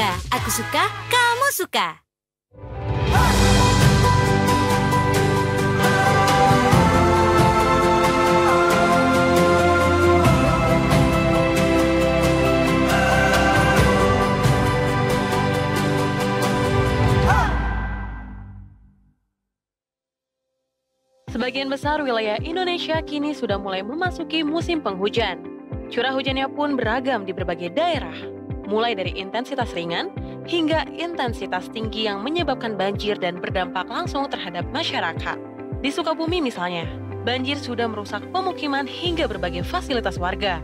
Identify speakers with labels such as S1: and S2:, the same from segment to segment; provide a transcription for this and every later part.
S1: suka, aku suka, kamu suka.
S2: Sebagian besar wilayah Indonesia kini sudah mulai memasuki musim penghujan. Curah hujannya pun beragam di berbagai daerah, mulai dari intensitas ringan hingga intensitas tinggi yang menyebabkan banjir dan berdampak langsung terhadap masyarakat. Di Sukabumi misalnya, banjir sudah merusak pemukiman hingga berbagai fasilitas warga.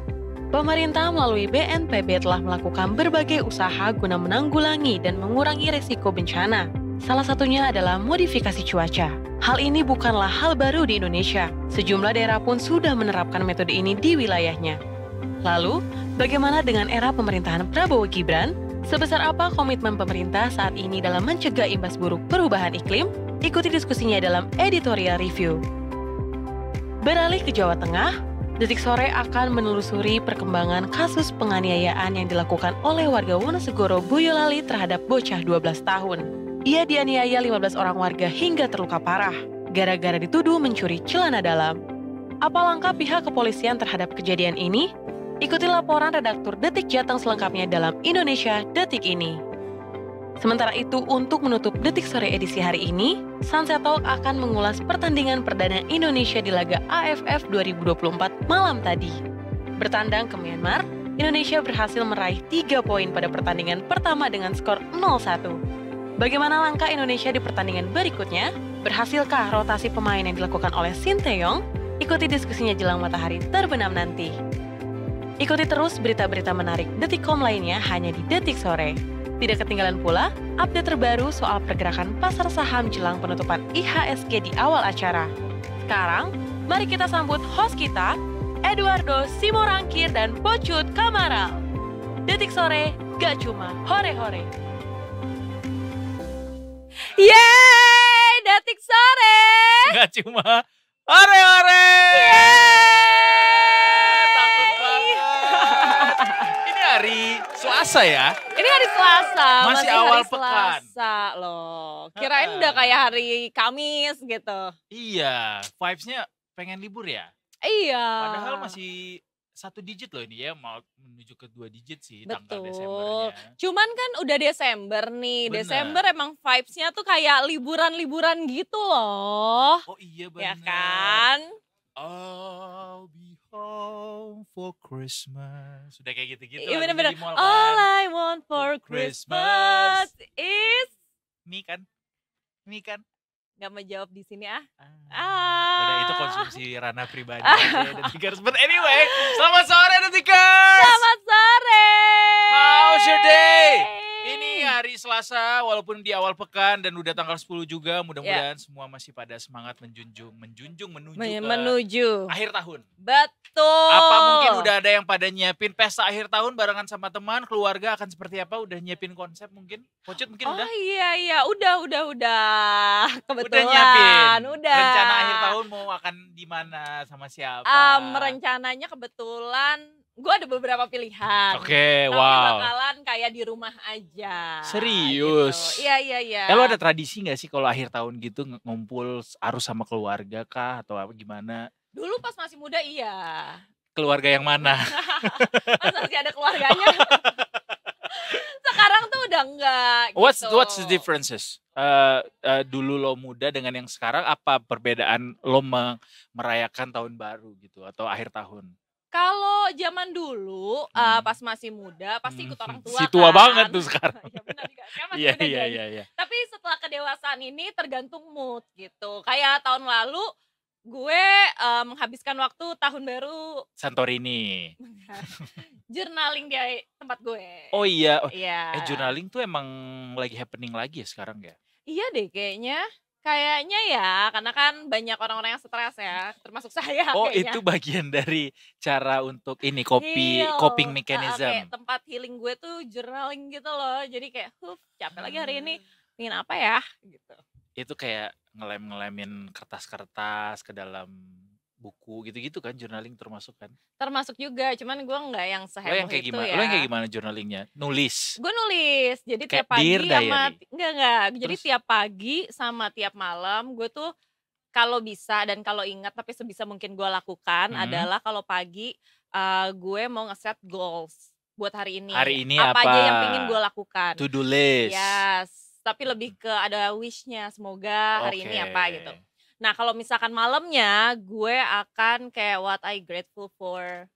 S2: Pemerintah melalui BNPB telah melakukan berbagai usaha guna menanggulangi dan mengurangi resiko bencana. Salah satunya adalah modifikasi cuaca. Hal ini bukanlah hal baru di Indonesia. Sejumlah daerah pun sudah menerapkan metode ini di wilayahnya. Lalu, bagaimana dengan era pemerintahan Prabowo Gibran? Sebesar apa komitmen pemerintah saat ini dalam mencegah imbas buruk perubahan iklim? Ikuti diskusinya dalam editorial review. Beralih ke Jawa Tengah, Detik Sore akan menelusuri perkembangan kasus penganiayaan yang dilakukan oleh warga Wonosegoro Boyolali terhadap bocah 12 tahun. Ia dianiaya 15 orang warga hingga terluka parah, gara-gara dituduh mencuri celana dalam. Apa langkah pihak kepolisian terhadap kejadian ini? Ikuti laporan redaktur Detik Jateng selengkapnya dalam Indonesia Detik Ini. Sementara itu, untuk menutup Detik Sore edisi hari ini, Sunset Talk akan mengulas pertandingan perdana Indonesia di laga AFF 2024 malam tadi. Bertandang ke Myanmar, Indonesia berhasil meraih 3 poin pada pertandingan pertama dengan skor 0-1. Bagaimana langkah Indonesia di pertandingan berikutnya? Berhasilkah rotasi pemain yang dilakukan oleh Sinteyong? Ikuti diskusinya jelang matahari terbenam nanti. Ikuti terus berita-berita menarik Detikcom lainnya hanya di Detik Sore. Tidak ketinggalan pula update terbaru soal pergerakan pasar saham jelang penutupan IHSG di awal acara. Sekarang, mari kita sambut host kita, Eduardo Simorangkir dan Pocut Kamaral. Detik Sore, gak cuma hore-hore.
S3: Yeay, Detik Sore.
S4: Gak cuma ore-ore. Takut banget. Ini hari Selasa ya?
S3: Ini hari Selasa.
S4: Masih awal
S3: hari
S4: pekan.
S3: Selasa loh. Kirain udah kayak hari Kamis gitu.
S4: Iya, vibes-nya pengen libur ya?
S3: Iya.
S4: Padahal masih 1 digit loh ini ya, mau menuju ke 2 digit sih tanggal
S3: Betul.
S4: Desembernya.
S3: Cuman kan udah Desember nih.
S4: Bener.
S3: Desember emang vibes-nya tuh kayak liburan-liburan gitu loh.
S4: Oh iya benar.
S3: Ya kan?
S4: I'll be home for Christmas. Sudah kayak gitu-gitu.
S3: Iya
S4: lagunya
S3: bener-bener.
S4: di mall
S3: All
S4: kan.
S3: I want for Christmas is...
S4: Mie kan? Mie kan?
S3: Gak menjawab di sini ah.
S4: Udah itu konsumsi ranah pribadi aja Detikers. But anyway, selamat sore Detikers.
S3: Selamat sore.
S4: How's your day? Ini hari Selasa walaupun di awal pekan dan udah tanggal 10 juga. Mudah-mudahan semua masih pada semangat menuju
S3: Menuju
S4: akhir tahun.
S3: Betul.
S4: Apa mungkin udah ada yang pada nyiapin pesta akhir tahun barengan sama teman, keluarga akan seperti apa? Udah nyiapin konsep mungkin? Pocut mungkin udah?
S3: Oh iya, udah. Kebetulan.
S4: Udah nyiapin?
S3: Udah.
S4: Rencana akhir tahun mau akan di mana sama siapa?
S3: Rencananya kebetulan gue ada beberapa pilihan.
S4: Oke,
S3: Tapi
S4: wow.
S3: bakalan kayak di rumah aja.
S4: Serius?
S3: Gitu. Iya.
S4: Lo ada tradisi gak sih kalau akhir tahun gitu ngumpul harus sama keluarga kah atau apa gimana?
S3: Dulu pas masih muda iya.
S4: Keluarga yang mana?
S3: Pas masih ada keluarganya. Sekarang tuh udah enggak gitu.
S4: What's the differences? Dulu lo muda dengan yang sekarang, apa perbedaan lo merayakan tahun baru gitu atau akhir tahun?
S3: Kalau zaman dulu pas masih muda pasti ikut orang tua
S4: Si tua
S3: kan.
S4: banget tuh sekarang.
S3: Ya benar juga. Kan masih
S4: Iya,
S3: muda
S4: iya,
S3: jadi.
S4: iya, iya.
S3: Tapi setelah kedewasaan ini tergantung mood gitu. Kayak tahun lalu gue menghabiskan waktu tahun baru
S4: Santorini.
S3: journaling di tempat gue.
S4: Oh iya.
S3: Iya.
S4: Journaling tuh emang lagi happening lagi ya sekarang ya?
S3: Iya deh kayaknya. Kayaknya ya, karena kan banyak orang-orang yang stres ya, termasuk saya
S4: Oh
S3: kayaknya.
S4: itu bagian dari cara untuk ini
S3: Heal.
S4: coping
S3: Kayak
S4: mechanism.
S3: tempat healing gue tuh journaling gitu loh. Jadi kayak, capek lagi hari ini. Ingin apa ya? Gitu.
S4: Itu kayak ngelemin kertas-kertas ke dalam buku gitu-gitu kan, journaling termasuk kan?
S3: Termasuk juga, cuman gue nggak yang
S4: Lo
S3: seheboh
S4: yang kayak
S3: itu
S4: gimana?
S3: ya.
S4: Lo yang kayak gimana journalingnya? Nulis.
S3: Gue nulis, jadi
S4: Kayak
S3: tiap pagi
S4: Dear
S3: sama
S4: Diary?
S3: enggak. Jadi
S4: Terus?
S3: tiap pagi sama tiap malam gue tuh kalau bisa dan kalau ingat tapi sebisa mungkin gue lakukan adalah kalau pagi gue mau ngeset goals buat hari ini.
S4: Hari ini
S3: apa aja yang
S4: apa?
S3: pengen gue lakukan.
S4: To do list.
S3: Yes, tapi lebih ke ada wish-nya, semoga hari ini apa
S4: Oke.
S3: gitu. Nah kalau misalkan malamnya gue akan kayak what I grateful for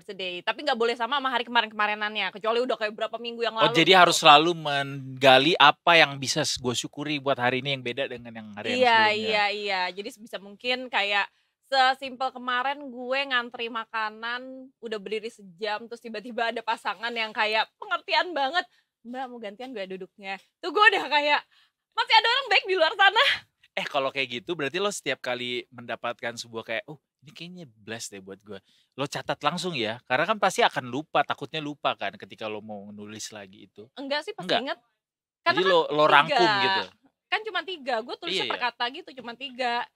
S3: today. Tapi nggak boleh sama hari kemarin-kemarinannya, kecuali udah kayak berapa minggu yang
S4: Oh
S3: lalu
S4: jadi
S3: gitu.
S4: harus selalu menggali apa yang bisa gue syukuri buat hari ini yang beda dengan yang hari yang sebelumnya.
S3: Iya. Jadi sebisa mungkin kayak sesimpel kemarin gue ngantri makanan, udah berdiri sejam, terus tiba-tiba ada pasangan yang kayak pengertian banget. Mbak mau gantian gak duduknya? Tuh gue udah kayak, masih ada orang baik di luar sana.
S4: Kalau kayak gitu berarti lo setiap kali mendapatkan sebuah kayak, ini kayaknya blessed deh buat gue. Lo catat langsung ya, karena kan pasti akan lupa, takutnya lupa kan ketika lo mau nulis lagi itu.
S3: Enggak sih, pasti
S4: Enggak.
S3: inget.
S4: Jadi
S3: Karena
S4: lo rangkum
S3: tiga.
S4: gitu.
S3: Kan cuma 3, gue tulisnya
S4: Iya,
S3: per kata gitu, cuma 3.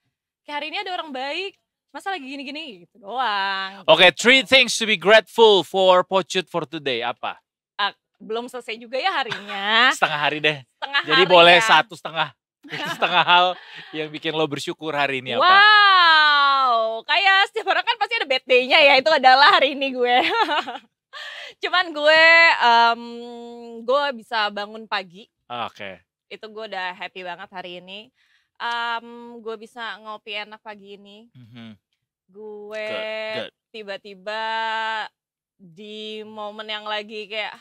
S3: Kayak hari ini ada orang baik, masa lagi gini-gini gitu doang.
S4: Oke, 3 things to be grateful for Pocut for today. Apa?
S3: Belum selesai juga ya harinya.
S4: Setengah hari deh.
S3: Setengah
S4: Jadi
S3: hari
S4: boleh
S3: ya.
S4: 1,5 hal yang bikin lo bersyukur hari ini apa?
S3: Wow, kayak setiap orang kan pasti ada bad day-nya ya, itu adalah hari ini gue. Cuman gue bisa bangun pagi,
S4: Oke.
S3: itu gue udah happy banget hari ini. Gue bisa ngopi enak pagi ini.
S4: Mhm.
S3: Gue
S4: Good.
S3: tiba-tiba di momen yang lagi kayak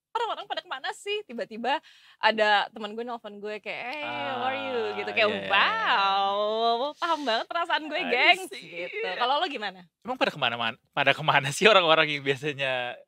S3: orang-orang pada kemana sih, tiba-tiba ada teman gue nelfon gue kayak how are you gitu, kayak
S4: iya.
S3: wow, paham banget perasaan gue,
S4: I
S3: gengs
S4: see.
S3: gitu. Kalau lo gimana?
S4: Emang pada kemana sih orang-orang yang biasanya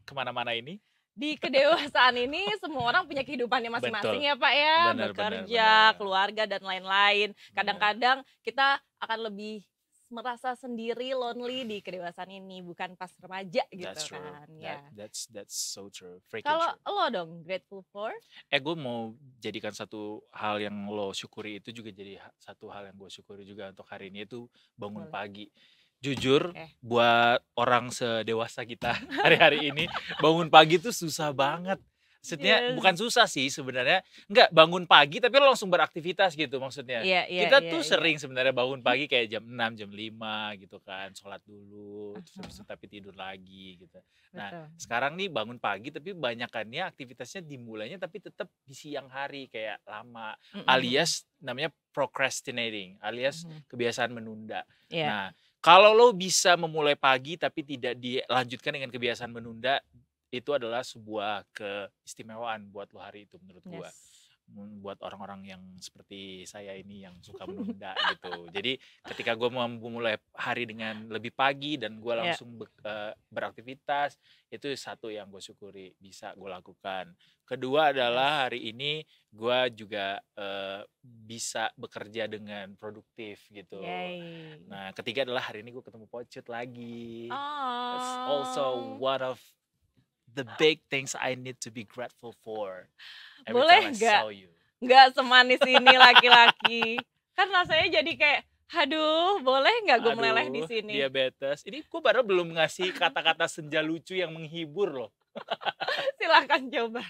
S4: kemana-mana ini?
S3: Di kedewasaan ini semua orang punya kehidupannya masing-masing
S4: Betul.
S3: ya Pak ya,
S4: Benar,
S3: bekerja,
S4: benar.
S3: keluarga dan lain-lain. Kadang-kadang kita akan lebih merasa sendiri, lonely di kedewasaan ini, bukan pas remaja gitu
S4: That's true.
S3: kan. Ya.
S4: That's so true. Freaking
S3: Kalau
S4: true.
S3: lo dong grateful for?
S4: Gue mau jadikan satu hal yang lo syukuri itu juga jadi satu hal yang gue syukuri juga untuk hari ini, itu bangun
S3: Boleh.
S4: pagi. Jujur,
S3: Oke.
S4: buat orang sedewasa kita hari-hari ini, bangun pagi tuh susah banget. Maksudnya
S3: Yes.
S4: bukan susah sih sebenarnya, enggak bangun pagi tapi lo langsung beraktivitas gitu maksudnya.
S3: Iya.
S4: Kita tuh sering sebenarnya bangun pagi kayak jam 6, jam 5 gitu kan, sholat dulu, terus habis itu tapi tidur lagi gitu. Nah,
S3: Betul.
S4: sekarang nih bangun pagi tapi banyakannya aktivitasnya dimulainya tapi tetap di siang hari kayak lama, alias namanya procrastinating, alias kebiasaan menunda.
S3: Iya.
S4: Nah, kalau lo bisa memulai pagi tapi tidak dilanjutkan dengan kebiasaan menunda, itu adalah sebuah keistimewaan buat lo hari itu menurut gua.
S3: Yes.
S4: Buat orang-orang yang seperti saya ini yang suka menunda gitu. Jadi ketika gue mau memulai hari dengan lebih pagi dan gue langsung beraktivitas, itu satu yang gue syukuri bisa gue lakukan. Kedua adalah hari ini gue juga bisa bekerja dengan produktif gitu.
S3: Yay.
S4: Nah, ketiga adalah hari ini gue ketemu Pocut lagi.
S3: Oh.
S4: That's also one of the big things I need to be grateful for. Every
S3: Boleh
S4: time I
S3: nggak?
S4: saw you.
S3: Nggak semanis ini laki-laki. Kan rasanya jadi kayak, aduh, boleh nggak gue meleleh di sini?
S4: Diabetes. Ini gue baru belum ngasih kata-kata senja lucu yang menghibur loh.
S3: Silakan coba.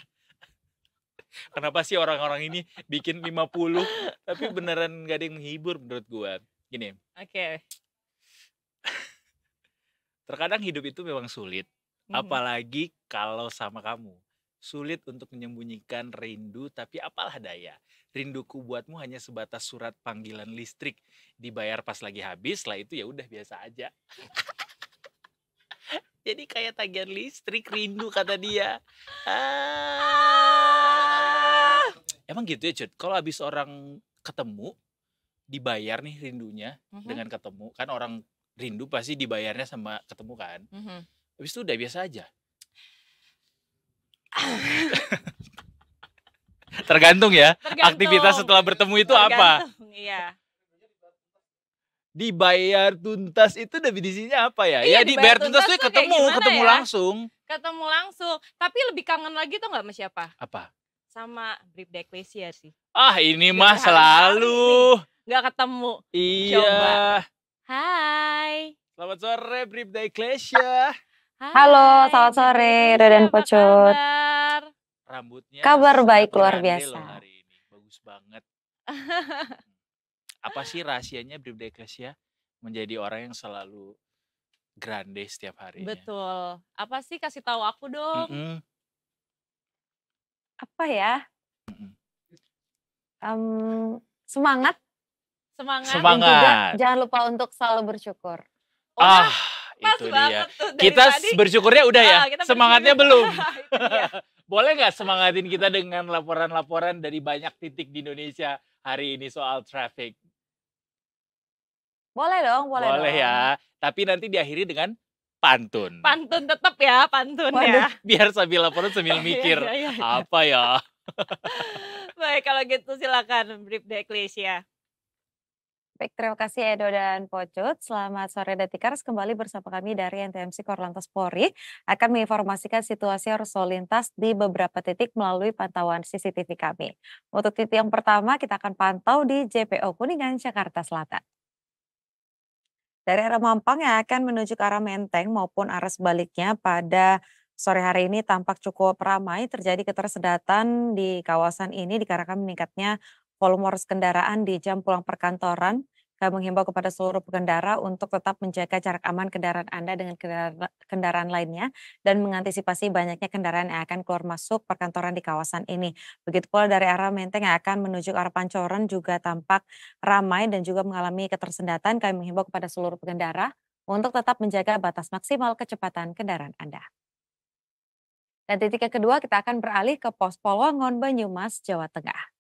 S4: Kenapa sih orang-orang ini bikin 50 tapi beneran gak ada yang menghibur menurut gue. Gini.
S3: Oke.
S4: Terkadang hidup itu memang sulit. Apalagi kalau sama kamu. Sulit untuk menyembunyikan rindu, tapi apalah daya. Rinduku buatmu hanya sebatas surat panggilan listrik. Dibayar pas lagi habis, setelah itu ya udah biasa aja. Jadi kayak tagihan listrik, rindu kata dia. Emang gitu ya Cut? Kalau habis orang ketemu, dibayar nih rindunya dengan ketemu. Kan orang rindu pasti dibayarnya sama ketemu kan. Habis itu udah biasa aja. Tergantung ya. Aktivitas setelah bertemu itu apa?
S3: Iya.
S4: Dibayar tuntas itu definisinya apa ya?
S3: Iya,
S4: Ya dibayar tuntas tuh
S3: tuh
S4: ketemu
S3: ya?
S4: langsung.
S3: Ketemu langsung. Tapi lebih kangen lagi tuh nggak sama siapa?
S4: Apa?
S3: Sama Bribda Ecclesia sih.
S4: Ah ini
S3: Udah
S4: mah
S3: berhari-hari
S4: selalu.
S3: Nggak ketemu.
S4: Iya.
S3: Coba. Hai.
S4: Selamat sore Bribda Ecclesia.
S3: Hai,
S5: Halo, selamat
S3: Bribda
S5: sore,
S3: Ecclesia,
S5: Roda dan
S3: apa
S5: Pocut.
S3: kabar?
S4: Rambutnya
S5: Kabar baik
S4: sangat
S5: luar
S4: grande loh
S5: biasa.
S4: hari ini. Bagus banget. Apa sih rahasianya Bribda Ecclesia menjadi orang yang selalu grande setiap harinya?
S3: Betul. Apa sih, kasih tahu aku dong.
S4: Mm-mm.
S5: Apa ya?
S4: Mm-mm.
S5: Semangat
S3: Semangat.
S5: dan juga
S4: Semangat.
S5: jangan lupa untuk selalu bersyukur.
S3: Wah,
S4: Ah,
S3: pas
S4: itu dia.
S3: banget tuh dari
S4: Kita
S3: tadi.
S4: bersyukurnya udah ya,
S3: Kita
S4: semangatnya
S3: bersyukur.
S4: belum.
S3: Itu dia.
S4: Boleh nggak semangatin kita dengan laporan-laporan dari banyak titik di Indonesia hari ini soal traffic?
S5: Boleh dong, boleh
S4: Boleh
S5: dong.
S4: ya, tapi nanti diakhiri dengan pantun.
S3: Pantun tetap ya, pantun
S5: Waduh.
S3: ya.
S4: Biar sambil laporan sambil mikir,
S3: Iya.
S4: apa ya?
S3: Baik, kalau gitu silakan Bribda Ecclesia.
S5: Baik, terima kasih Edo dan Pocut. Selamat sore Detikers, kembali bersama kami dari NTMC Korlantas Polri akan menginformasikan situasi arus lalu lintas di beberapa titik melalui pantauan CCTV kami. Untuk titik yang pertama kita akan pantau di JPO Kuningan, Jakarta Selatan. Dari arah Mampang yang akan menuju ke arah Menteng maupun arah sebaliknya pada sore hari ini tampak cukup ramai, terjadi ketersedatan di kawasan ini dikarenakan meningkatnya volume arus kendaraan di jam pulang perkantoran. Kami menghimbau kepada seluruh pengendara untuk tetap menjaga jarak aman kendaraan Anda dengan kendaraan lainnya dan mengantisipasi banyaknya kendaraan yang akan keluar masuk perkantoran di kawasan ini. Begitu pula dari arah Menteng yang akan menuju ke arah Pancoran juga tampak ramai dan juga mengalami ketersendatan. Kami menghimbau kepada seluruh pengendara untuk tetap menjaga batas maksimal kecepatan kendaraan Anda. Dan titik yang kedua kita akan beralih ke pos Polwangon, Banyumas, Jawa Tengah.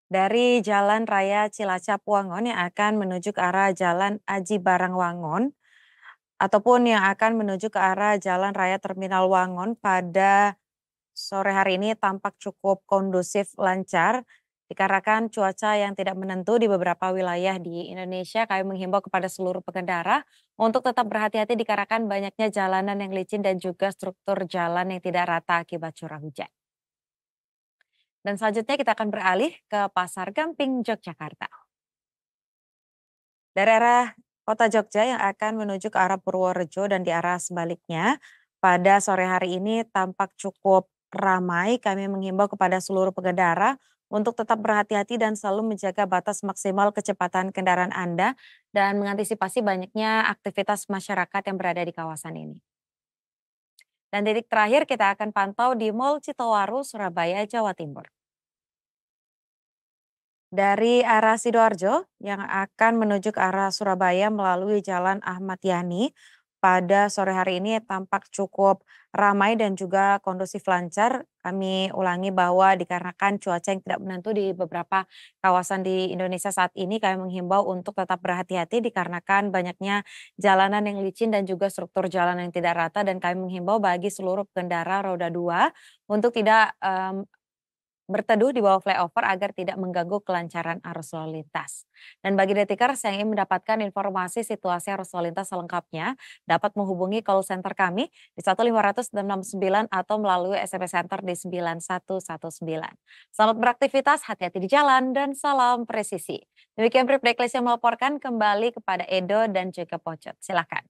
S5: Dari Jalan Raya Cilacap Wangon yang akan menuju ke arah Jalan Aji Barang Wangon ataupun yang akan menuju ke arah Jalan Raya Terminal Wangon pada sore hari ini tampak cukup kondusif lancar dikarenakan cuaca yang tidak menentu di beberapa wilayah di Indonesia. Kami menghimbau kepada seluruh pengendara untuk tetap berhati-hati dikarenakan banyaknya jalanan yang licin dan juga struktur jalan yang tidak rata akibat curah hujan. Dan selanjutnya kita akan beralih ke Pasar Gamping, Yogyakarta. Dari arah Kota Jogja yang akan menuju ke arah Purworejo dan di arah sebaliknya, pada sore hari ini tampak cukup ramai. Kami menghimbau kepada seluruh pengendara untuk tetap berhati-hati dan selalu menjaga batas maksimal kecepatan kendaraan Anda dan mengantisipasi banyaknya aktivitas masyarakat yang berada di kawasan ini. Dan titik terakhir kita akan pantau di Mall Citowaru, Surabaya, Jawa Timur. Dari arah Sidoarjo yang akan menuju ke arah Surabaya melalui Jalan Ahmad Yani pada sore hari ini tampak cukup ramai dan juga kondusif lancar. Kami ulangi bahwa dikarenakan cuaca yang tidak menentu di beberapa kawasan di Indonesia saat ini, kami menghimbau untuk tetap berhati-hati dikarenakan banyaknya jalanan yang licin dan juga struktur jalan yang tidak rata, dan kami menghimbau bagi seluruh pengendara roda 2 untuk tidak berteduh di bawah flyover agar tidak mengganggu kelancaran arus lalu lintas. Dan bagi Detikers yang ingin mendapatkan informasi situasi arus lalu lintas selengkapnya, dapat menghubungi call center kami di 15669 atau melalui SMS Center di 9119. Selamat beraktivitas, hati-hati di jalan, dan salam presisi. Demikian Bribda Ecclesia melaporkan, kembali kepada Edo dan juga Pocut. Silakan.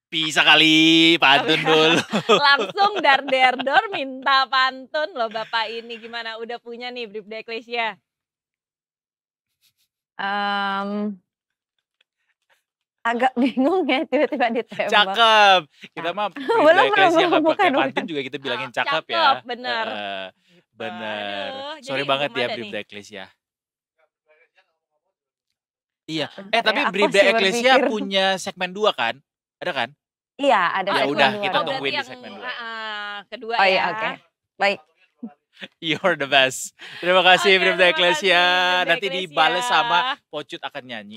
S4: Bisa kali pantun dulu.
S3: Langsung dar-der-dor minta pantun loh Bapak ini. Gimana, udah punya nih Bribda Ecclesia?
S5: Agak bingung ya tiba-tiba ditembak.
S4: Cakep. Kita mah Bribda Ecclesia nggak pakai
S5: bukan.
S4: pantun juga kita bilangin cakep ya.
S3: Cakep, bener.
S4: Bener.
S3: Aduh,
S4: Sorry
S3: jadi
S4: banget
S3: belum
S4: ya
S3: ada
S4: Bribda
S3: nih.
S4: Ecclesia. Iya.
S5: Bentar
S4: Tapi
S5: ya, aku
S4: Bribda
S5: masih
S4: Ecclesia
S5: berpikir.
S4: punya segmen 2 kan? Ada kan?
S5: Iya, ada
S4: Ya
S5: segmen
S4: udah,
S5: dua
S4: kita
S5: dong.
S4: tungguin di
S3: berarti
S4: segmen
S3: yang,
S4: 2.
S3: kedua
S5: Oh
S3: ya.
S5: iya, oke. Baik.
S4: You're the best. Terima kasih
S3: Oke,
S4: Bribda
S3: terima
S4: Ecclesia.
S3: kasih, Bribda
S4: Nanti
S3: Ecclesia.
S4: dibales sama Pocut akan nyanyi.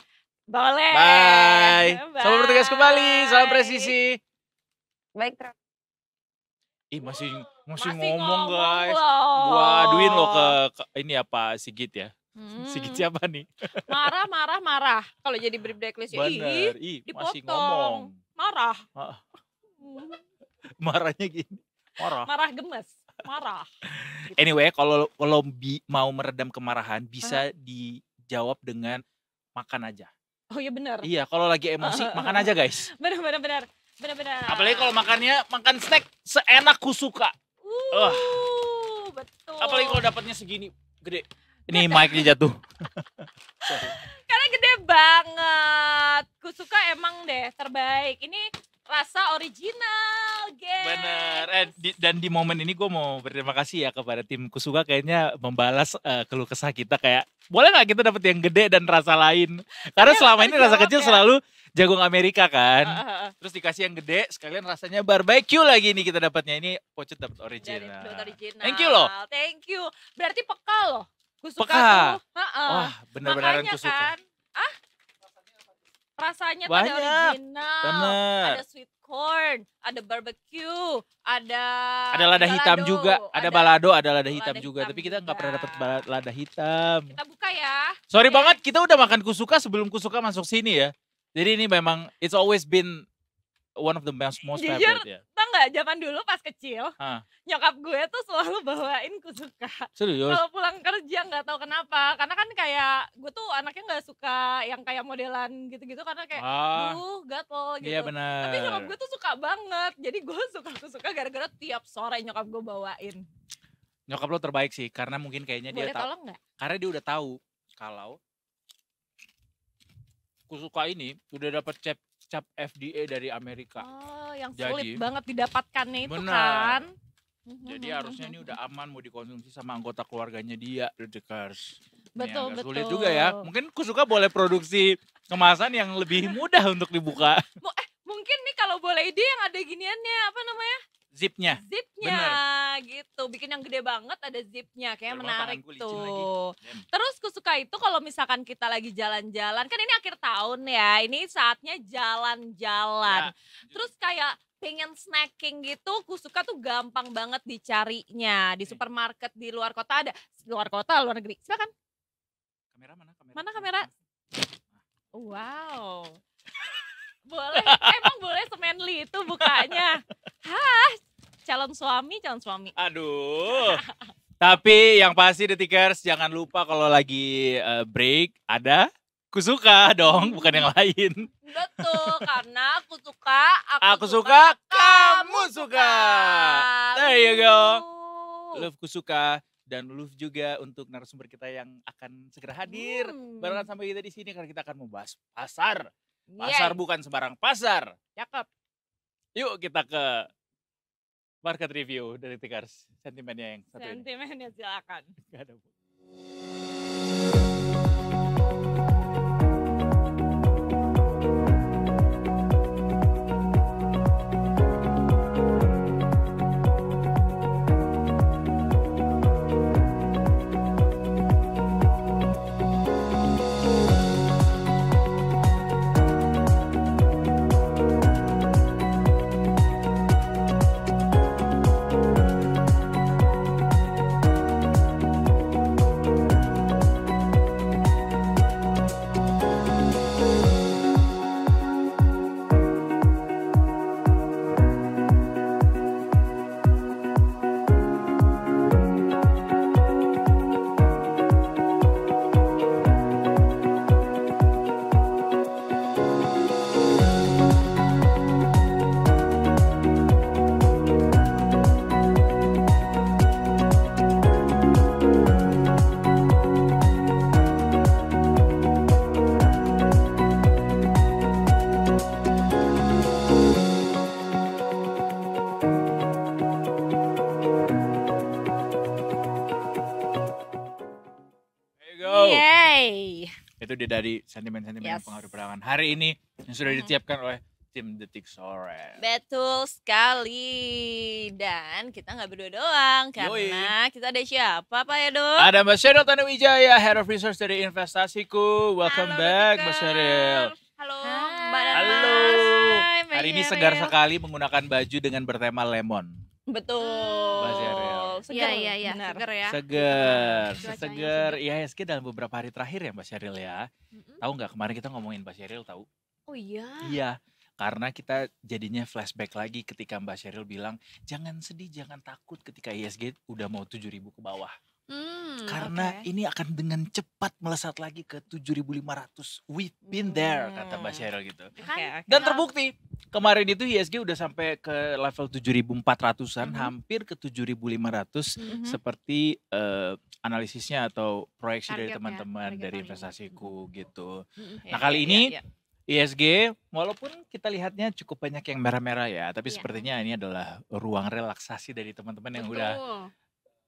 S3: Boleh.
S4: Bye. Selamat bertugas kembali. Salam
S3: Bye.
S4: presisi.
S5: Baik,
S4: Ih masih
S3: Masih
S4: ngomong guys.
S3: loh.
S4: Gua aduin lo ke ini apa Sigit ya. Sigit
S3: Hmm.
S4: siapa nih?
S3: Marah. Kalau jadi Bribda Ecclesia,
S4: Bener.
S3: ih,
S4: Masih
S3: dipotong.
S4: ngomong.
S3: Marah.
S4: Ah,
S3: Hmm.
S4: marahnya gini. Marah.
S3: Marah gemes. Marah. Gitu.
S4: Anyway, kalau mau meredam kemarahan bisa dijawab dengan makan aja.
S3: Oh iya benar.
S4: Iya, kalau lagi emosi makan aja guys.
S3: Benar.
S4: Apalagi kalau makan snack seenak Kusuka.
S3: Betul.
S4: Apalagi kalau dapatnya segini gede. Ini mic-nya jatuh. Sorry.
S3: Karena gede banget. Kusuka emang deh terbaik. Ini rasa original, guys.
S4: Bener. Dan di momen ini gue mau berterima kasih ya kepada tim Kusuka, kayaknya membalas keluh kesah kita kayak boleh nggak kita dapat yang gede dan rasa lain? Karena selama ini rasa kecil selalu jagung Amerika kan. Terus dikasih yang gede, sekalian rasanya barbecue lagi nih kita dapatnya. Ini Pocut dapat original. Thank you loh.
S3: Thank you. Berarti peka loh. Kusuka
S4: Peka.
S3: tuh.
S4: Wah, benar-benar
S3: Makanya
S4: Kusuka.
S3: kan. Rasanya tuh
S4: Banyak.
S3: ada original.
S4: Bener.
S3: Ada sweet corn, ada barbecue, ada
S4: lada hitam
S3: balado,
S4: juga, ada balado, ada lada
S3: lada
S4: hitam juga.
S3: hitam
S4: Tapi kita nggak pernah dapat
S3: juga.
S4: lada hitam.
S3: Kita buka ya.
S4: Sorry
S3: Oke.
S4: banget, kita udah makan Kusuka sebelum Kusuka masuk sini ya. Jadi ini memang it's always been one of the most
S3: Jujur,
S4: favorite ya.
S3: Tau nggak zaman dulu pas kecil,
S4: Hah.
S3: nyokap gue tuh selalu bawain Kusuka.
S4: Serius?
S3: Kalau pulang kerja nggak tahu kenapa, karena kan kayak gue tuh anaknya nggak suka yang kayak modelan gitu-gitu karena kayak, duh gatel gitu.
S4: Iya benar.
S3: Tapi nyokap gue tuh suka banget, jadi gue suka Kusuka gara-gara tiap sore nyokap gue bawain.
S4: Nyokap lo terbaik sih, karena mungkin kayaknya dia
S3: Boleh
S4: tahu.
S3: tolong nggak?
S4: Karena dia udah tahu kalau Kusuka ini udah dapat cap FDA dari Amerika.
S3: Oh, yang
S4: Jadi,
S3: sulit banget didapatkannya itu
S4: benar.
S3: kan.
S4: Jadi harusnya ini udah aman mau dikonsumsi sama anggota keluarganya dia, Redekers.
S3: Betul,
S4: agak sulit
S3: betul.
S4: juga ya. Mungkin Kusuka boleh produksi kemasan yang lebih mudah untuk dibuka.
S3: Mungkin nih kalau boleh ide yang ada giniannya, apa namanya?
S4: Zipnya.
S3: Zipnya gitu. Bikin yang gede banget ada zipnya, kayak
S4: Kalau
S3: menarik
S4: tanganku licin lagi.
S3: tuh.
S4: Dem.
S3: Terus Kusuka itu kalau misalkan kita lagi jalan-jalan, kan ini akhir tahun ya, ini saatnya jalan-jalan.
S4: Ya.
S3: Terus kayak pengen snacking gitu, Kusuka tuh gampang banget dicarinya. Di supermarket di luar kota ada. Luar kota, luar negeri. Silakan.
S4: Kamera mana?
S3: Mana kamera? Wow. Boleh, emang boleh semanly itu bukanya. Hah, calon suami.
S4: Aduh. Tapi yang pasti Detikers jangan lupa kalau lagi break ada Kusuka dong, bukan yang lain.
S3: Betul, karena aku
S4: suka, kamu suka. There you go. Love Kusuka dan love juga untuk narasumber kita yang akan segera hadir barengan sama kita di sini karena kita akan membahas pasar. Pasar bukan sembarang pasar.
S3: Cakep.
S4: Yuk kita ke market review dari Tikars. Sentimennya yang satu ini.
S3: Sentimennya silakan.
S4: Gak ada. Itu dia dari sentimen-sentimen
S3: Yes.
S4: pengaruh perdagangan hari ini yang sudah disiapkan oleh tim Detik Sore.
S3: Betul sekali. Dan kita nggak berdua doang karena kita ada siapa Pak Edo?
S4: Ada Mbak Sheryl Tanuwijaya, Head of Research dari Investasiku. Welcome
S3: Halo,
S4: back
S3: Detikers.
S4: Mbak Sheryl.
S3: Halo
S5: Hai.
S3: Mbak Damas.
S4: Halo.
S3: Hai, Mbak
S4: Hari ini
S3: Sheryl.
S4: segar sekali menggunakan baju dengan bertema lemon.
S3: Betul.
S4: Mbak Sheryl.
S3: Seger,
S5: Iya,
S3: benar.
S5: seger ya.
S4: Seger,
S5: Cuacanya
S4: seger. IHSG dalam beberapa hari terakhir ya Mbak Sheryl ya. Tahu nggak kemarin kita ngomongin Mbak Sheryl tahu?
S3: Oh iya.
S4: Iya, karena kita jadinya flashback lagi ketika Mbak Sheryl bilang jangan sedih, jangan takut ketika IHSG udah mau 7.000 ke bawah. Karena ini akan dengan cepat melesat lagi ke 7.500. We've been there, kata Mbak Sheryl gitu. Dan terbukti kemarin itu IHSG udah sampai ke level 7.400-an, hampir ke 7.500 seperti analisisnya atau proyeksi dari
S6: Target ya,
S4: teman-teman
S6: target
S4: dari
S6: hari ini.
S4: investasiku gitu. Nah kali ini IHSG walaupun kita lihatnya cukup banyak yang merah-merah ya, tapi sepertinya ini adalah ruang relaksasi dari teman-teman yang udah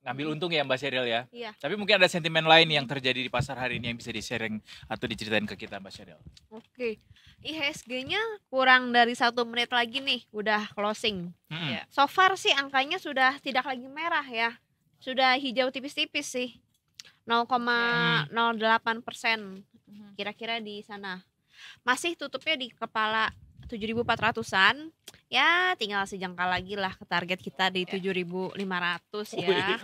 S4: ngambil untung ya Mbak Sheryl ya.
S6: Iya.
S4: Tapi mungkin ada sentimen lain yang terjadi di pasar hari ini yang bisa di-sharing atau diceritain ke kita Mbak Sheryl.
S6: Oke. IHSG-nya kurang dari 1 menit lagi nih udah closing.
S4: Mm-mm.
S6: So far sih angkanya sudah tidak lagi merah ya. Sudah hijau tipis-tipis sih. 0,08%. Kira-kira di sana. Masih tutupnya di kepala 7.400-an. Ya tinggal sejengkal lagi lah ke target kita di 7.500 ya.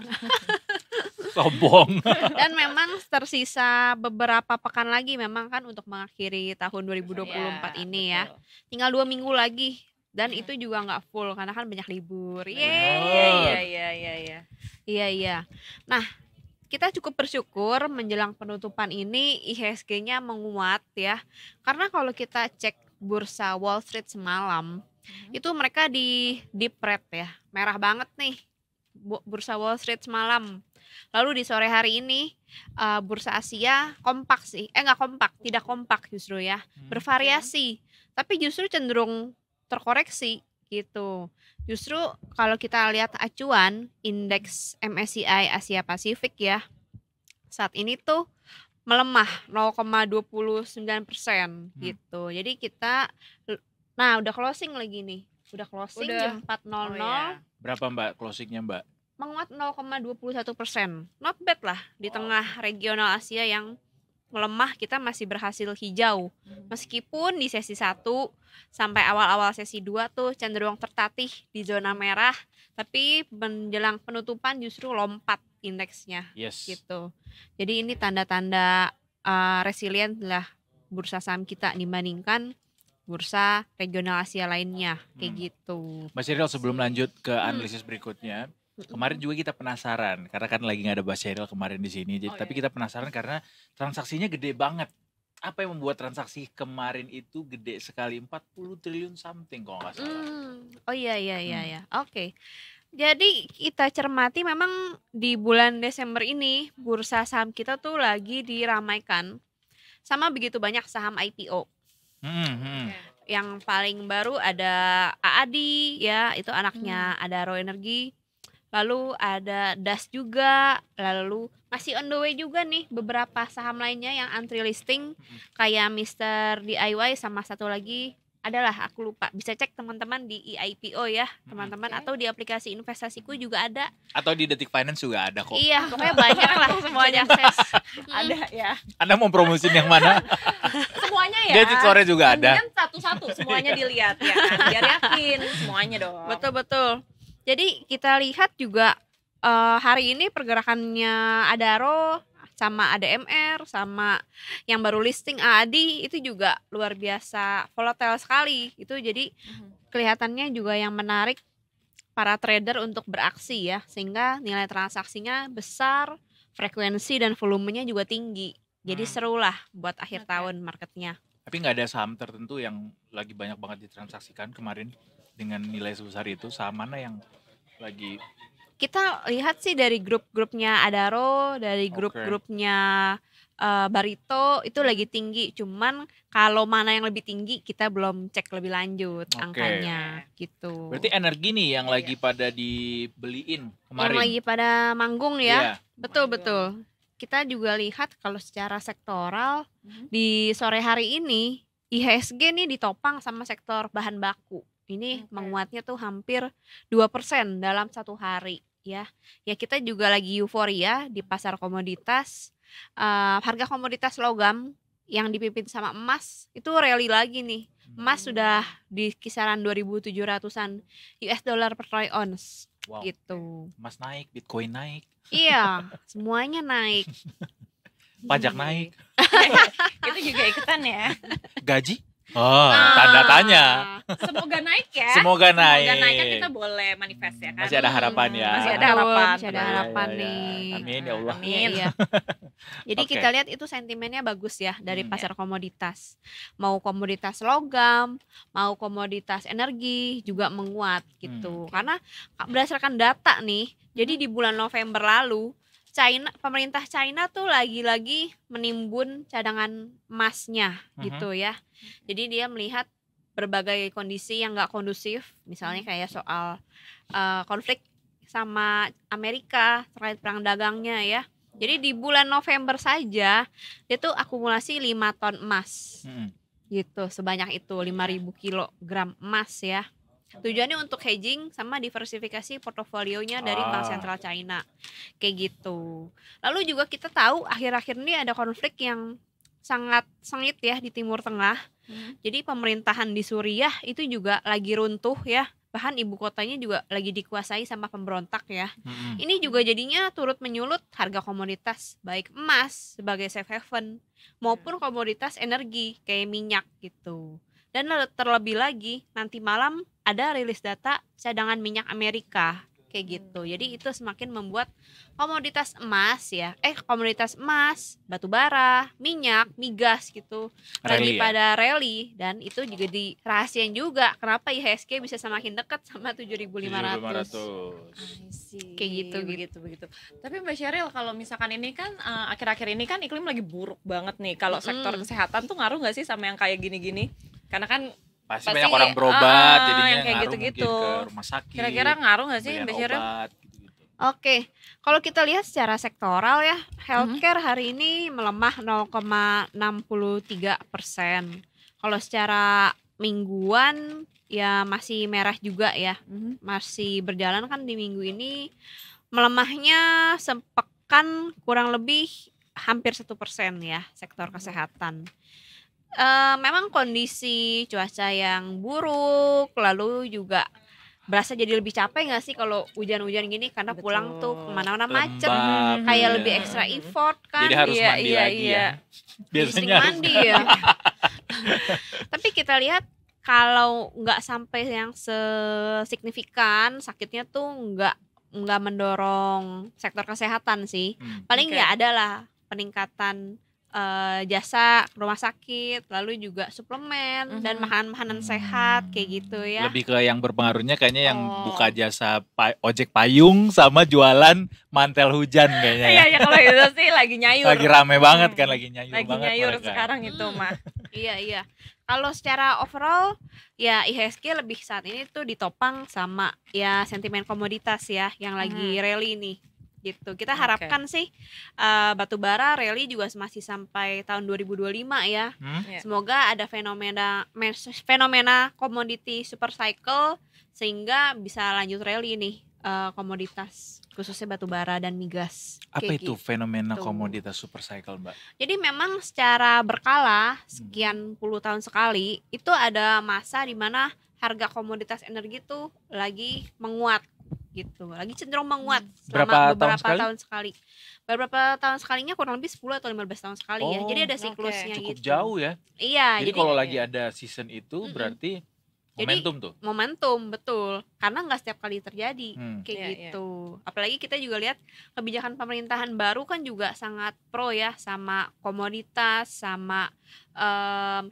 S4: Sombong.
S6: Dan memang tersisa beberapa pekan lagi memang kan untuk mengakhiri tahun 2024 ini ya. Tinggal 2 minggu lagi. Dan itu juga nggak full karena kan banyak libur. Iya. Nah, kita cukup bersyukur menjelang penutupan ini IHSG-nya menguat ya. Karena kalau kita cek bursa Wall Street semalam, itu mereka di deep red ya. Merah banget nih bursa Wall Street semalam. Lalu di sore hari ini bursa Asia kompak sih. Nggak kompak, tidak kompak justru ya. Bervariasi. Tapi justru cenderung terkoreksi gitu. Justru kalau kita lihat acuan indeks MSCI Asia Pasifik ya, saat ini tuh melemah 0,29% gitu. Jadi kita, nah udah closing lagi nih, udah closing jam 4.00.
S4: Berapa Mbak closingnya Mbak?
S6: Menguat 0,21%. Not bad lah di tengah regional Asia yang melemah, kita masih berhasil hijau. Meskipun di sesi 1 sampai awal-awal sesi 2 tuh cenderung tertatih di zona merah, tapi menjelang penutupan justru lompat indeksnya gitu. Jadi ini tanda-tanda resilient lah bursa saham kita dibandingkan bursa regional Asia lainnya kayak gitu.
S4: Mbak Sheryl sebelum lanjut ke analisis berikutnya, kemarin juga kita penasaran karena kan lagi nggak ada Mbak Sheryl kemarin di sini, tapi kita penasaran karena transaksinya gede banget. Apa yang membuat transaksi kemarin itu gede sekali, 40 triliun something kalau nggak salah.
S6: Oh iya. Oke. Jadi kita cermati memang di bulan Desember ini bursa saham kita tuh lagi diramaikan sama begitu banyak saham IPO. Yang paling baru ada AADI ya, itu anaknya Adaro Energi. Lalu ada DAS juga, lalu masih on the way juga nih beberapa saham lainnya yang antri listing kayak Mr. DIY sama satu lagi adalah aku lupa, bisa cek teman-teman di IPO ya teman-teman, atau di aplikasi investasiku juga ada,
S4: atau di Detik Finance juga ada kok.
S6: Iya pokoknya banyak lah semuanya.
S3: Ada ya.
S4: Anda mau promosiin yang mana?
S3: Semuanya ya.
S4: Detik Sore juga ada.
S3: Kan satu-satu semuanya dilihat ya kan, biar yakin semuanya dong.
S6: Betul. Jadi kita lihat juga hari ini pergerakannya Adaro sama ADMR sama yang baru listing AADI itu juga luar biasa volatile sekali. Itu jadi kelihatannya juga yang menarik para trader untuk beraksi ya, sehingga nilai transaksinya besar, frekuensi dan volumenya juga tinggi. Jadi seru lah buat akhir tahun marketnya.
S4: Tapi nggak ada saham tertentu yang lagi banyak banget ditransaksikan kemarin dengan nilai sebesar itu. Saham mana yang lagi?
S6: Kita lihat sih dari grup-grupnya Adaro, dari grup-grupnya Barito itu lagi tinggi. Cuman kalau mana yang lebih tinggi kita belum cek lebih lanjut angkanya gitu.
S4: Berarti energi nih yang lagi pada dibeliin kemarin.
S6: Yang lagi pada manggung ya.
S4: Iya.
S6: Betul. Kita juga lihat kalau secara sektoral di sore hari ini IHSG nih ditopang sama sektor bahan baku. Ini menguatnya tuh hampir 2% dalam satu hari ya. Ya kita juga lagi euforia di pasar komoditas. Harga komoditas logam yang dipimpin sama emas itu rally lagi nih. Emas sudah di kisaran 2.700-an US dollar per troy ounce.
S4: Wow.
S6: Gitu.
S4: Emas naik, Bitcoin naik.
S6: Iya, semuanya naik.
S4: Pajak naik.
S3: Itu juga ikutan ya.
S4: Gaji? Oh, tanda tanya.
S3: Semoga naik ya.
S4: Semoga naik.
S3: Semoga naik kan kita boleh manifest ya kan.
S4: Masih ada harapan ya.
S3: Masih ada
S6: Betul,
S3: harapan.
S6: masih ada
S4: Iya,
S6: harapan
S4: iya, iya.
S6: nih.
S4: Amin ya Allah.
S3: Amin.
S6: Iya. Jadi
S4: Oke.
S6: kita lihat itu sentimennya bagus ya dari
S4: Hmm.
S6: pasar komoditas. Mau komoditas logam, mau komoditas energi juga menguat gitu. Karena berdasarkan data nih, jadi di bulan November lalu pemerintah China tuh lagi-lagi menimbun cadangan emasnya gitu ya. Jadi dia melihat berbagai kondisi yang nggak kondusif, misalnya kayak soal konflik sama Amerika terkait perang dagangnya ya. Jadi di bulan November saja dia tuh akumulasi 5 ton emas
S4: Mm-mm.
S6: gitu, sebanyak itu 5.000 kilogram emas ya. Tujuannya untuk hedging sama diversifikasi portofolionya dari Bank Sentral China kayak gitu. Lalu juga kita tahu akhir-akhir ini ada konflik yang sangat sengit ya di Timur Tengah. Jadi pemerintahan di Suriah itu juga lagi runtuh ya. Bahkan ibu kotanya juga lagi dikuasai sama pemberontak ya.
S4: Mm-mm.
S6: Ini juga jadinya turut menyulut harga komoditas baik emas sebagai safe haven maupun komoditas energi kayak minyak gitu. Dan terlebih lagi nanti malam ada rilis data cadangan minyak Amerika kayak gitu. Jadi itu semakin membuat komoditas emas ya, komoditas emas, batu bara, minyak, migas gitu lagi
S4: Rally ya?
S6: pada rally, dan itu juga dirahasiain juga kenapa IHSG bisa semakin dekat sama 7.500.
S4: 7.500.
S6: Kayak gitu.
S3: begitu. Tapi Mbak Sheryl, kalau misalkan ini kan akhir-akhir ini kan iklim lagi buruk banget nih. Kalau sektor kesehatan tuh ngaruh nggak sih sama yang kayak gini-gini? Karena kan
S4: Pasti banyak orang berobat, jadinya
S3: yang kayak
S4: ngaruh
S3: gitu-gitu.
S4: mungkin ke rumah sakit.
S3: Kira-kira ngaruh nggak sih
S4: pembelian
S3: Mbak Sheryl?
S4: obat, gitu-gitu.
S6: Oke, kalau kita lihat secara sektoral ya, healthcare hari ini melemah 0,63%. Kalau secara mingguan ya masih merah juga ya, masih berjalan kan di minggu ini melemahnya sepekan kurang lebih hampir 1% ya sektor kesehatan. Memang kondisi cuaca yang buruk, lalu juga berasa jadi lebih capek nggak sih kalau hujan-hujan gini karena pulang tuh kemana-mana macet,
S4: Lembab,
S6: kayak
S4: iya.
S6: lebih extra effort kan.
S4: Jadi harus
S3: Iya,
S4: mandi
S3: iya,
S4: lagi
S3: iya.
S4: ya.
S6: Sering
S4: Biasanya harus
S6: mandi ya. Tapi kita lihat kalau nggak sampai yang sesignifikan sakitnya tuh nggak mendorong sektor kesehatan sih. Paling
S3: Oke.
S6: ya adalah peningkatan jasa rumah sakit, lalu juga suplemen dan makanan-makanan sehat kayak gitu ya.
S4: lebih ke yang berpengaruhnya kayaknya yang
S6: Oh.
S4: buka jasa ojek payung sama jualan mantel hujan kayaknya
S3: Iya
S4: ya.
S3: ya, kalau itu sih lagi nyayur.
S4: Lagi rame banget kan, lagi nyayur
S3: Lagi
S4: banget
S3: nyayur
S4: mereka.
S3: sekarang itu mah.
S6: Iya. Kalau secara overall ya IHSG lebih saat ini tuh ditopang sama ya sentimen komoditas ya yang lagi rally nih gitu. Kita harapkan sih batu bara rally juga masih sampai tahun 2025 ya.
S3: Iya.
S6: Semoga ada fenomena komoditi super cycle sehingga bisa lanjut rally nih komoditas khususnya batu bara dan migas.
S4: Apa
S6: Kayak
S4: itu
S6: gitu.
S4: fenomena komoditas super cycle, Mbak?
S6: Jadi memang secara berkala sekian puluh tahun sekali itu ada masa di mana harga komoditas energi tuh lagi menguat gitu, lagi cenderung menguat selama beberapa tahun sekali. Beberapa tahun sekalinya kurang lebih 10 atau 15 tahun sekali ya. Jadi ada siklusnya
S4: Cukup
S6: gitu.
S4: jauh ya.
S6: Iya,
S4: Jadi kalau lagi ada season itu berarti momentum tuh.
S6: momentum betul. Karena nggak setiap kali terjadi kayak
S3: Iya,
S6: gitu. Apalagi kita juga lihat kebijakan pemerintahan baru kan juga sangat pro ya sama komoditas, sama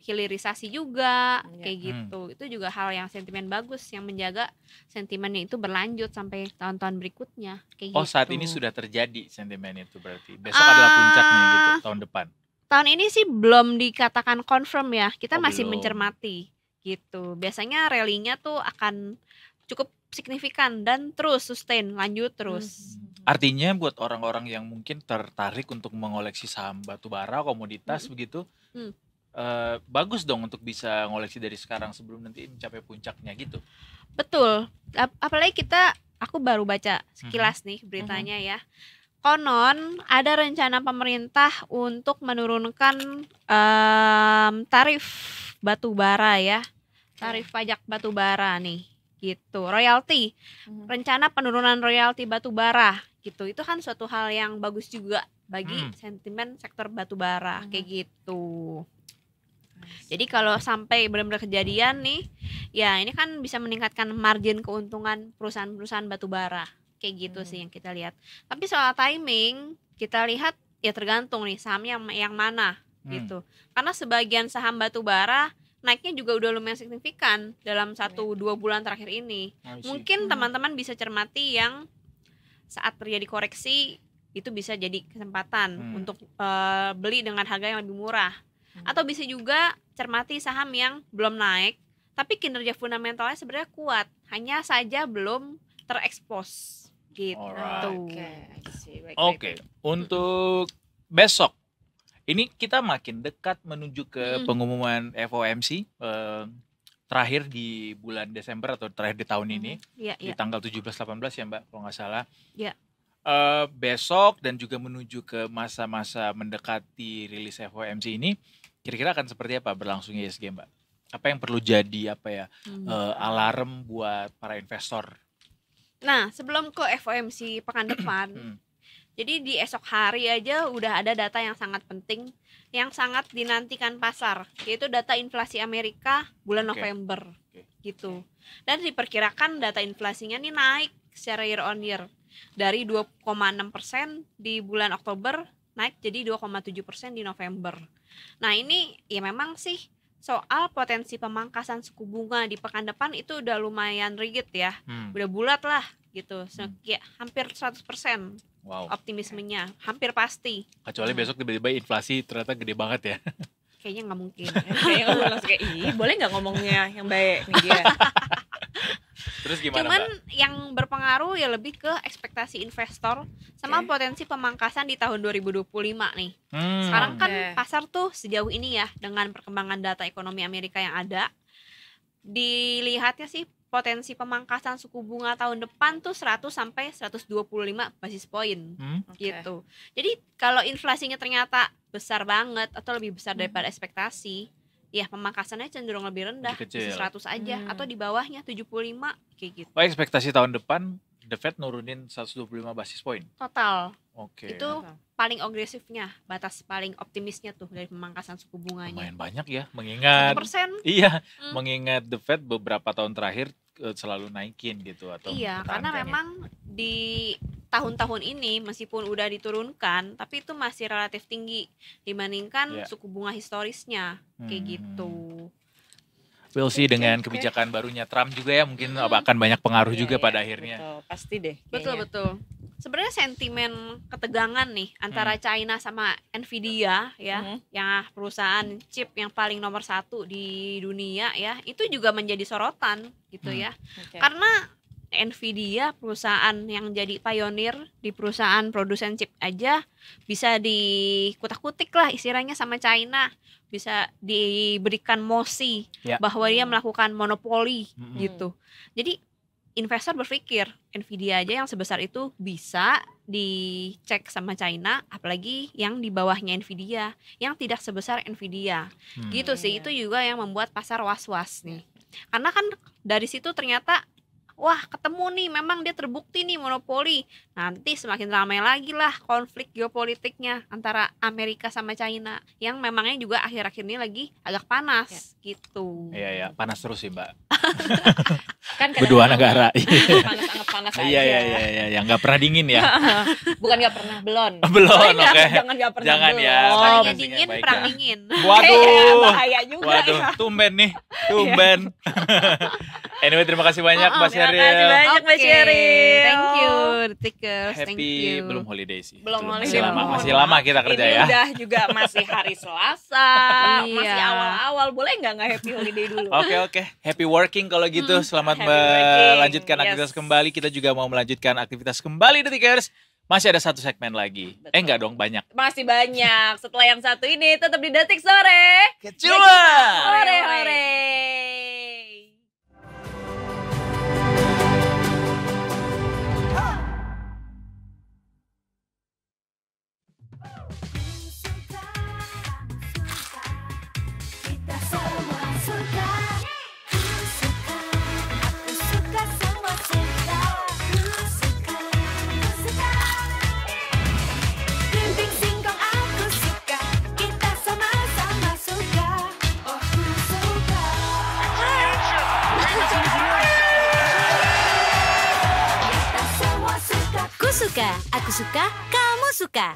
S6: hilirisasi juga kayak gitu. Itu juga hal yang sentimen bagus yang menjaga sentimennya itu berlanjut sampai tahun-tahun berikutnya kayak gitu.
S4: Oh, saat ini sudah terjadi sentimen itu berarti. Besok adalah puncaknya gitu tahun depan.
S6: Tahun ini sih belum dikatakan confirm ya. Kita
S4: Oh,
S6: masih
S4: belum.
S6: mencermati gitu. Biasanya rally-nya tuh akan cukup signifikan dan terus sustain, lanjut terus.
S4: Artinya buat orang-orang yang mungkin tertarik untuk mengoleksi saham batu bara, komoditas begitu, bagus dong untuk bisa ngoleksi dari sekarang sebelum nanti mencapai puncaknya gitu.
S6: Betul. Apalagi aku baru baca sekilas nih beritanya ya. Konon ada rencana pemerintah untuk menurunkan tarif batu bara ya. Tarif pajak batu bara nih gitu. Royalti. Rencana penurunan royalti batu bara gitu. Itu kan suatu hal yang bagus juga bagi sentimen sektor batu bara kayak gitu. Jadi kalau sampai benar-benar kejadian nih, ya ini kan bisa meningkatkan margin keuntungan perusahaan-perusahaan batubara. Kayak gitu sih yang kita lihat. Tapi soal timing, kita lihat ya tergantung nih sahamnya yang mana gitu. Karena sebagian saham batubara naiknya juga udah lumayan signifikan dalam 1-2 bulan terakhir ini. Mungkin teman-teman bisa cermati yang saat terjadi koreksi itu bisa jadi kesempatan untuk beli dengan harga yang lebih murah. Atau bisa juga cermati saham yang belum naik tapi kinerja fundamentalnya sebenarnya kuat, hanya saja belum terekspos gitu.
S4: Oke. Untuk besok ini kita makin dekat menuju ke pengumuman FOMC terakhir di bulan Desember atau terakhir di tahun ini di tanggal 17-18 ya Mbak kalau nggak salah.
S6: Iya.
S4: Besok dan juga menuju ke masa-masa mendekati rilis FOMC ini kira-kira akan seperti apa berlangsungnya IHSG Mbak? Apa yang perlu jadi alarm buat para investor?
S6: Nah sebelum ke FOMC pekan depan, jadi di esok hari aja udah ada data yang sangat penting, yang sangat dinantikan pasar, yaitu data inflasi Amerika bulan November gitu. Dan diperkirakan data inflasinya nih naik secara year on year dari 2,6% di bulan Oktober naik jadi 2,7% di November. Nah ini ya memang sih soal potensi pemangkasan suku bunga di pekan depan itu udah lumayan rigid ya, udah bulat lah gitu, ya, hampir 100%.
S4: Wow.
S6: Optimismenya hampir pasti.
S4: Kecuali besok tiba-tiba inflasi ternyata gede banget ya.
S6: Kayaknya nggak mungkin.
S3: Kayaknya gue langsung kayak, boleh nggak ngomongnya yang baik nih dia.
S4: Terus gimana
S6: Cuman
S4: Mbak?
S6: yang berpengaruh ya lebih ke ekspektasi investor sama potensi pemangkasan di tahun 2025 nih. Sekarang kan pasar tuh sejauh ini ya dengan perkembangan data ekonomi Amerika yang ada, dilihatnya sih potensi pemangkasan suku bunga tahun depan tuh 100 sampai 125 basis point gitu. Jadi kalau inflasinya ternyata besar banget atau lebih besar daripada ekspektasi, ya pemangkasannya cenderung lebih rendah, bisa 100 aja atau di bawahnya 75 kayak gitu.
S4: Oh, ekspektasi tahun depan The Fed nurunin 125 basis point.
S6: Total.
S4: Oke.
S6: Itu paling agresifnya, batas paling optimisnya tuh dari pemangkasan suku bunganya.
S4: Lumayan banyak ya, mengingat
S6: 1%.
S4: Iya, mengingat The Fed beberapa tahun terakhir selalu naikin gitu atau
S6: Iya, karena memang di tahun-tahun ini meskipun udah diturunkan, tapi itu masih relatif tinggi dibandingkan suku bunga historisnya kayak gitu.
S4: We'll see dengan kebijakan barunya Trump juga ya, mungkin akan banyak pengaruh juga pada akhirnya.
S3: Betul, pasti deh.
S6: Betul. Sebenarnya sentimen ketegangan nih antara China sama Nvidia ya, yang perusahaan chip yang paling nomor 1 di dunia ya, itu juga menjadi sorotan gitu ya. Karena Nvidia perusahaan yang jadi pionir di perusahaan produsen chip aja bisa dikutak-kutik lah istilahnya sama China, bisa diberikan mosi bahwa dia melakukan monopoli gitu. Jadi investor berpikir Nvidia aja yang sebesar itu bisa dicek sama China, apalagi yang di bawahnya Nvidia yang tidak sebesar Nvidia. Gitu sih, itu juga yang membuat pasar was-was nih. Karena kan dari situ ternyata wah ketemu nih, memang dia terbukti nih monopoli. Nanti semakin ramai lagi lah konflik geopolitiknya antara Amerika sama China, yang memangnya juga akhir-akhir ini lagi agak panas gitu.
S4: Iya, panas terus sih Mbak.
S3: Kan
S4: Kedua negara.
S3: Panas aja.
S4: Iya, nggak pernah dingin ya.
S3: Bukan nggak pernah, belum.
S4: Belum, oke.
S3: Jangan nggak pernah.
S4: Jangan
S3: belum.
S4: ya.
S6: Sekalinya dingin, perang dingin.
S4: Waduh.
S3: Bahaya juga.
S4: Waduh, tumben nih. Tumben. Anyway, terima kasih banyak Mbak Sheryl.
S3: Terima kasih banyak Mbak Sheryl.
S6: Thank you, Tikers. Thank
S4: Happy
S6: you.
S4: belum holiday sih.
S3: Belum holiday.
S4: Masih lama kita kerja
S3: ini
S4: ya.
S3: udah juga masih hari Selasa,
S6: Iya.
S3: masih awal-awal. Boleh nggak happy holiday dulu?
S4: Oke. Happy working kalau gitu. Selamat
S3: Happy working.
S4: melanjutkan aktivitas kembali. Kita juga mau melanjutkan aktivitas kembali, Detikers. Masih ada satu segmen lagi.
S3: Betul.
S4: Enggak dong, banyak.
S3: Masih banyak. Setelah yang satu ini tetap di Detik Sore.
S4: Cuma.
S3: Hore.
S1: Kita semua suka. Ku suka, aku suka, semua suka. Ku suka, ku suka. Rinting singkong aku suka. Kita sama-sama suka. Oh suka, aku suka, kamu suka.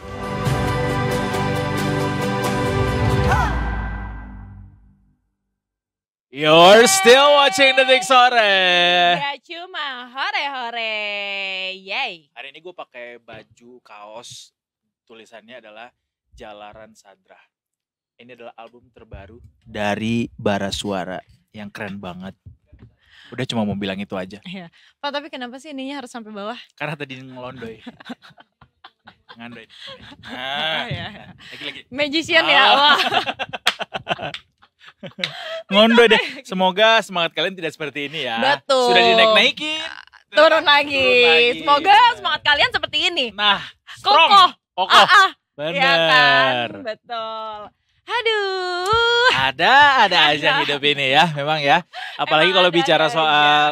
S4: You're still watching Detik Sore.
S3: Ya cuma hore-hore. Yay.
S4: Hari ini gue pakai baju kaos, tulisannya adalah Jalaran Sadra. Ini adalah album terbaru dari Bara Suara yang keren banget. Udah cuma mau bilang itu aja.
S3: Pak, tapi kenapa sih ininya harus sampai bawah?
S4: Karena tadi ngelondoy. Ngandoy.
S3: Oh, ya.
S4: Lagi-lagi.
S3: Magician ya.
S4: Ah.
S3: Wah.
S4: Ngondoy deh. Semoga semangat kalian tidak seperti ini ya.
S3: Betul.
S4: Sudah dinaik-naikin.
S3: Turun lagi.
S4: Turun lagi.
S3: Semoga semangat kalian seperti ini.
S4: Nah, strong.
S3: Kokoh.
S4: Kokoh.
S3: Ya
S4: Bener.
S3: kan? Betul. Aduh.
S4: Ada aja hidup ini ya, memang ya. Apalagi
S3: Emang
S4: kalau
S3: ada
S4: bicara
S3: aja.
S4: soal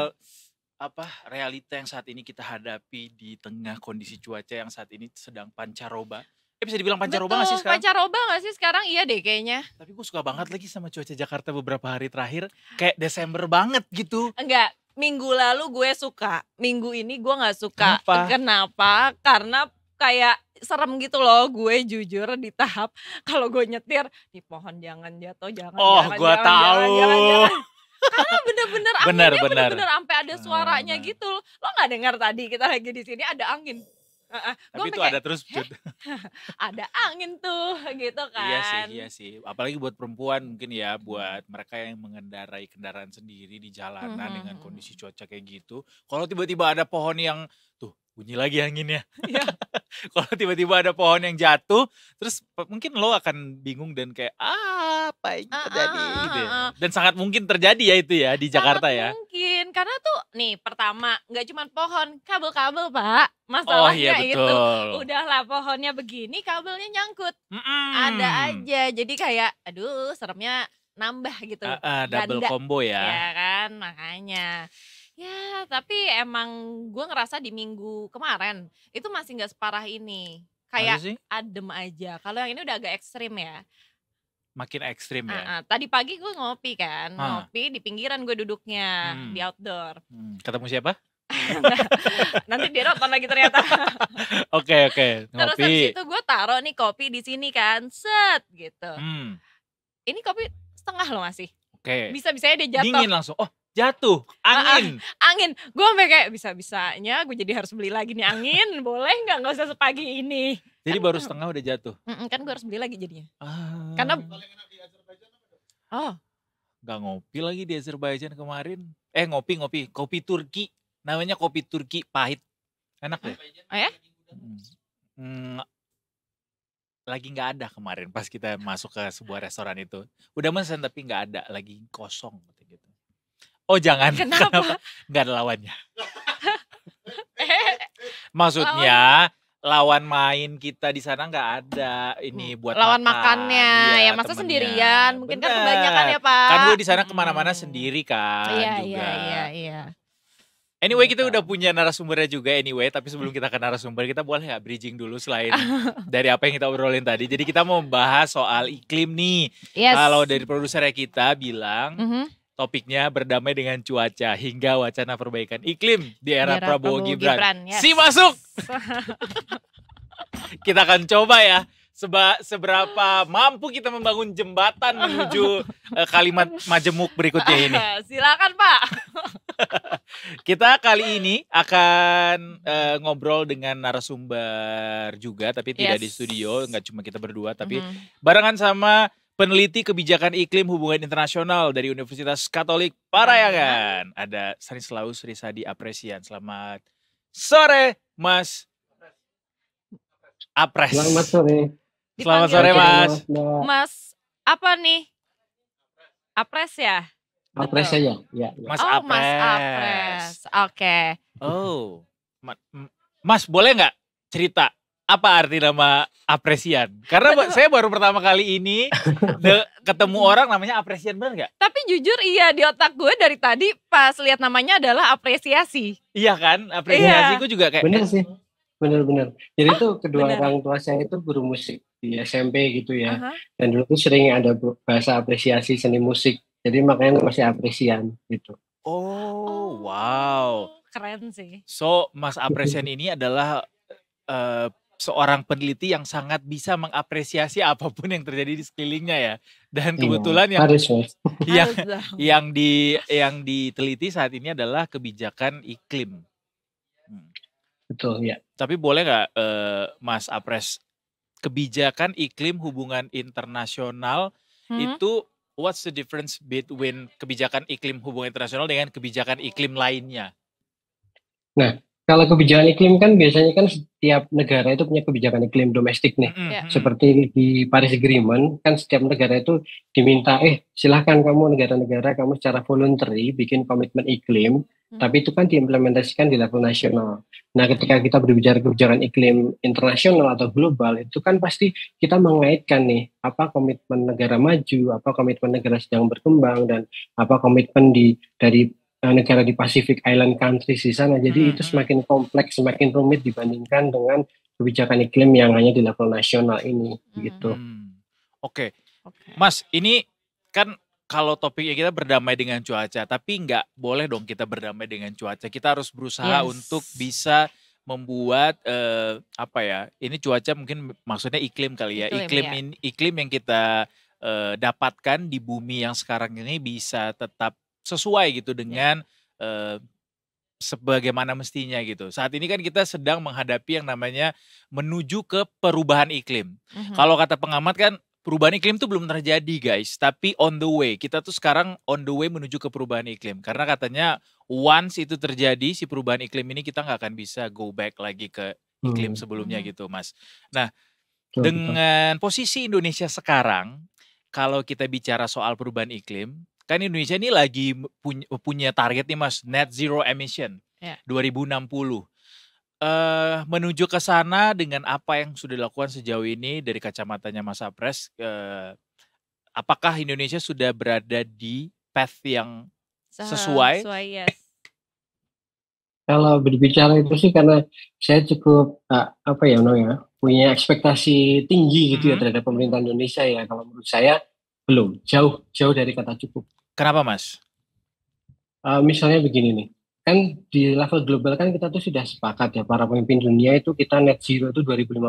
S4: realita yang saat ini kita hadapi di tengah kondisi cuaca yang saat ini sedang pancaroba. Bisa dibilang pancaroba nggak sih sekarang?
S3: Pancaroba gak sih sekarang? Iya deh kayaknya.
S4: Tapi gue suka banget lagi sama cuaca Jakarta beberapa hari terakhir. Kayak Desember banget gitu.
S3: Enggak, minggu lalu gue suka. Minggu ini gue gak suka.
S4: Kenapa?
S3: Karena kayak serem gitu loh, gue jujur di tahap kalau gue nyetir di pohon jangan jatuh, jangan.
S4: Oh,
S3: jangan,
S4: gue
S3: jangan,
S4: tahu.
S3: jangan. Karena bener-bener
S4: Bener,
S3: anginnya
S4: bener.
S3: bener-bener sampai ada suaranya
S4: Bener.
S3: gitu. Lo nggak dengar tadi kita lagi di sini ada angin.
S4: Tapi itu
S3: kayak,
S4: ada terus.
S3: ada angin tuh gitu kan.
S4: Iya sih. Apalagi buat perempuan mungkin ya, buat mereka yang mengendarai kendaraan sendiri di jalanan dengan kondisi cuaca kayak gitu. Kalau tiba-tiba ada pohon yang tuh bunyi lagi anginnya.
S3: Iya.
S4: Kalau tiba-tiba ada pohon yang jatuh, terus mungkin lo akan bingung dan kayak apa yang terjadi gitu ya. Dan sangat mungkin terjadi ya itu ya di Jakarta ya.
S3: Mungkin karena tuh nih pertama nggak cuma pohon, kabel-kabel Pak.
S4: Oh
S3: Masalahnya
S4: iya
S3: itu.
S4: betul.
S3: Udahlah pohonnya begini, kabelnya nyangkut.
S4: Mm-mm.
S3: Ada aja. Jadi kayak aduh seremnya nambah gitu.
S4: Double
S3: Ganda.
S4: combo ya.
S3: Ya kan, makanya. Ya, tapi emang gue ngerasa di minggu kemarin itu masih nggak separah ini. Kayak
S4: Masa sih?
S3: adem aja. Kalau yang ini udah agak ekstrim ya.
S4: Makin ekstrim ya.
S3: Tadi pagi gue ngopi kan, ngopi di pinggiran gue duduknya di outdoor.
S4: Ketemu siapa?
S3: Nanti dia nonton lagi ternyata.
S4: Oke.
S3: Terus
S4: Ngopi.
S3: habis itu gue taruh nih kopi di sini kan, set gitu. Ini kopi setengah loh masih.
S4: Oke.
S3: Bisa-bisanya dia jatuh.
S4: Dingin langsung. Oh, jatuh. Angin.
S3: Angin. Gue sampai kayak bisa-bisanya gue jadi harus beli lagi nih angin. Boleh nggak usah sepagi ini.
S4: Jadi baru setengah udah jatuh.
S3: Kan gue harus beli lagi jadinya.
S4: Ah.
S3: Karena
S4: Gak ngopi lagi di Azerbaijan kemarin. Ngopi. Kopi Turki. Namanya kopi Turki pahit. Enak deh.
S3: Oh ya?
S4: Lagi gak ada kemarin pas kita masuk ke sebuah restoran itu. Udah mesen tapi gak ada. Lagi kosong. Gitu. Oh jangan.
S3: Kenapa?
S4: Gak ada lawannya. Maksudnya lawan main kita di sana nggak ada ini buat
S3: lawan
S4: makan.
S3: makannya,
S4: Iya,
S3: ya masa
S4: temennya.
S3: sendirian, mungkin kan
S4: Bener.
S3: kebanyakan ya Pak.
S4: Kan gue di sana kemana-mana sendiri kan juga.
S3: Iya.
S4: Anyway kita udah punya narasumbernya juga anyway, tapi sebelum kita ke narasumber kita boleh ya bridging dulu selain dari apa yang kita obrolin tadi. Jadi kita mau bahas soal iklim nih.
S3: Yes.
S4: Kalau dari produsernya kita bilang topiknya berdamai dengan cuaca hingga wacana perbaikan iklim di era Prabowo Gibran.
S3: Yes.
S4: Si masuk. Kita akan coba ya seberapa mampu kita membangun jembatan menuju kalimat majemuk berikutnya ini.
S3: Silakan Pak.
S4: Kita kali ini akan ngobrol dengan narasumber juga, tapi tidak di studio, nggak cuma kita berdua, tapi barengan sama peneliti kebijakan iklim hubungan internasional dari Universitas Katolik Parayangan. Ada Stanislaus Risadi Apresian. Selamat sore, Mas Apres.
S7: Selamat sore.
S4: Selamat sore, Mas.
S3: Mas apa nih? Apres ya?
S7: Apres saja. Ya.
S4: Mas
S3: Oh,
S4: Apres.
S3: Mas Apres. Oke.
S4: Oh, Mas boleh nggak cerita apa arti nama Apresian? Karena saya baru pertama kali ini ketemu orang namanya Apresian, bener nggak?
S3: Tapi jujur iya di otak gue dari tadi pas lihat namanya adalah apresiasi.
S4: Iya kan, apresiasi gue juga kayak.
S7: Bener sih, bener. Jadi tuh kedua
S3: bener.
S7: orang tua saya itu guru musik di SMP gitu ya. Dan dulu tuh sering ada bahasa apresiasi seni musik. Jadi makanya masih Apresian gitu.
S4: Oh, wow.
S3: Keren sih.
S4: So, Mas Apresian ini adalah seorang peneliti yang sangat bisa mengapresiasi apapun yang terjadi di sekelilingnya ya. Dan
S7: Iya,
S4: kebetulan
S7: harus Mas.
S4: yang
S3: Harus dong.
S4: yang diteliti saat ini adalah kebijakan iklim.
S7: Betul ya.
S4: Tapi boleh nggak Mas Apres, kebijakan iklim hubungan internasional itu what's the difference between kebijakan iklim hubungan internasional dengan kebijakan iklim lainnya?
S7: Nah, kalau kebijakan iklim kan biasanya kan setiap negara itu punya kebijakan iklim domestik nih. Seperti di Paris Agreement kan setiap negara itu diminta silahkan kamu negara-negara kamu secara voluntary bikin komitmen iklim, tapi itu kan diimplementasikan di level nasional. Nah, ketika kita berbicara kebijakan iklim internasional atau global itu kan pasti kita mengaitkan nih apa komitmen negara maju, apa komitmen negara sedang berkembang, dan apa komitmen dari negara di Pacific Island countries di sana. Jadi itu semakin kompleks, semakin rumit dibandingkan dengan kebijakan iklim yang hanya di level nasional ini gitu.
S4: Oke. Mas, ini kan kalau topiknya kita berdamai dengan cuaca, tapi nggak boleh dong kita berdamai dengan cuaca. Kita harus berusaha untuk bisa membuat ini cuaca mungkin maksudnya iklim kali ya. Iklim yang kita dapatkan di bumi yang sekarang ini bisa tetap sesuai gitu dengan sebagaimana mestinya gitu. Saat ini kan kita sedang menghadapi yang namanya menuju ke perubahan iklim. Kalau kata pengamat kan perubahan iklim tuh belum terjadi guys, tapi on the way. Kita tuh sekarang on the way menuju ke perubahan iklim. Karena katanya once itu terjadi si perubahan iklim ini kita nggak akan bisa go back lagi ke iklim sebelumnya gitu Mas. Nah dengan posisi Indonesia sekarang, kalau kita bicara soal perubahan iklim, kan Indonesia ini lagi punya target nih Mas, net zero emission 2060. Menuju ke sana dengan apa yang sudah dilakukan sejauh ini dari kacamatanya Mas Apres, apakah Indonesia sudah berada di path yang sesuai?
S7: Kalau berbicara itu sih karena saya cukup punya ekspektasi tinggi gitu ya terhadap pemerintah Indonesia ya. Kalau menurut saya belum, jauh dari kata cukup.
S4: Kenapa Mas?
S7: Misalnya begini nih, kan di level global kan kita tuh sudah sepakat ya para pemimpin dunia itu kita net zero itu 2050.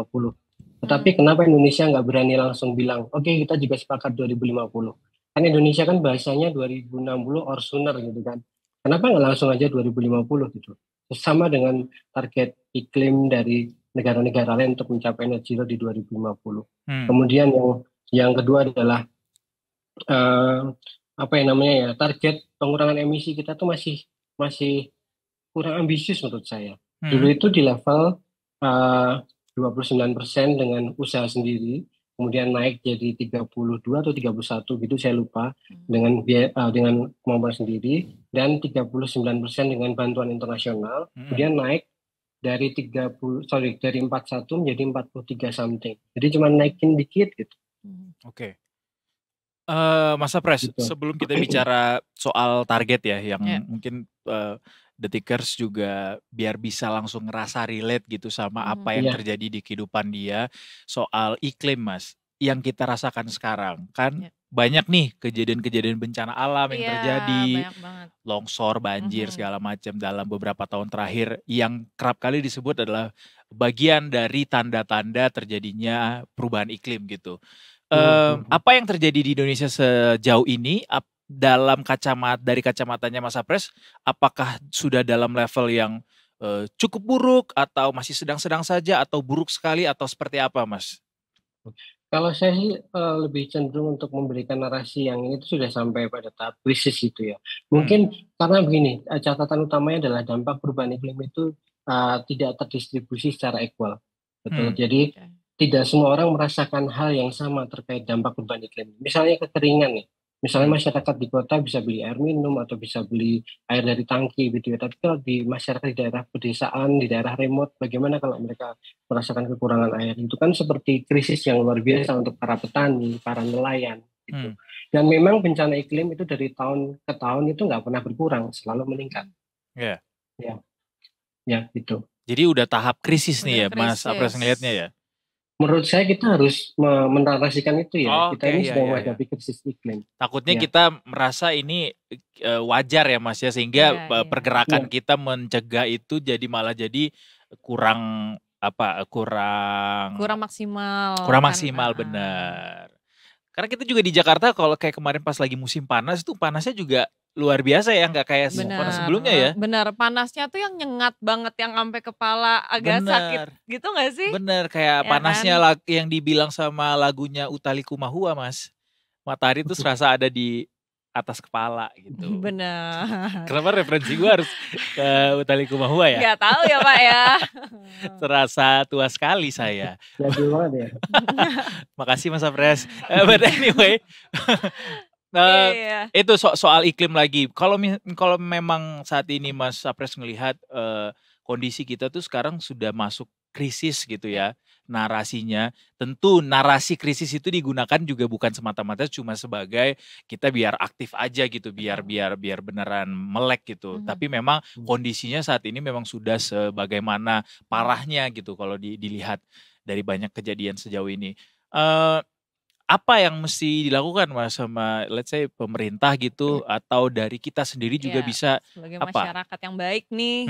S7: Tetapi kenapa Indonesia nggak berani langsung bilang, oke, kita juga sepakat 2050. Kan Indonesia kan bahasanya 2060 or sooner gitu kan. Kenapa nggak langsung aja 2050 gitu? Sama dengan target iklim dari negara-negara lain untuk mencapai net zero di 2050. Kemudian yang kedua adalah target pengurangan emisi kita tuh masih kurang ambisius menurut saya. Dulu itu di level 29% dengan usaha sendiri, kemudian naik jadi 32 atau 31 gitu saya lupa dengan kemampuan sendiri, dan 39% dengan bantuan internasional, kemudian naik dari 41 menjadi 43 something. Jadi cuma naikin dikit gitu.
S4: Oke. Mas Apres, sebelum kita bicara soal target ya, yang mungkin Detikers juga biar bisa langsung ngerasa relate gitu sama apa yang terjadi di kehidupan dia soal iklim Mas, yang kita rasakan sekarang kan banyak nih kejadian-kejadian bencana alam yang terjadi, longsor, banjir segala macam dalam beberapa tahun terakhir yang kerap kali disebut adalah bagian dari tanda-tanda terjadinya perubahan iklim gitu. Apa yang terjadi di Indonesia sejauh ini dalam dari kacamatanya Mas Apres, apakah sudah dalam level yang cukup buruk atau masih sedang-sedang saja atau buruk sekali atau seperti apa Mas?
S7: Kalau saya sih lebih cenderung untuk memberikan narasi yang ini sudah sampai pada tahap krisis gitu ya. Mungkin karena begini, catatan utamanya adalah dampak perubahan iklim itu tidak terdistribusi secara equal. Betul. Jadi tidak semua orang merasakan hal yang sama terkait dampak perubahan iklim. Misalnya kekeringan nih. Misalnya masyarakat di kota bisa beli air minum atau bisa beli air dari tangki gitu ya. Tapi kalau di masyarakat di daerah pedesaan, di daerah remote, bagaimana kalau mereka merasakan kekurangan air? Itu kan seperti krisis yang luar biasa untuk para petani, para nelayan gitu. Dan memang bencana iklim itu dari tahun ke tahun itu nggak pernah berkurang, selalu meningkat. Ya gitu.
S4: Jadi udah tahap krisis nih ya Mas Apres ngelihatnya ya?
S7: Menurut saya kita harus menarasikan itu ya. Kita ini sedang menghadapi krisis iklim.
S4: Takutnya kita merasa ini wajar ya Mas ya, sehingga pergerakan kita mencegah itu jadi malah jadi kurang kurang
S3: Kurang maksimal
S4: kurang
S3: kan.
S4: maksimal, bener. Karena kita juga di Jakarta kalau kayak kemarin pas lagi musim panas itu panasnya juga luar biasa ya, nggak kayak panas
S3: Benar,
S4: sebelumnya ya.
S3: benar. Panasnya tuh yang nyengat banget, yang sampai kepala agak sakit
S4: Bener,
S3: gitu gak sih?
S4: bener kayak
S3: Ya
S4: panasnya
S3: kan?
S4: yang dibilang sama lagunya Utha Likumahua, Mas. Matahari tuh serasa ada di atas kepala gitu.
S3: Benar.
S4: Kenapa referensi gue harus ke Utha Likumahua ya?
S3: Gak tahu ya Pak ya.
S4: Terasa tua sekali saya.
S7: Jadul banget ya.
S4: Makasih Mas Apres. But anyway,
S3: Iya.
S4: itu soal iklim lagi. Kalau memang saat ini Mas Apres ngelihat kondisi kita tuh sekarang sudah masuk krisis gitu ya narasinya. Tentu narasi krisis itu digunakan juga bukan semata-mata cuma sebagai kita biar aktif aja gitu, biar beneran melek gitu. Tapi memang kondisinya saat ini memang sudah sebagaimana parahnya gitu kalau dilihat dari banyak kejadian sejauh ini. Apa yang mesti dilakukan Mas sama let's say pemerintah gitu atau dari kita sendiri juga
S3: Iya,
S4: bisa
S3: sebagai
S4: apa?
S3: masyarakat yang baik nih.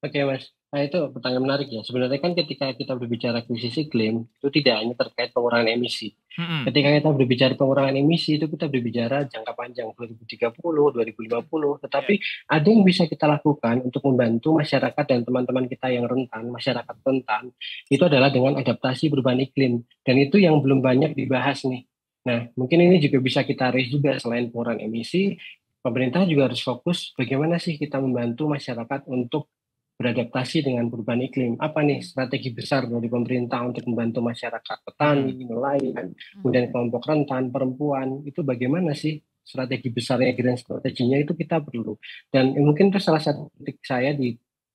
S7: Oke Mas, nah itu pertanyaan menarik ya. Sebenarnya kan ketika kita berbicara krisis iklim, itu tidak hanya terkait pengurangan emisi. Ketika kita berbicara pengurangan emisi, itu kita berbicara jangka panjang 2030, 2050. Tetapi ada yang bisa kita lakukan untuk membantu masyarakat dan teman-teman kita yang rentan, masyarakat rentan, itu adalah dengan adaptasi perubahan iklim. Dan itu yang belum banyak dibahas nih. Nah, mungkin ini juga bisa kita raise juga selain pengurangan emisi, pemerintah juga harus fokus bagaimana sih kita membantu masyarakat untuk beradaptasi dengan perubahan iklim. Apa nih strategi besar dari pemerintah untuk membantu masyarakat petani, nelayan, kemudian kelompok rentan, perempuan, itu bagaimana sih strategi besarnya dan strateginya itu kita perlu. Dan mungkin itu salah satu titik saya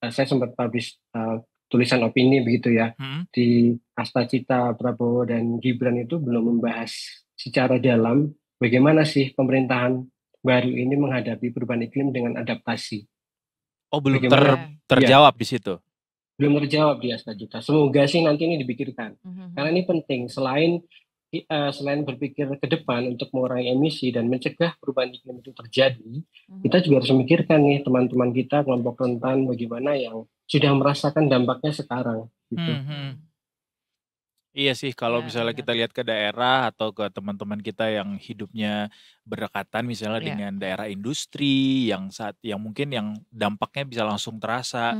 S7: saya sempat publish tulisan opini begitu ya, di Asta Cita, Prabowo dan Gibran itu belum membahas secara dalam bagaimana sih pemerintahan baru ini menghadapi perubahan iklim dengan adaptasi.
S4: Oh, belum terjawab di situ.
S7: Belum terjawab di Asta Cita. Semoga sih nanti ini dipikirkan. Karena ini penting selain berpikir ke depan untuk mengurangi emisi dan mencegah perubahan iklim itu terjadi, kita juga harus memikirkan nih teman-teman kita kelompok rentan bagaimana yang sudah merasakan dampaknya sekarang gitu.
S4: Iya sih, kalau misalnya kita lihat ke daerah atau ke teman-teman kita yang hidupnya berdekatan misalnya dengan daerah industri yang mungkin yang dampaknya bisa langsung terasa,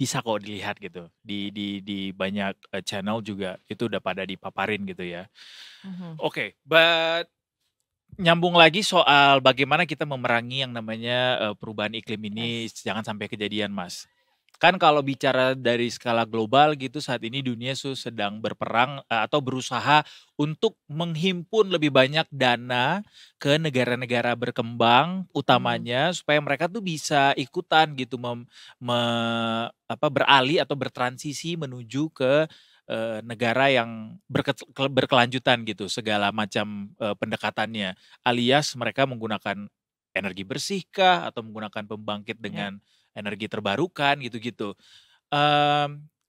S4: bisa kok dilihat gitu di banyak channel juga itu udah pada dipaparin gitu ya. Oke, but nyambung lagi soal bagaimana kita memerangi yang namanya perubahan iklim ini jangan sampai kejadian, Mas. Kan kalau bicara dari skala global gitu saat ini dunia sedang berperang atau berusaha untuk menghimpun lebih banyak dana ke negara-negara berkembang utamanya supaya mereka tuh bisa ikutan gitu beralih atau bertransisi menuju ke negara yang berkelanjutan gitu segala macam pendekatannya, alias mereka menggunakan energi bersih kah atau menggunakan pembangkit dengan energi terbarukan gitu-gitu.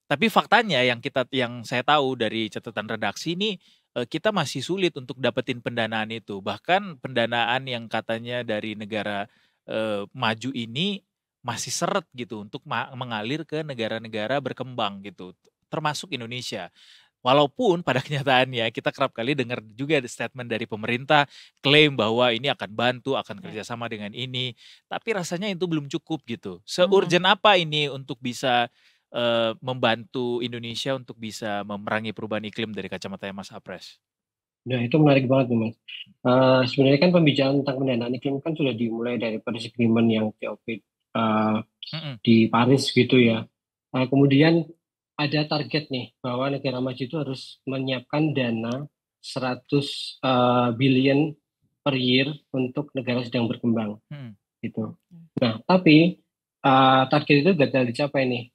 S4: Tapi faktanya yang saya tahu dari catatan redaksi ini kita masih sulit untuk dapetin pendanaan itu. Bahkan pendanaan yang katanya dari negara maju ini masih seret gitu untuk mengalir ke negara-negara berkembang gitu, termasuk Indonesia. Walaupun pada kenyataannya kita kerap kali dengar juga statement dari pemerintah klaim bahwa ini akan bantu, akan kerjasama dengan ini, tapi rasanya itu belum cukup gitu. Se-urgent apa ini untuk bisa membantu Indonesia untuk bisa memerangi perubahan iklim dari kacamata Mas Apres?
S7: Nah itu menarik banget nih Mas. Sebenarnya kan pembicaraan tentang pendanaan iklim kan sudah dimulai dari Paris Agreement yang COP di Paris gitu ya. Kemudian ada target nih bahwa negara maju itu harus menyiapkan dana 100 billion per year untuk negara sedang berkembang gitu. Nah tapi target itu gagal dicapai nih.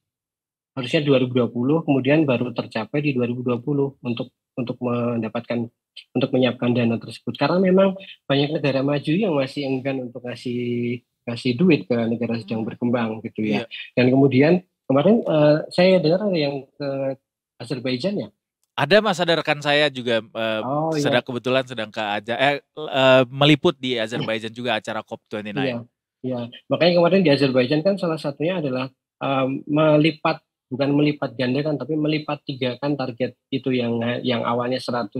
S7: Harusnya 2020 kemudian baru tercapai di 2020 untuk menyiapkan dana tersebut. Karena memang banyak negara maju yang masih enggan untuk ngasih duit ke negara sedang berkembang gitu ya. Dan kemudian kemarin saya dengar ada yang ke Azerbaijan ya?
S4: Ada Mas, ada rekan saya juga kebetulan sedang meliput di Azerbaijan juga acara COP29.
S7: Iya, makanya kemarin di Azerbaijan kan salah satunya adalah melipat bukan melipat gandakan tapi melipat tigakan target itu yang awalnya 100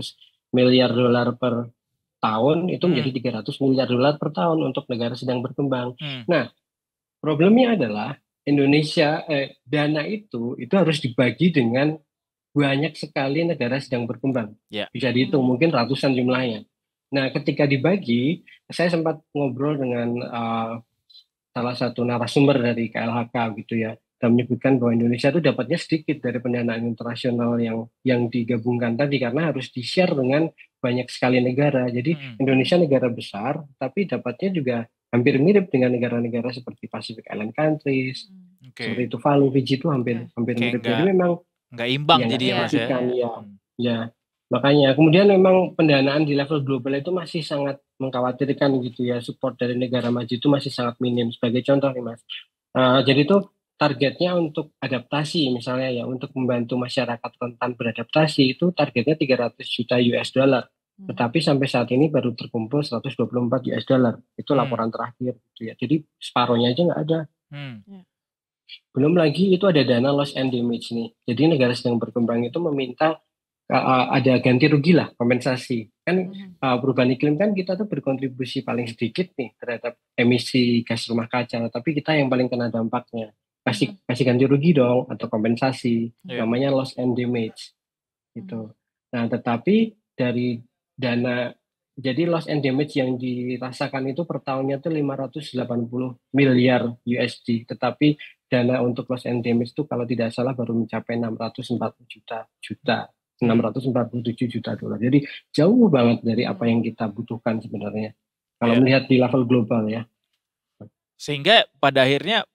S7: miliar dolar per tahun itu menjadi 300 miliar dolar per tahun untuk negara sedang berkembang. Nah, problemnya adalah Indonesia dana itu harus dibagi dengan banyak sekali negara sedang berkembang. Bisa dihitung mungkin ratusan jumlahnya. Nah, ketika dibagi, saya sempat ngobrol dengan salah satu narasumber dari KLHK gitu ya, dan menyebutkan bahwa Indonesia itu dapatnya sedikit dari pendanaan internasional yang digabungkan tadi karena harus di-share dengan banyak sekali negara. Jadi Indonesia negara besar, tapi dapatnya juga hampir mirip dengan negara-negara seperti Pacific Island countries, seperti Tuvalu, Fiji itu hampir mirip. Jadi memang
S4: nggak imbang jadinya Mas ya.
S7: Ya. Makanya kemudian memang pendanaan di level global itu masih sangat mengkhawatirkan gitu ya, support dari negara maju itu masih sangat minim. Sebagai contoh nih Mas, jadi itu targetnya untuk adaptasi misalnya ya, untuk membantu masyarakat rentan beradaptasi itu targetnya 300 juta US dollar. Tetapi sampai saat ini baru terkumpul 124 US dollar. Itu laporan terakhir gitu ya. Jadi separohnya aja nggak ada. Belum lagi itu ada dana loss and damage nih. Jadi negara sedang berkembang itu meminta ada ganti rugi lah, kompensasi. Kan perubahan iklim kan kita tuh berkontribusi paling sedikit nih terhadap emisi gas rumah kaca, tapi kita yang paling kena dampaknya. Kasih ganti rugi dong atau kompensasi. Namanya loss and damage. Gitu. Nah, tetapi dari dana, jadi loss and damage yang dirasakan itu per tahunnya tuh 580 miliar USD, tetapi dana untuk loss and damage itu kalau tidak salah baru mencapai 647 juta dolar. Jadi jauh banget dari apa yang kita butuhkan sebenarnya. Kalau melihat di level global ya.
S4: Sehingga pada akhirnya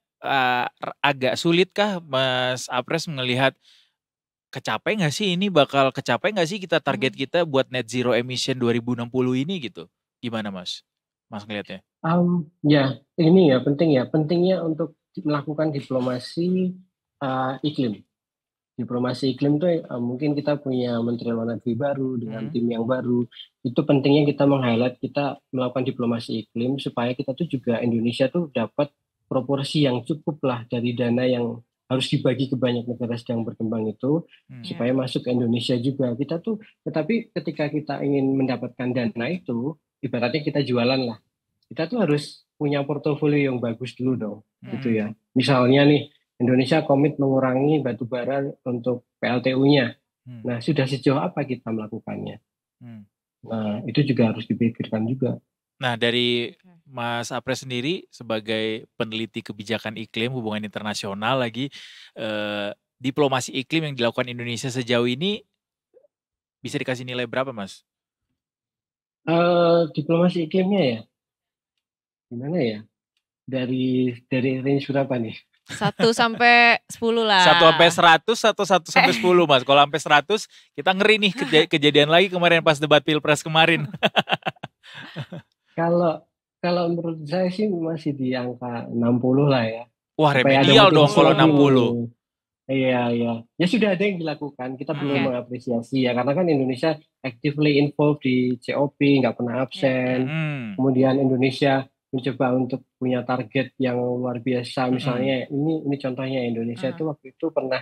S4: agak sulitkah Mas Apres melihat kecapai nggak sih ini, bakal kecapai nggak sih kita target kita buat net zero emission 2060 ini gitu? Gimana Mas ngelihatnya?
S7: Ya ini ya pentingnya untuk melakukan diplomasi iklim. Diplomasi iklim itu mungkin kita punya Menteri Luar Negeri baru dengan tim yang baru. Itu pentingnya kita meng-highlight, kita melakukan diplomasi iklim supaya kita tuh juga Indonesia tuh dapat proporsi yang cukup lah dari dana yang harus dibagi ke banyak negara sedang berkembang itu supaya masuk ke Indonesia juga. Kita tuh, tetapi ketika kita ingin mendapatkan dana itu, ibaratnya kita jualan lah. Kita tuh harus punya portofolio yang bagus dulu dong, gitu ya. Misalnya nih, Indonesia komit mengurangi batu bara untuk PLTU-nya. Nah, sudah sejauh apa kita melakukannya? Nah, itu juga harus dipikirkan juga.
S4: Nah, dari Mas Apres sendiri sebagai peneliti kebijakan iklim, hubungan internasional lagi, diplomasi iklim yang dilakukan Indonesia sejauh ini bisa dikasih nilai berapa, Mas?
S7: Diplomasi iklimnya ya, gimana ya? Dari range berapa nih?
S3: 1 sampai 10 lah.
S4: 1 sampai 100 atau 1 sampai 10 Mas? Kalau sampai 100 kita ngeri nih kejadian lagi kemarin pas debat Pilpres kemarin.
S7: Kalau menurut saya sih masih di angka 60 lah ya.
S4: Wah, remedial dong kalau 60.
S7: Iya. Ya sudah ada yang dilakukan, kita belum mengapresiasi ya. Karena kan Indonesia actively involved di COP, nggak pernah absen. Kemudian Indonesia mencoba untuk punya target yang luar biasa, misalnya ini contohnya Indonesia itu waktu itu pernah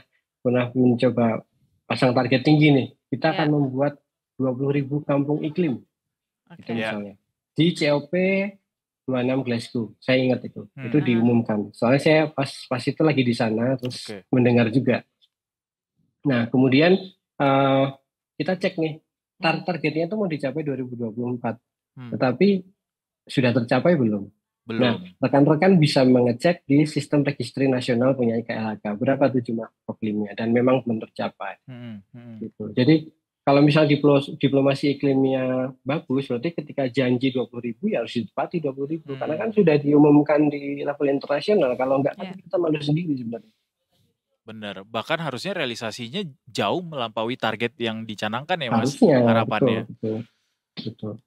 S7: mencoba pasang target tinggi nih, kita akan membuat 20.000 kampung iklim, gitu misalnya di COP 26 Glasgow, saya ingat itu diumumkan, soalnya saya pas itu lagi di sana terus mendengar juga. Nah kemudian kita cek nih targetnya itu mau dicapai 2024, tetapi sudah tercapai belum? Nah, rekan-rekan bisa mengecek di sistem registry nasional punya KLHK berapa tuh jumlah iklimnya dan memang belum tercapai. Gitu. Jadi kalau misal diplomasi iklimnya bagus, berarti ketika janji 20.000 ya harus ditepati 20.000 karena kan sudah diumumkan di level internasional. Kalau enggak kan kita malu sendiri sebenarnya.
S4: Benar, bahkan harusnya realisasinya jauh melampaui target yang dicanangkan ya Mas,
S7: harusnya,
S4: harapannya.
S7: Betul.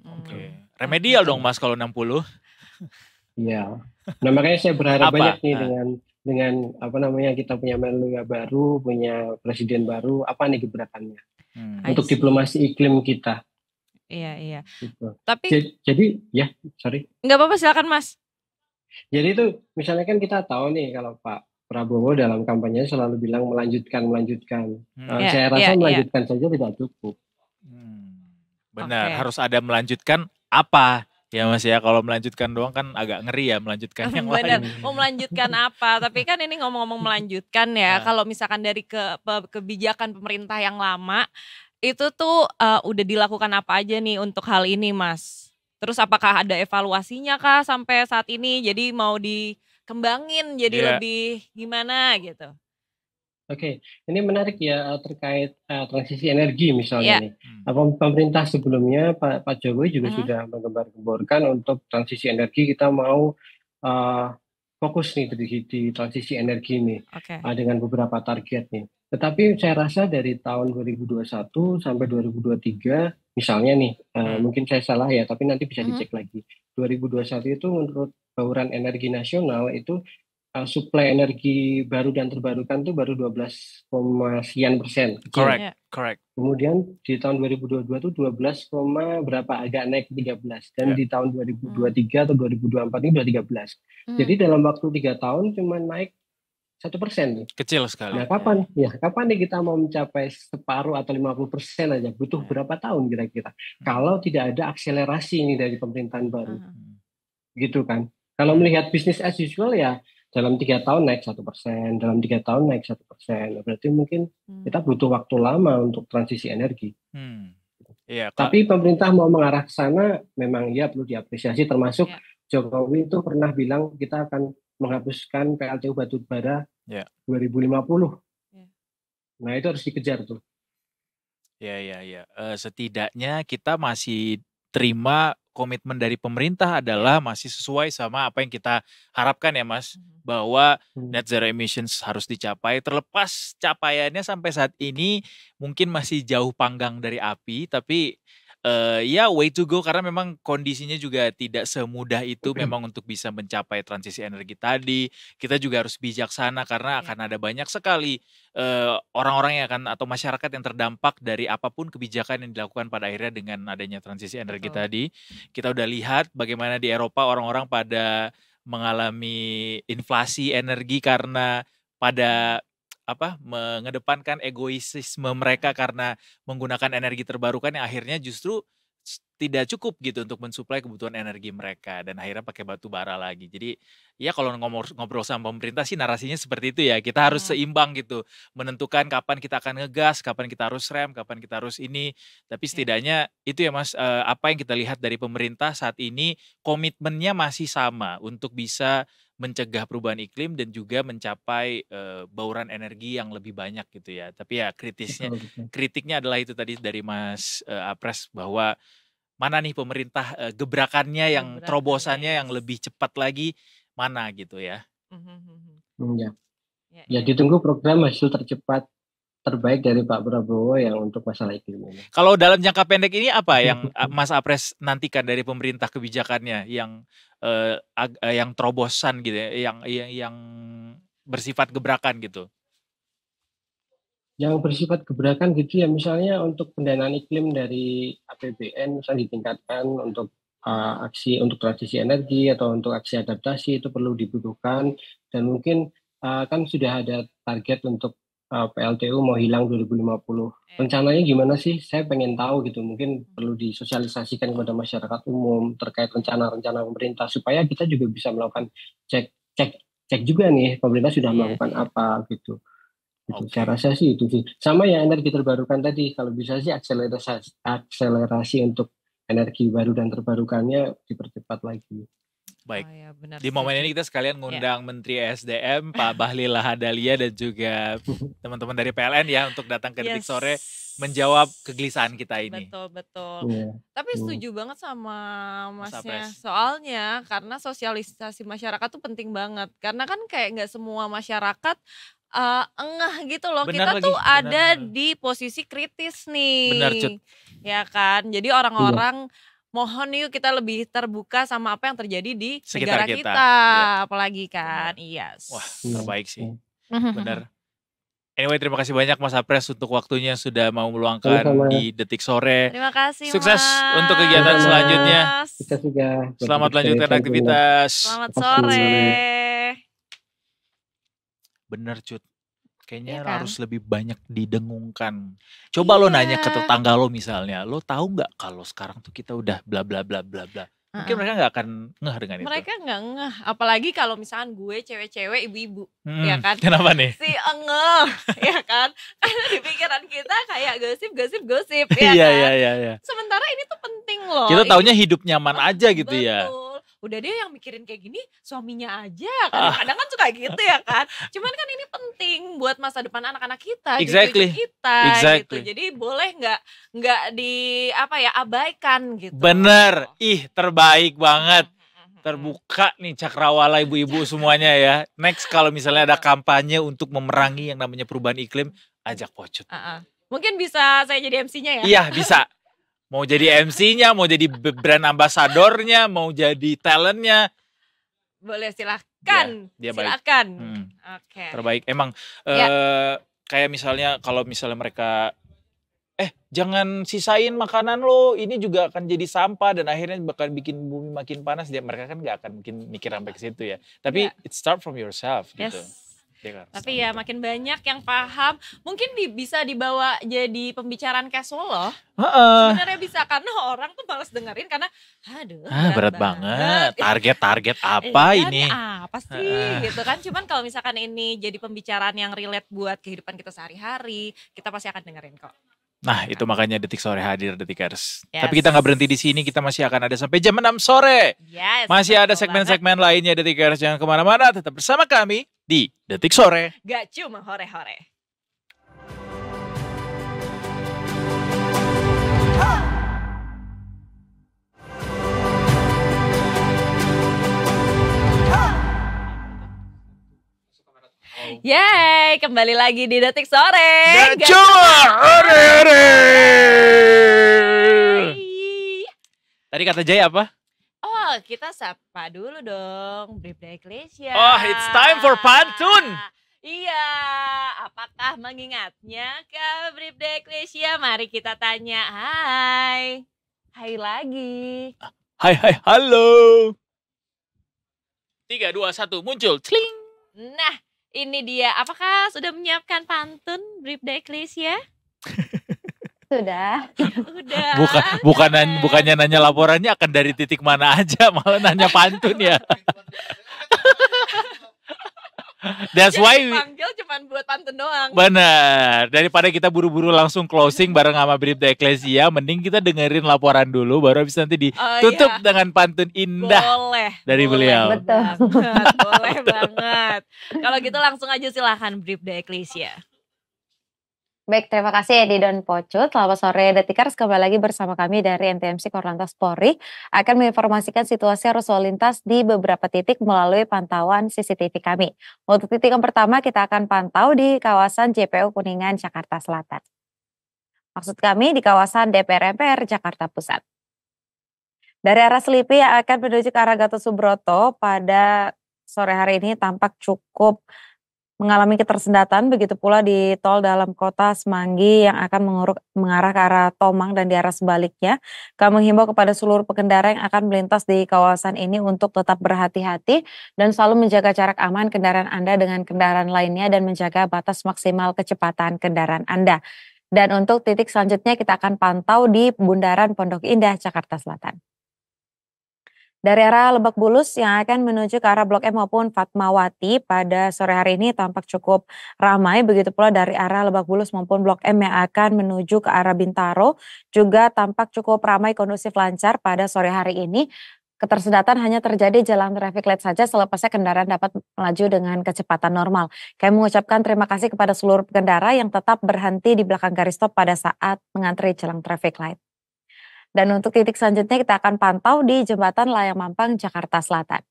S4: Oke. Remedial dong Mas kalau 60.
S7: Iya. Nah makanya saya berharap banyak nih dengan apa namanya, kita punya Menlu baru, punya presiden baru, apa nih gebrakannya untuk diplomasi iklim kita.
S3: Iya.
S7: Gitu.
S3: Tapi
S7: jadi sorry.
S3: Nggak apa-apa, silakan Mas.
S7: Jadi itu misalnya kan kita tahu nih kalau Pak Prabowo dalam kampanye selalu bilang melanjutkan.
S3: Iya,
S7: Saya
S3: iya,
S7: rasa
S3: iya.
S7: melanjutkan saja tidak cukup.
S4: Benar,
S3: Oke.
S4: harus ada melanjutkan apa ya Mas ya. Kalau melanjutkan doang kan agak ngeri ya, melanjutkan yang
S3: Benar,
S4: lain.
S3: mau melanjutkan apa? Tapi kan ini ngomong-ngomong melanjutkan ya,
S4: Nah.
S3: kalau misalkan dari kebijakan pemerintah yang lama, itu tuh udah dilakukan apa aja nih untuk hal ini Mas? Terus apakah ada evaluasinya kah sampai saat ini? Jadi mau dikembangin jadi
S4: Iya.
S3: lebih gimana gitu?
S7: Oke, ini menarik ya terkait transisi energi misalnya
S3: Iya.
S7: nih. Pemerintah sebelumnya Pak Jokowi juga
S3: Mhm.
S7: sudah menggembar-gemborkan untuk transisi energi kita mau fokus nih di transisi energi nih
S3: Oke.
S7: dengan beberapa target nih. Tetapi saya rasa dari tahun 2021 sampai 2023 misalnya nih, mungkin saya salah ya, tapi nanti bisa dicek lagi. 2021 itu menurut Bauran Energi Nasional itu suplai energi baru dan terbarukan itu baru 12, sekian persen. kecil.
S3: Iya.
S4: Correct.
S7: Kemudian di tahun 2022 itu 12, berapa agak naik 13 dan
S4: Ya.
S7: di tahun 2023 atau 2024 ini udah 13.
S3: Hmm.
S7: Jadi dalam waktu 3 tahun cuma naik 1% nih.
S4: Kecil sekali.
S7: Nah, kapan nih kita mau mencapai separuh atau 50% aja? Butuh berapa tahun kira-kira? Kalau tidak ada akselerasi ini dari pemerintahan baru. Gitu kan. Kalau melihat bisnis as usual ya dalam 3 tahun naik 1%, dalam 3 tahun naik 1%. Berarti mungkin kita butuh waktu lama untuk transisi energi.
S4: Iya,
S7: Tapi pemerintah mau mengarah ke sana, memang ya perlu diapresiasi. Termasuk Jokowi itu pernah bilang kita akan menghapuskan PLTU batu bara 2050. Nah itu harus dikejar tuh.
S4: Ya. Setidaknya kita masih terima komitmen dari pemerintah adalah masih sesuai sama apa yang kita harapkan ya Mas, bahwa net zero emissions harus dicapai. Terlepas capaiannya sampai saat ini mungkin masih jauh panggang dari api, tapi ya way to go karena memang kondisinya juga tidak semudah itu memang untuk bisa mencapai transisi energi tadi. Kita juga harus bijaksana karena akan ada banyak sekali orang-orang yang akan atau masyarakat yang terdampak dari apapun kebijakan yang dilakukan pada akhirnya dengan adanya transisi energi tadi. Kita udah lihat bagaimana di Eropa orang-orang pada mengalami inflasi energi karena pada mengedepankan egoisisme mereka karena menggunakan energi terbarukan yang akhirnya justru tidak cukup gitu untuk mensuplai kebutuhan energi mereka dan akhirnya pakai batu bara lagi. Jadi ya kalau ngobrol sama pemerintah sih narasinya seperti itu ya. Kita harus seimbang gitu, menentukan kapan kita akan ngegas, kapan kita harus rem, kapan kita harus ini. Tapi setidaknya itu ya Mas, apa yang kita lihat dari pemerintah saat ini komitmennya masih sama untuk bisa mencegah perubahan iklim dan juga mencapai bauran energi yang lebih banyak gitu ya. Tapi ya kritiknya adalah itu tadi dari Mas Apres bahwa mana nih pemerintah gebrakannya yang terobosannya yang lebih cepat lagi mana gitu ya.
S7: Ya ditunggu program hasil tercepat terbaik dari Pak Prabowo yang untuk masalah iklim ini.
S4: Kalau dalam jangka pendek ini apa yang Mas Apres nantikan dari pemerintah kebijakannya yang terobosan gitu ya, yang bersifat gebrakan gitu?
S7: Yang bersifat gebrakan gitu ya, misalnya untuk pendanaan iklim dari APBN misalnya ditingkatkan untuk aksi untuk transisi energi atau untuk aksi adaptasi itu perlu dibutuhkan dan mungkin kan sudah ada target untuk PLTU mau hilang 2050. Rencananya gimana sih? Saya pengen tahu gitu. Mungkin perlu disosialisasikan kepada masyarakat umum terkait rencana-rencana pemerintah supaya kita juga bisa melakukan cek juga nih pemerintah sudah melakukan apa gitu. Saya rasa sih itu sih. Sama ya energi terbarukan tadi. Kalau bisa sih akselerasi untuk energi baru dan terbarukannya dipercepat lagi.
S4: Baik, di momen ini kita sekalian ngundang Menteri SDM Pak Bahlil Lahadalia dan juga teman-teman dari PLN ya untuk datang ke Detik Sore menjawab kegelisahan kita ini.
S3: Betul. Tapi setuju banget sama Masnya. Soalnya karena sosialisasi masyarakat tuh penting banget. Karena kan kayak nggak semua masyarakat engah gitu loh. Kita tuh ada di posisi kritis nih.
S4: Benar, Cut.
S3: Ya kan. Jadi orang-orang mohon yuk kita lebih terbuka sama apa yang terjadi di
S4: sekitar
S3: negara kita. Apalagi kan.
S4: Wah, terbaik sih. Benar. Anyway, terima kasih banyak Mas Apres untuk waktunya sudah mau meluangkan di Detik Sore.
S3: Terima kasih
S4: Sukses
S3: Mas.
S4: untuk kegiatan selanjutnya.
S7: Kita juga.
S4: Selamat lanjutkan aktivitas.
S3: Selamat sore.
S4: bener Cut. Kayaknya
S6: Iya kan?
S4: harus lebih banyak didengungkan. Coba lo nanya ke
S6: Iya.
S4: tetangga lo misalnya, lo tahu nggak kalau sekarang tuh kita udah bla bla bla bla bla. Mungkin
S3: Heeh.
S4: mereka nggak akan ngeh dengan itu.
S3: Mereka nggak ngeh, apalagi kalau misalkan gue cewek-cewek ibu-ibu, ya kan?
S4: Kenapa nih?
S3: Si ngeh, ya kan? Karena di pikiran kita kayak gosip, ya
S4: Iya
S3: kan?
S4: iya iya iya.
S3: Sementara ini tuh penting loh.
S4: Kita
S3: Ini
S4: taunya hidup nyaman aja gitu ya.
S3: betul. Udah dia yang mikirin kayak gini, suaminya aja. Kadang-kadang kan suka gitu ya kan. Cuman kan ini penting buat masa depan anak-anak kita,
S4: Exactly.
S3: cucu-cucu kita
S4: Exactly.
S3: gitu. Jadi boleh nggak di abaikan gitu.
S4: Bener, ih terbaik banget.
S3: Hmm.
S4: Terbuka nih cakrawala ibu-ibu semuanya ya. Next kalau misalnya ada kampanye untuk memerangi yang namanya perubahan iklim, ajak Pocut.
S3: Mungkin bisa saya jadi MC-nya ya.
S4: Iya bisa. Mau jadi MC-nya, mau jadi brand ambasadornya, mau jadi talentnya.
S3: Boleh silahkan.
S4: Dia baik.
S3: Silakan. Oke.
S4: Terbaik. Emang
S3: Ya.
S4: kayak misalnya kalau misalnya mereka jangan sisain makanan lo, ini juga akan jadi sampah dan akhirnya bakal bikin bumi makin panas. Mereka kan gak akan mungkin mikir sampai ke situ ya. Tapi it start from yourself gitu.
S3: Yes.
S4: Ya kan?
S3: Tapi ya makin banyak yang paham, mungkin bisa dibawa jadi pembicaraan casual loh. Sebenarnya bisa, karena orang tuh males dengerin karena aduh
S4: berat banget. Target apa ini?
S3: Apa sih gitu kan. Cuman kalau misalkan ini jadi pembicaraan yang relate buat kehidupan kita sehari-hari, kita pasti akan dengerin kok.
S4: Nah itu makanya Detik Sore hadir Detikers.
S3: Yes.
S4: Tapi kita gak berhenti di sini, kita masih akan ada sampai jam 6 sore.
S3: Yes,
S4: Masih ada
S3: betul
S4: segmen-segmen lainnya Detikers. Jangan kemana-mana, tetap bersama kami di Detik Sore.
S3: Gak cuma hore-hore. Yeay, kembali lagi di Detik Sore.
S4: Gak cuma hore-hore. Tadi kata Jay apa?
S3: Oh, kita sapa dulu dong, Bribda Ecclesia.
S4: Oh, it's time for pantun.
S3: Iya, apakah mengingatnya Kak Bribda Ecclesia? Mari kita tanya. Hai lagi.
S4: Hai, halo. 3, 2, 1, muncul. Cling.
S3: Nah, ini dia. Apakah sudah menyiapkan pantun Bribda Ecclesia?
S5: Sudah.
S3: Udah.
S4: Bukannya nanya laporannya akan dari titik mana aja, malah nanya pantun ya. That's why
S3: Panggil cuma buat pantun doang.
S4: benar. Daripada kita buru-buru langsung closing bareng sama Bribda Ecclesia, mending kita dengerin laporan dulu, baru habis nanti ditutup dengan pantun indah dari beliau.
S5: Betul.
S3: Boleh banget. Kalau gitu langsung aja silakan Bribda Ecclesia.
S5: Baik, terima kasih Edi dan Pocut. Selamat sore Detikers, kembali lagi bersama kami dari NTMC Korlantas Polri akan menginformasikan situasi arus lalu lintas di beberapa titik melalui pantauan CCTV kami. Untuk titik yang pertama kita akan pantau di kawasan JPU Kuningan, Jakarta Selatan. Maksud kami di kawasan DPR MPR Jakarta Pusat. Dari arah Selipi yang akan menuju ke arah Gatot Subroto pada sore hari ini tampak cukup mengalami ketersendatan, begitu pula di tol dalam kota Semanggi yang akan mengarah ke arah Tomang dan di arah sebaliknya. Kami menghimbau kepada seluruh pengendara yang akan melintas di kawasan ini untuk tetap berhati-hati dan selalu menjaga jarak aman kendaraan Anda dengan kendaraan lainnya dan menjaga batas maksimal kecepatan kendaraan Anda. Dan untuk titik selanjutnya kita akan pantau di Bundaran Pondok Indah, Jakarta Selatan. Dari arah Lebak Bulus yang akan menuju ke arah Blok M maupun Fatmawati pada sore hari ini tampak cukup ramai. Begitu pula dari arah Lebak Bulus maupun Blok M yang akan menuju ke arah Bintaro juga tampak cukup ramai, kondusif, lancar pada sore hari ini. Ketersendatan hanya terjadi jalan traffic light saja, selepasnya kendaraan dapat melaju dengan kecepatan normal. Kami mengucapkan terima kasih kepada seluruh pengendara yang tetap berhenti di belakang garis stop pada saat mengantri jalan traffic light. Dan untuk titik selanjutnya kita akan pantau di Jembatan Layang Mampang, Jakarta Selatan.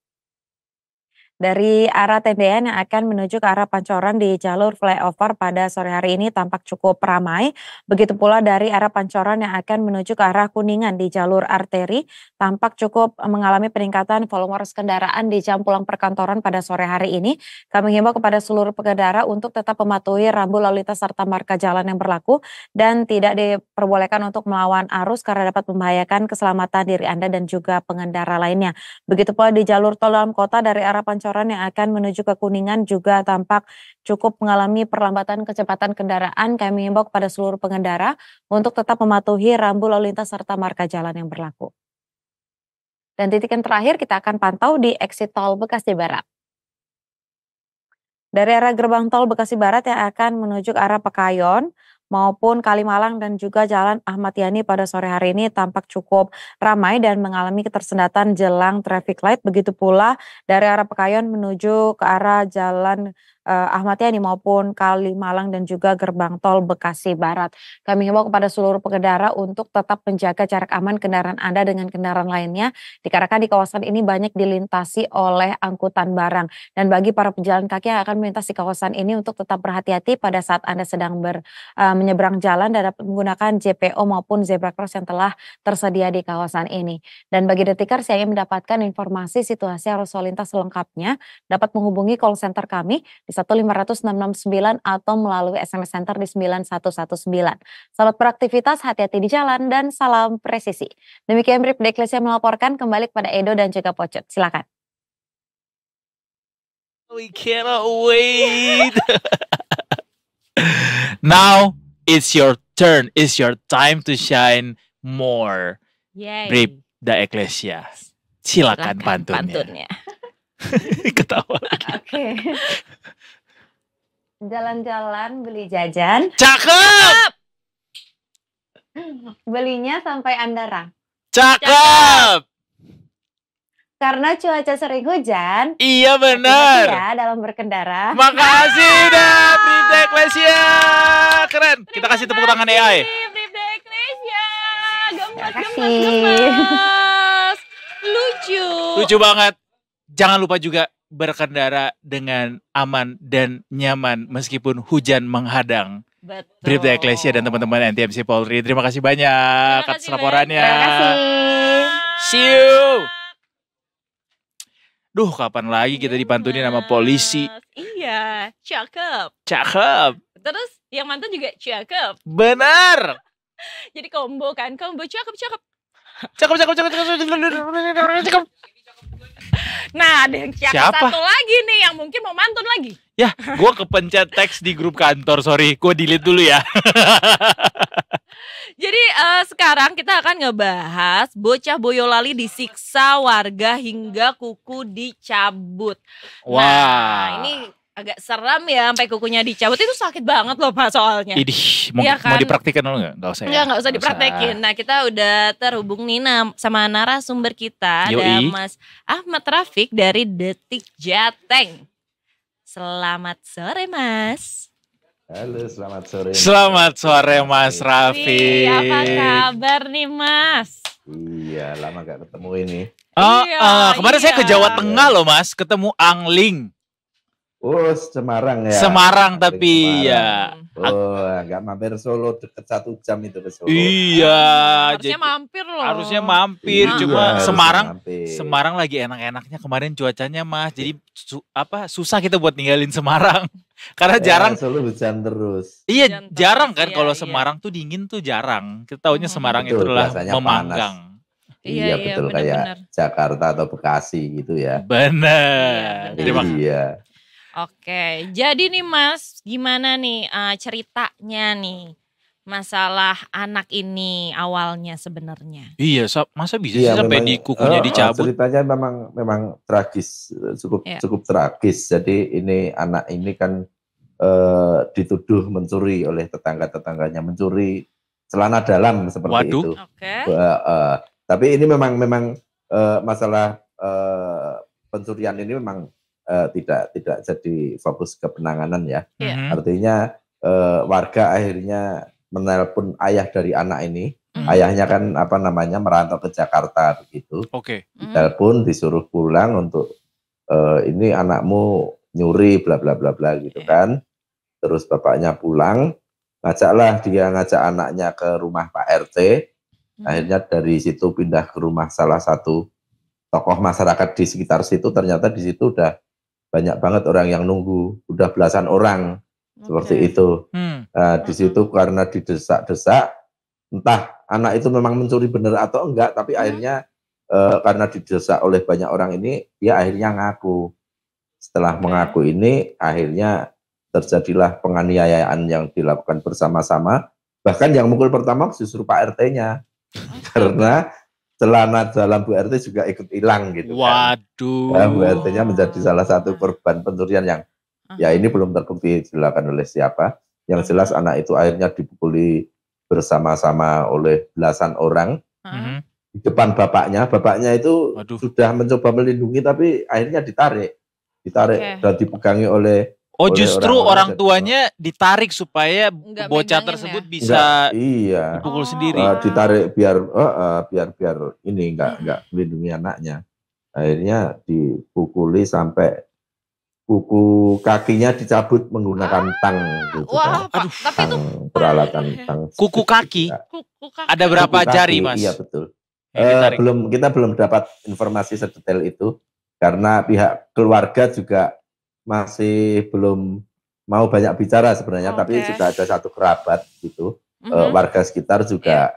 S5: Dari arah Tendean yang akan menuju ke arah Pancoran di jalur flyover pada sore hari ini tampak cukup ramai. Begitu pula dari arah Pancoran yang akan menuju ke arah Kuningan di jalur arteri tampak cukup mengalami peningkatan volume arus kendaraan di jam pulang perkantoran pada sore hari ini. Kami himbau kepada seluruh pengendara untuk tetap mematuhi rambu lalu lintas serta marka jalan yang berlaku dan tidak diperbolehkan untuk melawan arus karena dapat membahayakan keselamatan diri Anda dan juga pengendara lainnya. Begitu pula di jalur tol dalam kota dari arah Pancoran Pancoran yang akan menuju ke Kuningan juga tampak cukup mengalami perlambatan kecepatan kendaraan. Kami himbau kepada seluruh pengendara untuk tetap mematuhi rambu lalu lintas serta marka jalan yang berlaku. Dan titik yang terakhir kita akan pantau di exit tol Bekasi Barat. Dari arah gerbang tol Bekasi Barat yang akan menuju ke arah Pekayon maupun Kalimalang dan juga Jalan Ahmad Yani pada sore hari ini tampak cukup ramai dan mengalami ketersendatan jelang traffic light. Begitu pula dari arah Pekayon menuju ke arah Jalan Ahmad Yani maupun Kalimalang dan juga gerbang tol Bekasi Barat. Kami himbau kepada seluruh pengendara untuk tetap menjaga jarak aman kendaraan Anda dengan kendaraan lainnya, dikarenakan di kawasan ini banyak dilintasi oleh angkutan barang. Dan bagi para pejalan kaki yang akan melintasi kawasan ini untuk tetap berhati-hati pada saat Anda sedang menyeberang jalan dan dapat menggunakan JPO maupun zebra cross yang telah tersedia di kawasan ini. Dan bagi Detikers yang ingin mendapatkan informasi situasi arus lalu lintas selengkapnya, dapat menghubungi call center kami di 15669 atau melalui SMS Center di 9119. Selamat beraktivitas, hati-hati di jalan, dan salam presisi. Demikian Bribda Eklesia melaporkan, kembali kepada Edo dan juga Pocot. Silakan.
S4: We cannot wait. Now it's your turn. It's your time to shine more.
S3: Yay.
S4: Bribda Eklesia. Silakan pantunnya. Ketawa lagi.
S5: Oke. Jalan-jalan beli jajan,
S4: Cakep.
S5: belinya sampai Andara.
S4: Cakep.
S5: Karena cuaca sering hujan,
S4: Iya
S5: hati-hati
S4: benar.
S5: ya dalam berkendara.
S4: Makasih dah Bribda Eklesia. Keren. Kita kasih tepuk tangan AI.
S3: Bribda Eklesia.
S5: Terima
S3: Gemes,
S5: kasih.
S3: gemes. Lucu.
S4: Lucu banget. Jangan lupa juga berkendara dengan aman dan nyaman meskipun hujan menghadang.
S3: Betul.
S4: Bribda Eklesia dan teman-teman NTMC Polri. Terima kasih banyak
S3: Terima
S4: atas
S3: kasih
S4: laporannya.
S5: Terima kasih.
S4: See you. Duh, kapan lagi kita dipantuni nama polisi?
S3: Iya, cakep.
S4: Cakep.
S3: Terus yang mantan juga cakep.
S4: Benar.
S3: Jadi combo kan, combo cakep.
S4: Cakep, cakep, cakep, cakep, cakep, cakep.
S3: Nah, ada yang cakep
S4: Siapa?
S3: satu lagi nih yang mungkin mau mantun lagi.
S4: Ya, gue kepencet teks di grup kantor, sorry. Gue delete dulu ya.
S3: Jadi sekarang kita akan ngebahas bocah Boyolali disiksa warga hingga kuku dicabut. Nah,
S4: Wah.
S3: ini agak seram ya, sampai kukunya dicabut itu sakit banget loh Pak soalnya.
S4: Idih, mau,
S3: Iya
S4: mau
S3: kan?
S4: dipraktikan dulu nggak? Nggak usah ya?
S3: Nggak usah dipraktekin. Nah, kita udah terhubung nih sama narasumber kita, ada
S4: Yoi.
S3: Mas Ahmad Rafiq dari Detik Jateng. Selamat sore Mas.
S8: Halo, selamat sore.
S4: Selamat sore Mas
S3: Wih,
S4: Rafiq.
S3: apa kabar nih Mas?
S8: Iya, lama gak ketemu ini.
S3: Iya,
S4: Kemarin saya ke
S3: iya.
S4: Jawa Tengah loh Mas, ketemu Angling.
S8: Oh, Semarang ya.
S4: Semarang
S8: Angling
S4: tapi
S8: Semarang.
S4: ya.
S8: Oh, nggak mampir Solo deket 1 jam itu ke Solo.
S4: Iya,
S3: Harusnya mampir loh.
S4: harusnya mampir.
S3: Iya,
S4: Cuma
S8: harusnya
S4: Semarang,
S8: mampir.
S4: Semarang lagi enak-enaknya kemarin cuacanya Mas. Jadi susah kita buat ninggalin Semarang. Karena jarang.
S8: Solo hujan terus.
S4: Iya,
S3: Hujan terus,
S4: jarang kan
S3: iya,
S4: kalau
S3: iya.
S4: Semarang tuh dingin tuh jarang. Kita taunya Semarang itu
S8: Betul,
S4: adalah
S8: biasanya
S4: memanggang.
S3: Iya,
S8: betul
S3: benar-benar.
S8: kayak Jakarta atau Bekasi gitu ya.
S4: Benar.
S3: Iya,
S4: Terima kasih.
S8: Iya.
S3: Oke, jadi nih Mas, gimana nih ceritanya nih masalah anak ini awalnya sebenarnya?
S4: Iya, masa bisa sih
S8: Iya,
S4: sampai
S8: memang,
S4: di kukunya dicabut?
S8: ceritanya memang tragis,
S3: Iya.
S8: cukup tragis. Jadi ini anak ini kan dituduh mencuri oleh tetangga-tetangganya, mencuri celana dalam seperti
S4: Waduh.
S8: itu.
S3: Oke.
S8: Tapi ini memang masalah pencurian ini memang tidak jadi fokus ke penanganan ya.
S3: Iya.
S4: Mhm.
S8: Artinya warga akhirnya menelpon ayah dari anak ini.
S3: Mhm.
S8: Ayahnya kan merantau ke Jakarta begitu.
S4: Oke.
S8: Telepon disuruh pulang untuk ini anakmu nyuri bla bla bla bla gitu
S3: Iya.
S8: kan. Terus bapaknya pulang, ngajak anaknya ke rumah Pak RT. Akhirnya dari situ pindah ke rumah salah satu tokoh masyarakat di sekitar situ. Ternyata di situ udah banyak banget orang yang nunggu, udah belasan orang seperti itu. Nah, di situ karena didesak-desak, entah anak itu memang mencuri benar atau enggak, tapi akhirnya karena didesak oleh banyak orang ini, dia akhirnya ngaku. Setelah mengaku ini akhirnya terjadilah penganiayaan yang dilakukan bersama-sama. Bahkan yang mukul pertama justru Pak RT-nya. Karena celana dalam Bu RT juga ikut hilang gitu kan.
S4: Waduh.
S8: Nah, Bu RT-nya menjadi salah satu korban pencurian yang ya ini belum terbukti dilakukan oleh siapa. Yang jelas anak itu akhirnya dipukuli bersama-sama oleh belasan orang di depan bapaknya. Bapaknya itu sudah mencoba melindungi tapi akhirnya ditarik dan dipegangi oleh
S4: justru orang tuanya ditarik supaya bocah tersebut bisa dipukul sendiri.
S8: Ditarik biar ini enggak melindungi anaknya. Akhirnya dipukuli sampai kuku kakinya dicabut menggunakan tang gitu.
S6: Wah,
S8: kan.
S6: tapi itu
S8: peralatan tang.
S4: Kuku kaki. Ada berapa
S8: Kuku kaki,
S4: jari, Mas?
S8: Iya betul. Kita belum dapat informasi sedetail itu karena pihak keluarga juga masih belum mau banyak bicara sebenarnya, tapi sudah ada satu kerabat gitu, warga sekitar juga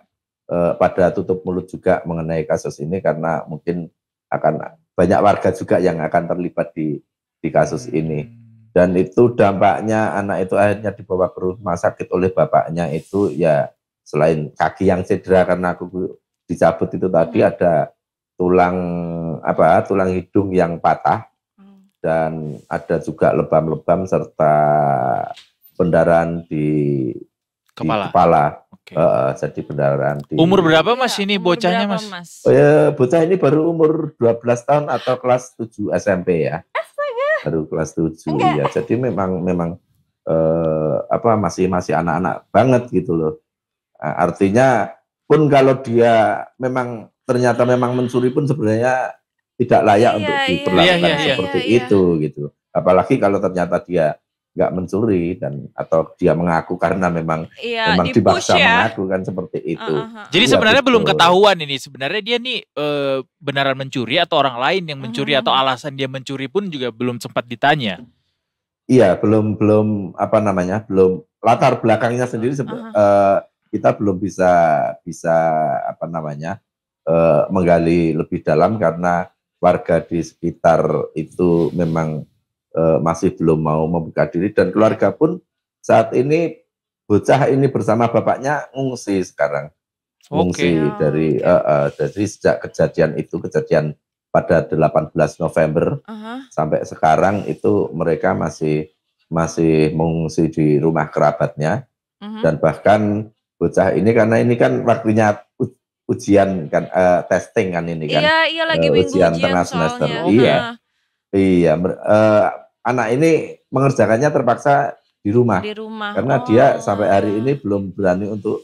S8: pada tutup mulut juga mengenai kasus ini karena mungkin akan banyak warga juga yang akan terlibat di kasus ini. Dan itu dampaknya anak itu akhirnya dibawa ke rumah sakit oleh bapaknya itu ya selain kaki yang cedera karena kuku dicabut itu tadi ada tulang hidung yang patah dan ada juga lebam-lebam serta pendarahan di kepala. Jadi pendarahan di
S4: umur berapa Mas ini bocahnya Mas?
S8: Bocah ini baru umur 12 tahun atau kelas 7 SMP ya. Baru kelas 7 ya. Jadi memang masih anak-anak banget gitu loh. Artinya pun kalau dia ternyata memang mencuri pun sebenarnya tidak layak untuk diperlakukan seperti itu gitu. Apalagi kalau ternyata dia nggak mencuri atau dia mengaku karena memang dipaksa mengaku kan seperti itu.
S4: Jadi sebenarnya belum ketahuan ini sebenarnya dia nih beneran mencuri atau orang lain yang mencuri atau alasan dia mencuri pun juga belum sempat ditanya.
S8: Iya, belum latar belakangnya sendiri kita belum bisa menggali lebih dalam karena warga di sekitar itu memang masih belum mau membuka diri dan keluarga pun saat ini bocah ini bersama bapaknya ngungsi sekarang. Ngungsi dari sejak kejadian pada 18 November sampai sekarang itu mereka masih mengungsi di rumah kerabatnya dan bahkan bocah ini karena ini kan waktunya ujian kan testing kan ini kan.
S3: Iya lagi
S8: ujian tengah semester. Iya. Anak ini mengerjakannya terpaksa di rumah. Karena dia sampai hari ini belum berani untuk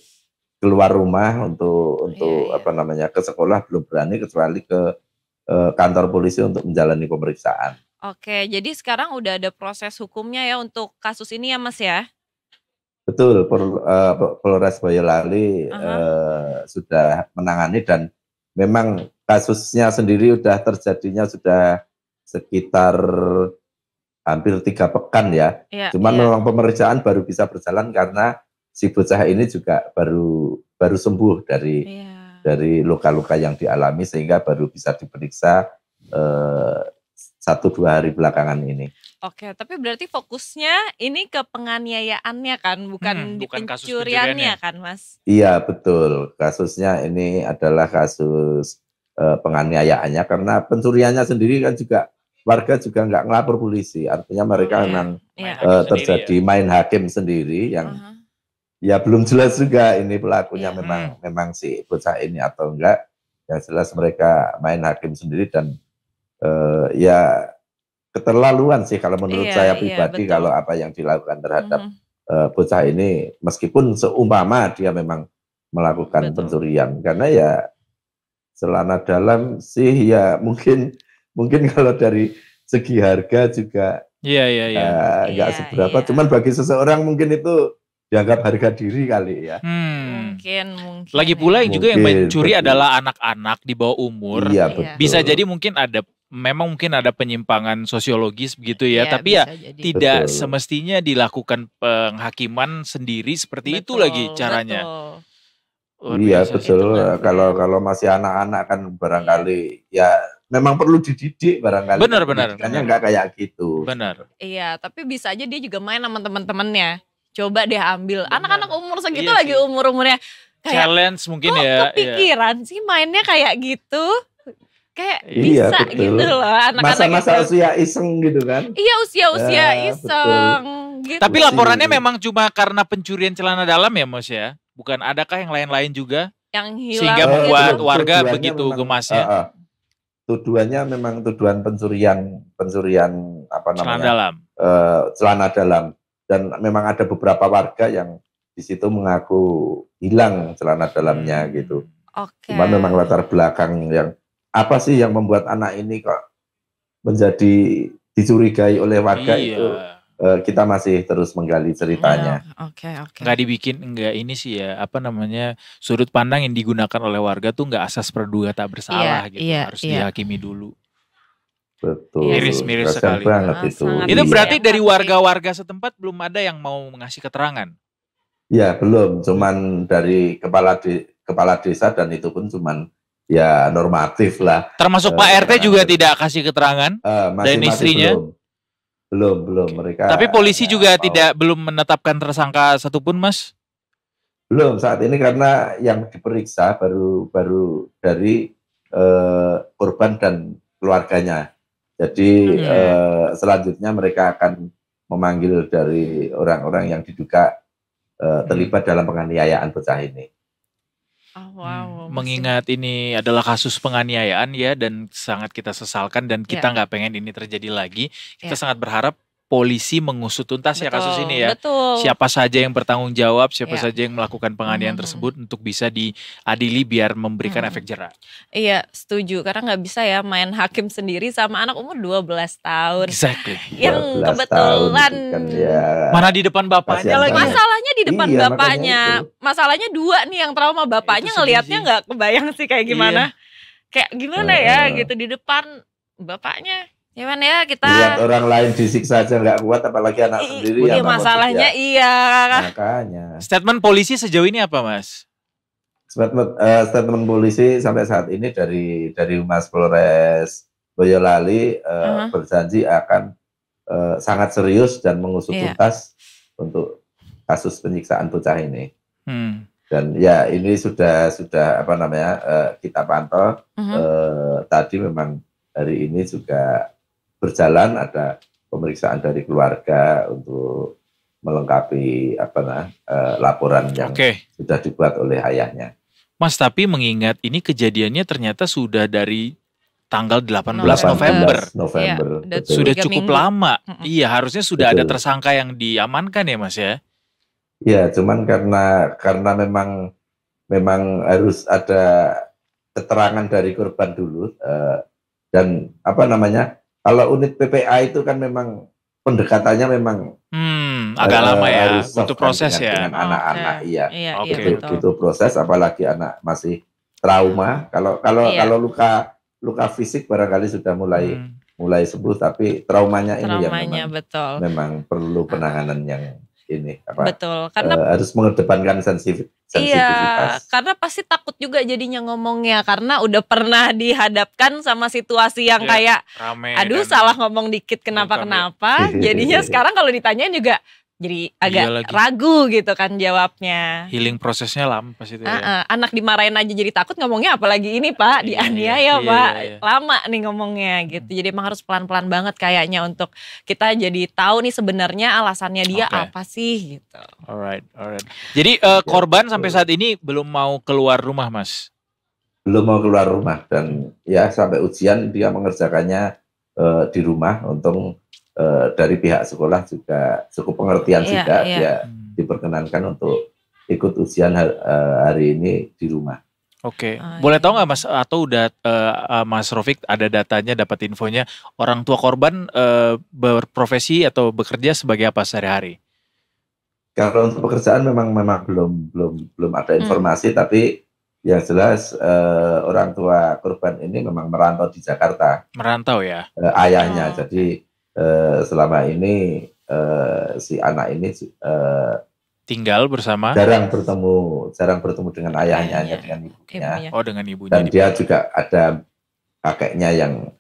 S8: keluar rumah untuk ke sekolah belum berani kecuali ke kantor polisi untuk menjalani pemeriksaan.
S3: Oke, jadi sekarang udah ada proses hukumnya ya untuk kasus ini ya Mas ya?
S8: Betul, Polres Boyolali sudah menangani dan memang kasusnya sendiri terjadinya sudah sekitar hampir 3 pekan ya. Cuman memang pemeriksaan baru bisa berjalan karena si bocah ini juga baru sembuh dari luka-luka yang dialami sehingga baru bisa diperiksa 1-2 hari belakangan ini.
S3: Oke, tapi berarti fokusnya ini ke penganiayaannya kan, bukan di pencuriannya kan Mas?
S8: Iya betul, kasusnya ini adalah kasus penganiayaannya karena pencuriannya sendiri kan juga warga juga nggak ngelapor polisi, artinya mereka memang terjadi main hakim sendiri yang ya belum jelas juga ini pelakunya memang si bocah ini atau enggak. Yang jelas mereka main hakim sendiri dan ya keterlaluan sih kalau menurut saya pribadi kalau apa yang dilakukan terhadap bocah ini meskipun seumpama dia memang melakukan pencurian karena ya celana dalam sih ya mungkin kalau dari segi harga juga nggak seberapa cuman bagi seseorang mungkin itu dianggap harga diri kali ya.
S3: Mungkin.
S4: Lagi pula yang juga yang mencuri adalah anak-anak di bawah umur.
S8: Iya, betul.
S4: Bisa jadi mungkin ada penyimpangan sosiologis begitu ya, tapi ya tidak semestinya dilakukan penghakiman sendiri seperti itu lagi caranya.
S8: Iya betul. Kalau masih anak-anak kan barangkali ya memang perlu dididik barangkali.
S4: Benar.
S8: Pendidikannya nggak kayak gitu.
S4: Benar.
S3: Iya, tapi bisa aja dia juga main sama teman-temannya. Coba deh ambil.
S4: Benar.
S3: Anak-anak umur segitu
S4: Iya
S3: lagi
S4: sih.
S3: umur-umurnya. Kayak,
S4: Challenge mungkin
S3: kok
S4: ya. Iya.
S3: kepikiran sih mainnya kayak gitu? Kayak
S8: Iya,
S3: bisa
S8: betul.
S3: gitu loh anak-anak
S8: Masa-masa
S3: itu.
S8: usia iseng gitu kan.
S3: Iya, usia-usia
S8: Ya,
S3: iseng. Gitu.
S4: Tapi
S8: Masih-
S4: laporannya memang cuma karena pencurian celana dalam ya Mas ya? Bukan adakah yang lain-lain juga?
S3: Yang hilang
S4: Sehingga
S3: gitu.
S4: membuat
S8: Belum.
S4: warga
S8: Tujuannya
S4: begitu
S8: memang,
S4: gemasnya.
S8: Tujuannya memang tujuan pencurian apa
S4: Celana
S8: namanya
S4: dalam.
S8: celana dalam, dan memang ada beberapa warga yang di situ mengaku hilang celana dalamnya gitu.
S3: Oke.
S8: Cuman memang latar belakang yang apa sih yang membuat anak ini kok menjadi dicurigai oleh warga itu kita masih terus menggali ceritanya.
S3: Oke.
S4: Nggak dibikin, nggak ini sih ya, apa namanya, sudut pandang yang digunakan oleh warga tuh nggak asas praduga tak bersalah gitu. Harus dihakimi dulu.
S8: Betul.
S4: Miris-miris
S8: Kasian
S4: sekali.
S8: banget itu.
S3: Sangat
S4: Itu
S8: Iya.
S4: berarti
S3: Iya.
S4: dari warga-warga setempat belum ada yang mau ngasih keterangan?
S8: Ya belum, cuman dari kepala desa, dan itu pun cuman ya normatif lah.
S4: Termasuk Pak RT juga tidak kasih keterangan? Dan istrinya?
S8: Belum mereka.
S4: Tapi polisi juga
S8: mau.
S4: belum menetapkan tersangka satupun, Mas?
S8: Belum saat ini, karena yang diperiksa baru dari korban dan keluarganya. Jadi selanjutnya mereka akan memanggil dari orang-orang yang diduga terlibat dalam penganiayaan bocah ini.
S3: Oh, wow.
S4: Mengingat ini adalah kasus penganiayaan ya, dan sangat kita sesalkan, dan kita nggak pengen ini terjadi lagi. Kita sangat berharap polisi mengusut tuntas ya kasus ini ya.
S3: Betul.
S4: Siapa saja yang bertanggung jawab, siapa saja yang melakukan penganiayaan tersebut untuk bisa diadili biar memberikan efek jera.
S3: Iya, setuju. Karena nggak bisa ya main hakim sendiri sama anak umur 12 tahun.
S4: Exactly.
S3: Yang
S8: 12
S3: kebetulan
S8: tahun itu kan ya.
S4: Mana di depan bapaknya
S8: Kasihan
S4: lagi.
S8: banget.
S3: masalahnya di depan
S8: Iya,
S3: bapaknya.
S8: makanya
S3: Masalahnya dua nih yang trauma, bapaknya
S4: Itu sedih
S3: ngelihatnya
S4: sih.
S3: nggak kebayang sih kayak gimana. Kayak gimana ya gitu di depan bapaknya. Gimana ya kita
S8: Lihat orang lain disiksa aja nggak kuat, apalagi anak sendiri
S3: Iya,
S8: yang
S3: masalahnya iya.
S8: Makanya.
S4: Statement polisi sejauh ini apa, Mas?
S8: Statement polisi sampai saat ini dari Humas Polres Boyolali berjanji akan sangat serius dan mengusut tuntas untuk kasus penyiksaan bocah ini. Dan ya ini sudah apa namanya kita pantau. Tadi memang hari ini juga berjalan, ada pemeriksaan dari keluarga untuk melengkapi laporan yang sudah dibuat oleh ayahnya.
S4: Mas, tapi mengingat ini kejadiannya ternyata sudah dari tanggal 18 November.
S3: Ya,
S4: sudah cukup lama. Iya, harusnya sudah ada
S8: Betul.
S4: tersangka yang diamankan ya, Mas ya?
S8: Ya, cuman karena memang harus ada keterangan dari korban dulu, dan apa namanya, kalau unit PPA itu kan memang pendekatannya memang
S4: agak lama ya,
S8: harus
S4: butuh proses
S8: dengan
S4: ya.
S8: anak-anak, iya.
S3: Betul.
S8: Butuh proses, apalagi anak masih trauma. Kalau luka fisik barangkali sudah mulai sembuh, tapi traumanya ini yang
S3: betul.
S8: memang perlu penanganan yang ini
S3: betul, karena
S8: harus mengedepankan sensitivitas.
S3: Iya, karena pasti takut juga jadinya ngomongnya, karena udah pernah dihadapkan sama situasi yang kayak
S4: rame,
S3: aduh salah ngomong dikit kenapa jadinya sekarang kalau ditanyain juga jadi agak ragu gitu kan jawabnya.
S4: Healing prosesnya lama pas itu ya.
S3: Anak dimarahin aja jadi takut ngomongnya, apalagi ini Pak dianiaya Pak. Lama nih ngomongnya gitu. Jadi emang harus pelan-pelan banget kayaknya untuk kita jadi tahu nih sebenarnya alasannya dia apa sih gitu.
S4: Alright. Jadi korban sampai saat ini belum mau keluar rumah, Mas?
S8: Belum mau keluar rumah, dan ya sampai ujian dia mengerjakannya di rumah. Untung dari pihak sekolah juga cukup pengertian juga, dia diperkenankan untuk ikut ujian hari ini di rumah.
S4: Oke. Boleh tahu nggak, Mas, atau udah Mas Rofik ada datanya, dapat infonya orang tua korban berprofesi atau bekerja sebagai apa sehari-hari?
S8: Kalau untuk pekerjaan memang belum ada informasi, tapi yang jelas orang tua korban ini memang merantau di Jakarta.
S4: Merantau ya?
S8: Ayahnya, jadi selama ini si anak ini
S4: tinggal bersama,
S8: jarang bertemu dengan ayahnya, hanya dengan ibunya.
S4: Oh, dengan ibunya.
S8: Dan dia juga ada kakeknya yang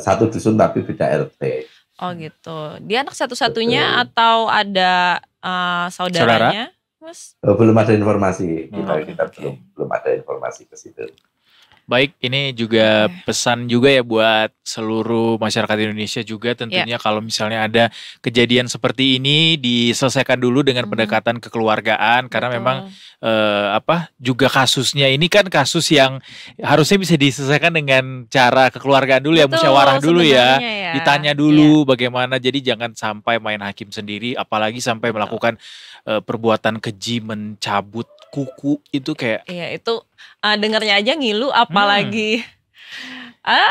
S8: satu dusun tapi beda RT.
S3: Oh gitu. Dia anak satu-satunya atau ada saudaranya? Mas?
S8: Belum ada informasi, kita
S3: Oke.
S8: belum ada informasi ke situ.
S4: Baik, ini juga pesan juga ya buat seluruh masyarakat Indonesia juga tentunya kalau misalnya ada kejadian seperti ini diselesaikan dulu dengan pendekatan kekeluargaan karena memang juga kasusnya ini kan kasus yang harusnya bisa diselesaikan dengan cara kekeluargaan dulu ya, musyawarah dulu ya, ditanya dulu bagaimana, jadi jangan sampai main hakim sendiri apalagi sampai melakukan perbuatan keji mencabut kuku itu kayak
S3: itu dengarnya aja ngilu apalagi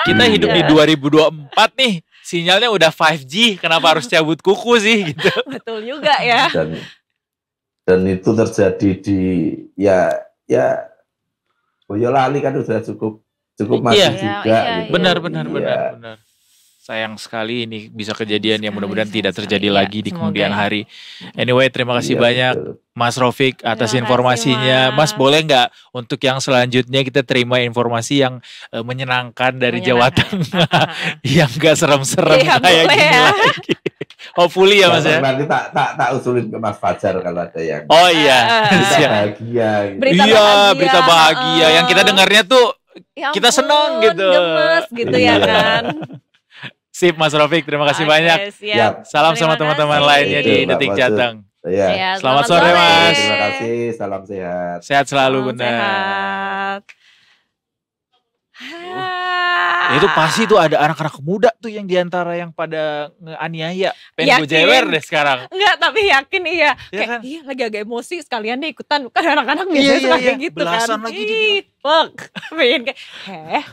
S4: kita hidup di 2024 nih, sinyalnya udah 5G, kenapa harus cabut kuku sih gitu.
S3: Betul juga ya.
S8: Dan itu terjadi di ya Boyolali kan udah cukup masih juga. Gitu.
S4: Benar. Sayang sekali ini bisa kejadian yang mudah-mudahan tidak terjadi lagi di kemudian hari. Anyway, terima kasih banyak Mas Rofik atas informasinya. Mas, boleh nggak untuk yang selanjutnya kita terima informasi yang menyenangkan dari Jawa Tengah yang nggak serem-serem kayak gini lagi. Hopefully ya Mas ya.
S8: Nanti tak usulin ke Mas Fajar kalau ada yang.
S4: Oh iya. Berita bahagia. Yang kita dengarnya tuh kita senang gitu.
S3: Gemes gitu ya kan.
S4: Sip Mas Rofik, terima kasih banyak. Salam sama teman-teman lainnya di Detik Jateng. Selamat sore Mas.
S8: Terima kasih, salam sehat.
S4: Sehat selalu benar. Itu pasti tuh ada anak-anak muda tuh yang diantara yang pada ngeaniaya. Pengen gue jewer deh sekarang.
S3: Enggak, tapi yakin iya.
S4: Kan?
S3: Iya lagi agak emosi sekalian deh ikutan. Kan anak-anak biasanya suka kayak gitu
S4: belasan
S3: kan.
S4: Lagi dibilang.
S3: Pengen kayak,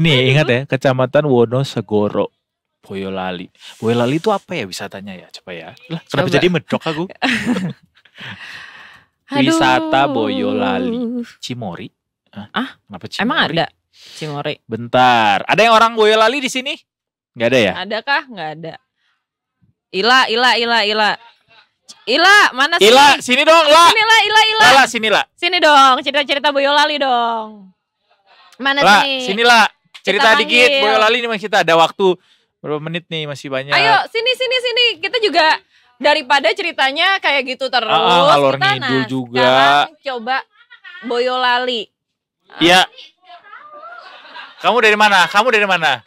S4: Ini ingat ya, Kecamatan Wonosegoro, Boyolali. Boyolali itu apa ya wisatanya ya? Coba ya. Lah, kenapa jadi medok aku? Wisata Boyolali. Cimori. Kenapa Cimori?
S3: Emang ada Cimori?
S4: Bentar. Ada yang orang Boyolali di sini? Nggak ada ya?
S3: Adakah? Nggak ada. Ila, mana sih?
S4: Ila, sini dong, La.
S3: Sini La,
S4: Ila, sini La.
S3: Sini dong, cerita-cerita Boyolali dong. Mana
S4: La,
S3: sini?
S4: sini La. Cerita
S3: Kita
S4: dikit
S3: panggil.
S4: Boyolali nih, kita ada waktu berapa menit nih, masih banyak.
S3: Ayo, sini. Kita juga daripada ceritanya kayak gitu terus.
S4: Ngalor
S3: kita
S4: ngidul juga.
S3: Sekarang coba Boyolali.
S4: Iya. Kamu dari mana?
S3: Kamu dari mana?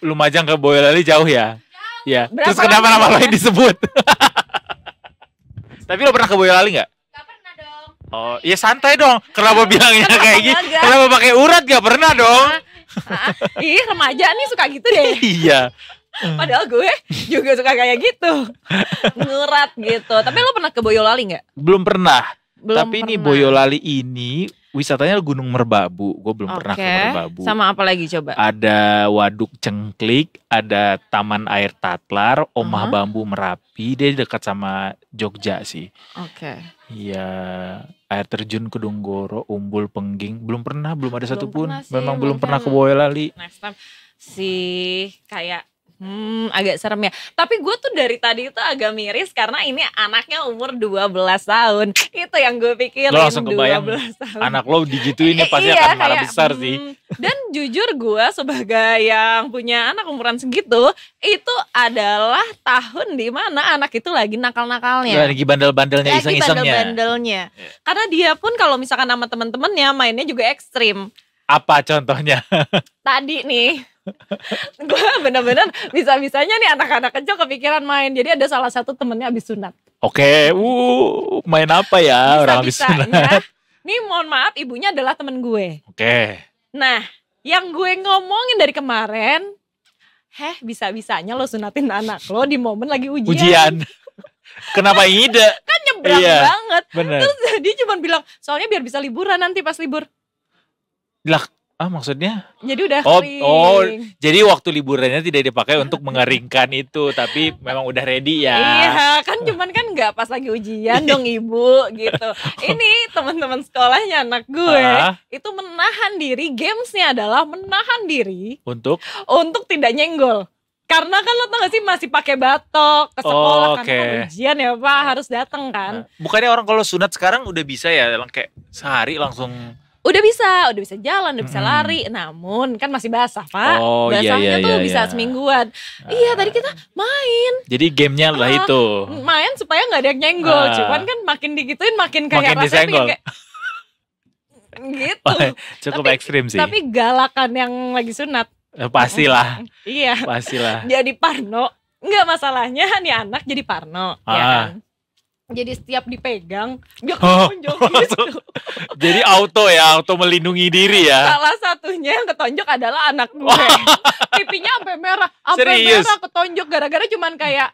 S4: Lumajang ke Boyolali jauh ya? Iya.
S3: Berapa
S4: Terus kenapa nama lo yang disebut? Tapi lo pernah ke Boyolali nggak?
S6: Gak pernah dong.
S4: Oh, ya santai dong. Kenapa bilangnya kayak gitu? Kenapa pakai urat? Gak pernah dong.
S3: Ih, remaja nih suka gitu deh.
S4: Iya.
S3: Padahal gue juga suka kayak gitu. Ngurat gitu. Tapi lo pernah ke Boyolali nggak?
S4: Belum pernah.
S3: Belum
S4: Tapi ini
S3: pernah.
S4: Boyolali ini wisatanya Gunung Merbabu. Gue belum pernah ke Merbabu.
S3: Sama apa lagi coba?
S4: Ada Waduk Cengklik, ada Taman Air Tatlar, Omah Bambu Merapi. Dia dekat sama Jogja sih.
S3: Oke.
S4: Iya, air terjun Kedunggoro, Umbul Pengging. Belum ada satupun.
S3: pernah sih,
S4: Memang belum
S3: makanya.
S4: pernah ke Boyolali.
S3: Next time sih kayak agak serem ya. Tapi gue tuh dari tadi itu agak miris karena ini anaknya umur 12 tahun. Itu yang gue pikirin.
S4: Lo langsung kebayang
S3: 12 tahun.
S4: anak lo digituin ya pasti
S3: Iya,
S4: akan marah
S3: kayak,
S4: besar sih.
S3: Dan jujur gue sebagai yang punya anak umuran segitu, itu adalah tahun dimana anak itu lagi nakal-nakalnya.
S4: Lagi bandel-bandelnya,
S3: Lagi
S4: iseng-isengnya.
S3: bandel-bandelnya. Karena dia pun kalau misalkan sama temen-temennya mainnya juga ekstrim.
S4: Apa contohnya?
S3: Tadi nih, gue bener-bener bisa-bisanya nih anak-anak kecil kepikiran main. Jadi ada salah satu temennya habis sunat.
S4: Oke, main apa ya orang habis sunat?
S3: Bisa-bisanya, nih mohon maaf ibunya adalah temen gue.
S4: Oke.
S3: Nah, yang gue ngomongin dari kemarin, bisa-bisanya lo sunatin anak lo di momen lagi ujian.
S4: Kenapa ide?
S3: Kan nyebrang
S4: Iya,
S3: banget.
S4: bener.
S3: Terus dia cuma bilang, soalnya biar bisa liburan nanti pas libur.
S4: Lah, maksudnya?
S3: Jadi udah
S4: Oh,
S3: kering.
S4: jadi waktu liburannya tidak dipakai untuk mengeringkan itu, tapi memang udah ready ya.
S3: Iya, kan cuman kan nggak pas lagi ujian dong ibu gitu. Ini teman-teman sekolahnya anak gue itu menahan diri, gamesnya adalah menahan diri
S4: Untuk
S3: untuk tidak nyenggol. Karena kan lo tau gak sih masih pakai batok ke sekolah karena kan
S4: Oke.
S3: ujian ya Pak, harus datang kan.
S4: Bukannya orang kalau sunat sekarang udah bisa ya, kayak sehari langsung.
S3: Udah bisa jalan, udah bisa lari. Namun kan masih basah Pak.
S4: Oh, iya,
S3: Basahnya
S4: iya,
S3: tuh
S4: iya,
S3: bisa
S4: iya.
S3: semingguan. Iya tadi kita main.
S4: Jadi gamenya lah itu.
S3: Main supaya gak ada yang nyenggol.
S4: Ah.
S3: Cuman kan makin digituin makin kayak
S4: Makin
S3: rasanya
S4: disenggol.
S3: pengen kayak gitu.
S4: Cukup
S3: Tapi-
S4: ekstrim sih.
S3: Tapi galakan yang lagi sunat.
S4: Pastilah,
S3: Iya.
S4: pastilah.
S3: Jadi parno. Enggak masalahnya nih anak jadi parno. Ya
S4: Ah.
S3: kan. Jadi setiap dipegang dia
S4: Oh,
S3: ketonjok
S4: langsung.
S3: gitu.
S4: Jadi auto melindungi diri ya.
S3: Salah satunya yang ketonjok adalah anak gue. Pipinya sampai merah,
S4: Serius?
S3: ketonjok gara-gara cuman kayak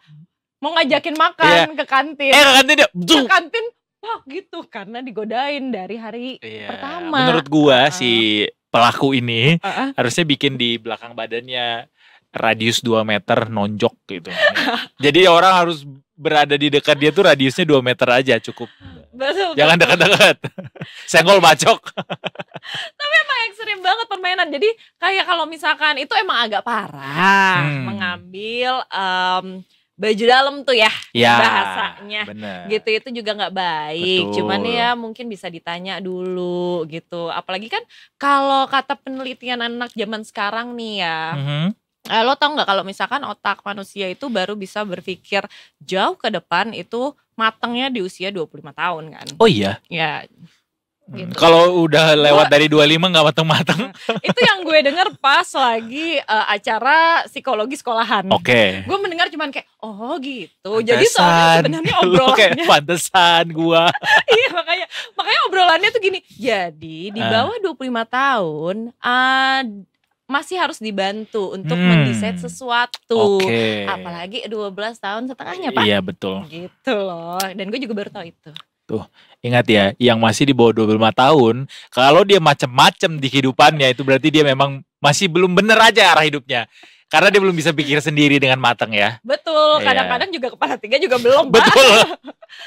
S3: mau ngajakin makan ke kantin.
S4: Ke kantin dia.
S3: Ke kantin Pak gitu karena digodain dari hari
S4: Iya.
S3: pertama.
S4: Menurut gua si pelaku ini
S3: Heeh.
S4: harusnya bikin di belakang badannya radius 2 meter nonjok gitu. Jadi orang harus berada di dekat dia tuh radiusnya 2 meter aja cukup.
S3: Betul.
S4: Jangan dekat-dekat. Senggol bacok.
S3: Emang ekstrim banget permainan. Jadi kayak kalau misalkan itu emang agak parah mengambil baju dalam tuh ya
S4: Ya.
S3: bahasanya.
S4: Bener.
S3: Gitu itu juga nggak baik.
S4: Betul.
S3: Cuman ya mungkin bisa ditanya dulu gitu. Apalagi kan kalau kata penelitian anak zaman sekarang nih ya.
S4: Mhm.
S3: Lo tau nggak kalau misalkan otak manusia itu baru bisa berpikir jauh ke depan itu matangnya di usia 25 tahun kan.
S4: Oh iya.
S3: Ya gitu.
S4: Kalau udah lewat dari 25 nggak mateng-mateng.
S3: Itu yang gue denger pas lagi acara psikologi sekolahan.
S4: Oke.
S3: Gue mendengar cuman kayak oh gitu. Jadi soalnya
S4: Pantesan.
S3: sebenarnya
S4: Lu kayak
S3: obrolannya
S4: pantesan gua.
S3: iya makanya obrolannya tuh gini. Jadi di bawah 25 tahun masih harus dibantu untuk mendesain sesuatu.
S4: Oke.
S3: Apalagi 12 tahun setengahnya Pak.
S4: Iya betul.
S3: Gitu loh. Dan gue juga baru tahu itu.
S4: Ingat ya, yang masih di bawah 25 tahun, kalau dia macem-macem di kehidupannya itu berarti dia memang masih belum bener aja arah hidupnya. Karena dia belum bisa pikir sendiri dengan matang ya.
S3: Betul.
S4: Iya.
S3: Kadang-kadang juga kepala tiga juga belum Pak.
S4: Betul.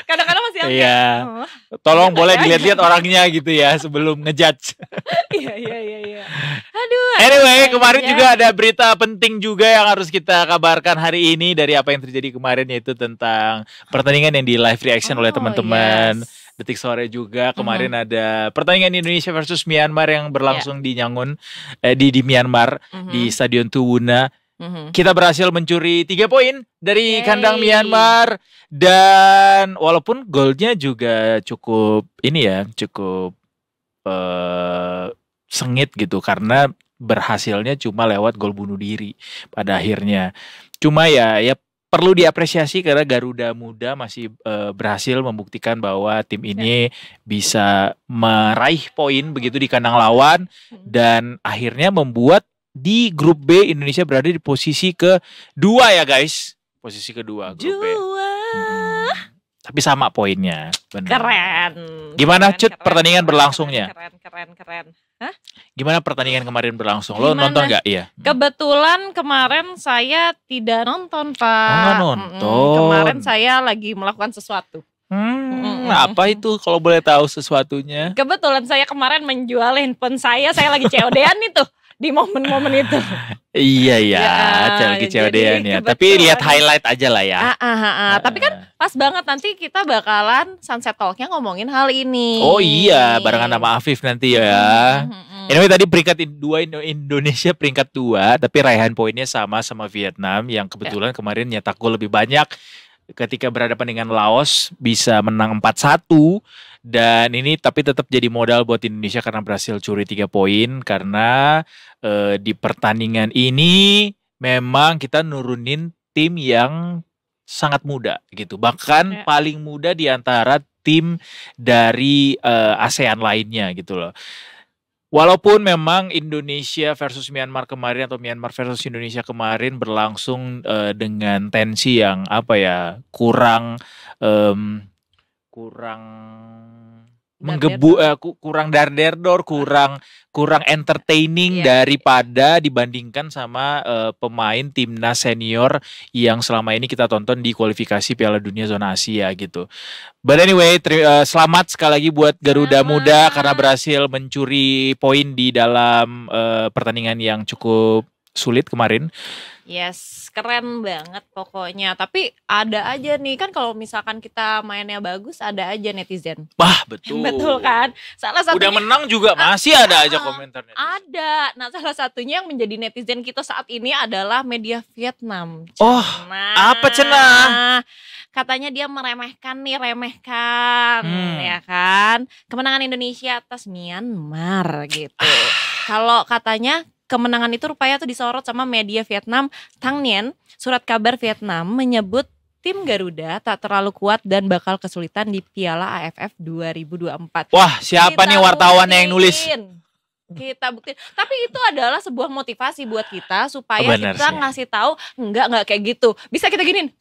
S3: Kadang-kadang masih yang
S4: Iya.
S3: kayak, oh,
S4: Tolong
S3: Iya,
S4: boleh
S3: iya.
S4: dilihat-lihat orangnya gitu ya sebelum ngejudge.
S3: iya. Aduh.
S4: Anyway,
S3: aduh,
S4: kemarin
S3: kayaknya.
S4: juga ada berita penting juga yang harus kita kabarkan hari ini dari apa yang terjadi kemarin, yaitu tentang pertandingan yang di live reaction oleh teman-teman
S3: Yes.
S4: Detik Sore juga. Kemarin ada pertandingan Indonesia versus Myanmar yang berlangsung di Yangon, di Myanmar, di Stadion Tuwuna. Kita berhasil mencuri 3 poin dari
S3: Yeay.
S4: kandang Myanmar, dan walaupun golnya juga cukup ini ya, cukup sengit gitu karena berhasilnya cuma lewat gol bunuh diri pada akhirnya. Cuma ya perlu diapresiasi karena Garuda Muda masih berhasil membuktikan bahwa tim ini bisa meraih poin begitu di kandang lawan, dan akhirnya membuat di grup B Indonesia berada di posisi kedua ya guys. Posisi kedua grup B. Tapi sama poinnya. Bener.
S3: Keren.
S4: Gimana, Cut,
S3: Keren,
S4: pertandingan
S3: keren,
S4: berlangsungnya?
S3: Keren.
S4: Gimana pertandingan kemarin berlangsung? Lo
S3: Gimana?
S4: nonton gak? Iya.
S3: Kebetulan kemarin saya tidak nonton Pak.
S4: Oh, nggak nonton.
S3: Kemarin saya lagi melakukan sesuatu.
S4: Apa itu kalau boleh tahu sesuatunya?
S3: Kebetulan saya kemarin menjual handphone saya lagi COD-an itu di momen-momen itu.
S4: Iya
S3: Ya,
S4: lagi COD-an
S3: jadi
S4: ya. Tapi
S3: kebetulan.
S4: lihat highlight aja lah ya.
S3: Tapi kan pas banget nanti kita bakalan Sunset Talk-nya ngomongin hal ini.
S4: Oh iya, barengan sama Afif nanti ya. Anyway, tadi peringkat 2 Indonesia peringkat 2, tapi raihan poinnya sama Vietnam yang kebetulan kemarin nyetak gol lebih banyak ketika berhadapan dengan Laos, bisa menang 4-1. Dan ini tapi tetap jadi modal buat Indonesia karena berhasil curi 3 poin. Karena di pertandingan ini memang kita nurunin tim yang sangat muda gitu. Bahkan paling muda di antara tim dari ASEAN lainnya gitu loh. Walaupun memang Indonesia versus Myanmar kemarin atau Myanmar versus Indonesia kemarin berlangsung dengan tensi yang kurang menggebu, kurang dar-der-dor, kurang entertaining daripada dibandingkan sama pemain timnas senior yang selama ini kita tonton di kualifikasi Piala Dunia zona Asia gitu. But anyway, selamat sekali lagi buat Garuda Muda karena berhasil mencuri poin di dalam pertandingan yang cukup sulit kemarin.
S3: Yes, keren banget pokoknya. Tapi ada aja nih kan kalau misalkan kita mainnya bagus, ada aja netizen.
S4: Bah, betul.
S3: Betul kan? Salah satunya
S4: Udah menang juga masih ada aja komentar netizen.
S3: ada. Nah, salah satunya yang menjadi netizen kita saat ini adalah media Vietnam.
S4: Oh,
S3: Cenah.
S4: apa cenah?
S3: Katanya dia remehkan, ya kan? Kemenangan Indonesia atas Myanmar gitu. Kalau katanya kemenangan itu rupanya tuh disorot sama media Vietnam. Thanh Nien, surat kabar Vietnam menyebut tim Garuda tak terlalu kuat dan bakal kesulitan di Piala AFF 2024.
S4: Wah, siapa nih wartawan yang nulis?
S3: Kita buktiin. Tapi itu adalah sebuah motivasi buat kita supaya
S4: Bener
S3: kita
S4: sih.
S3: ngasih tahu enggak kayak gitu. Bisa kita giniin.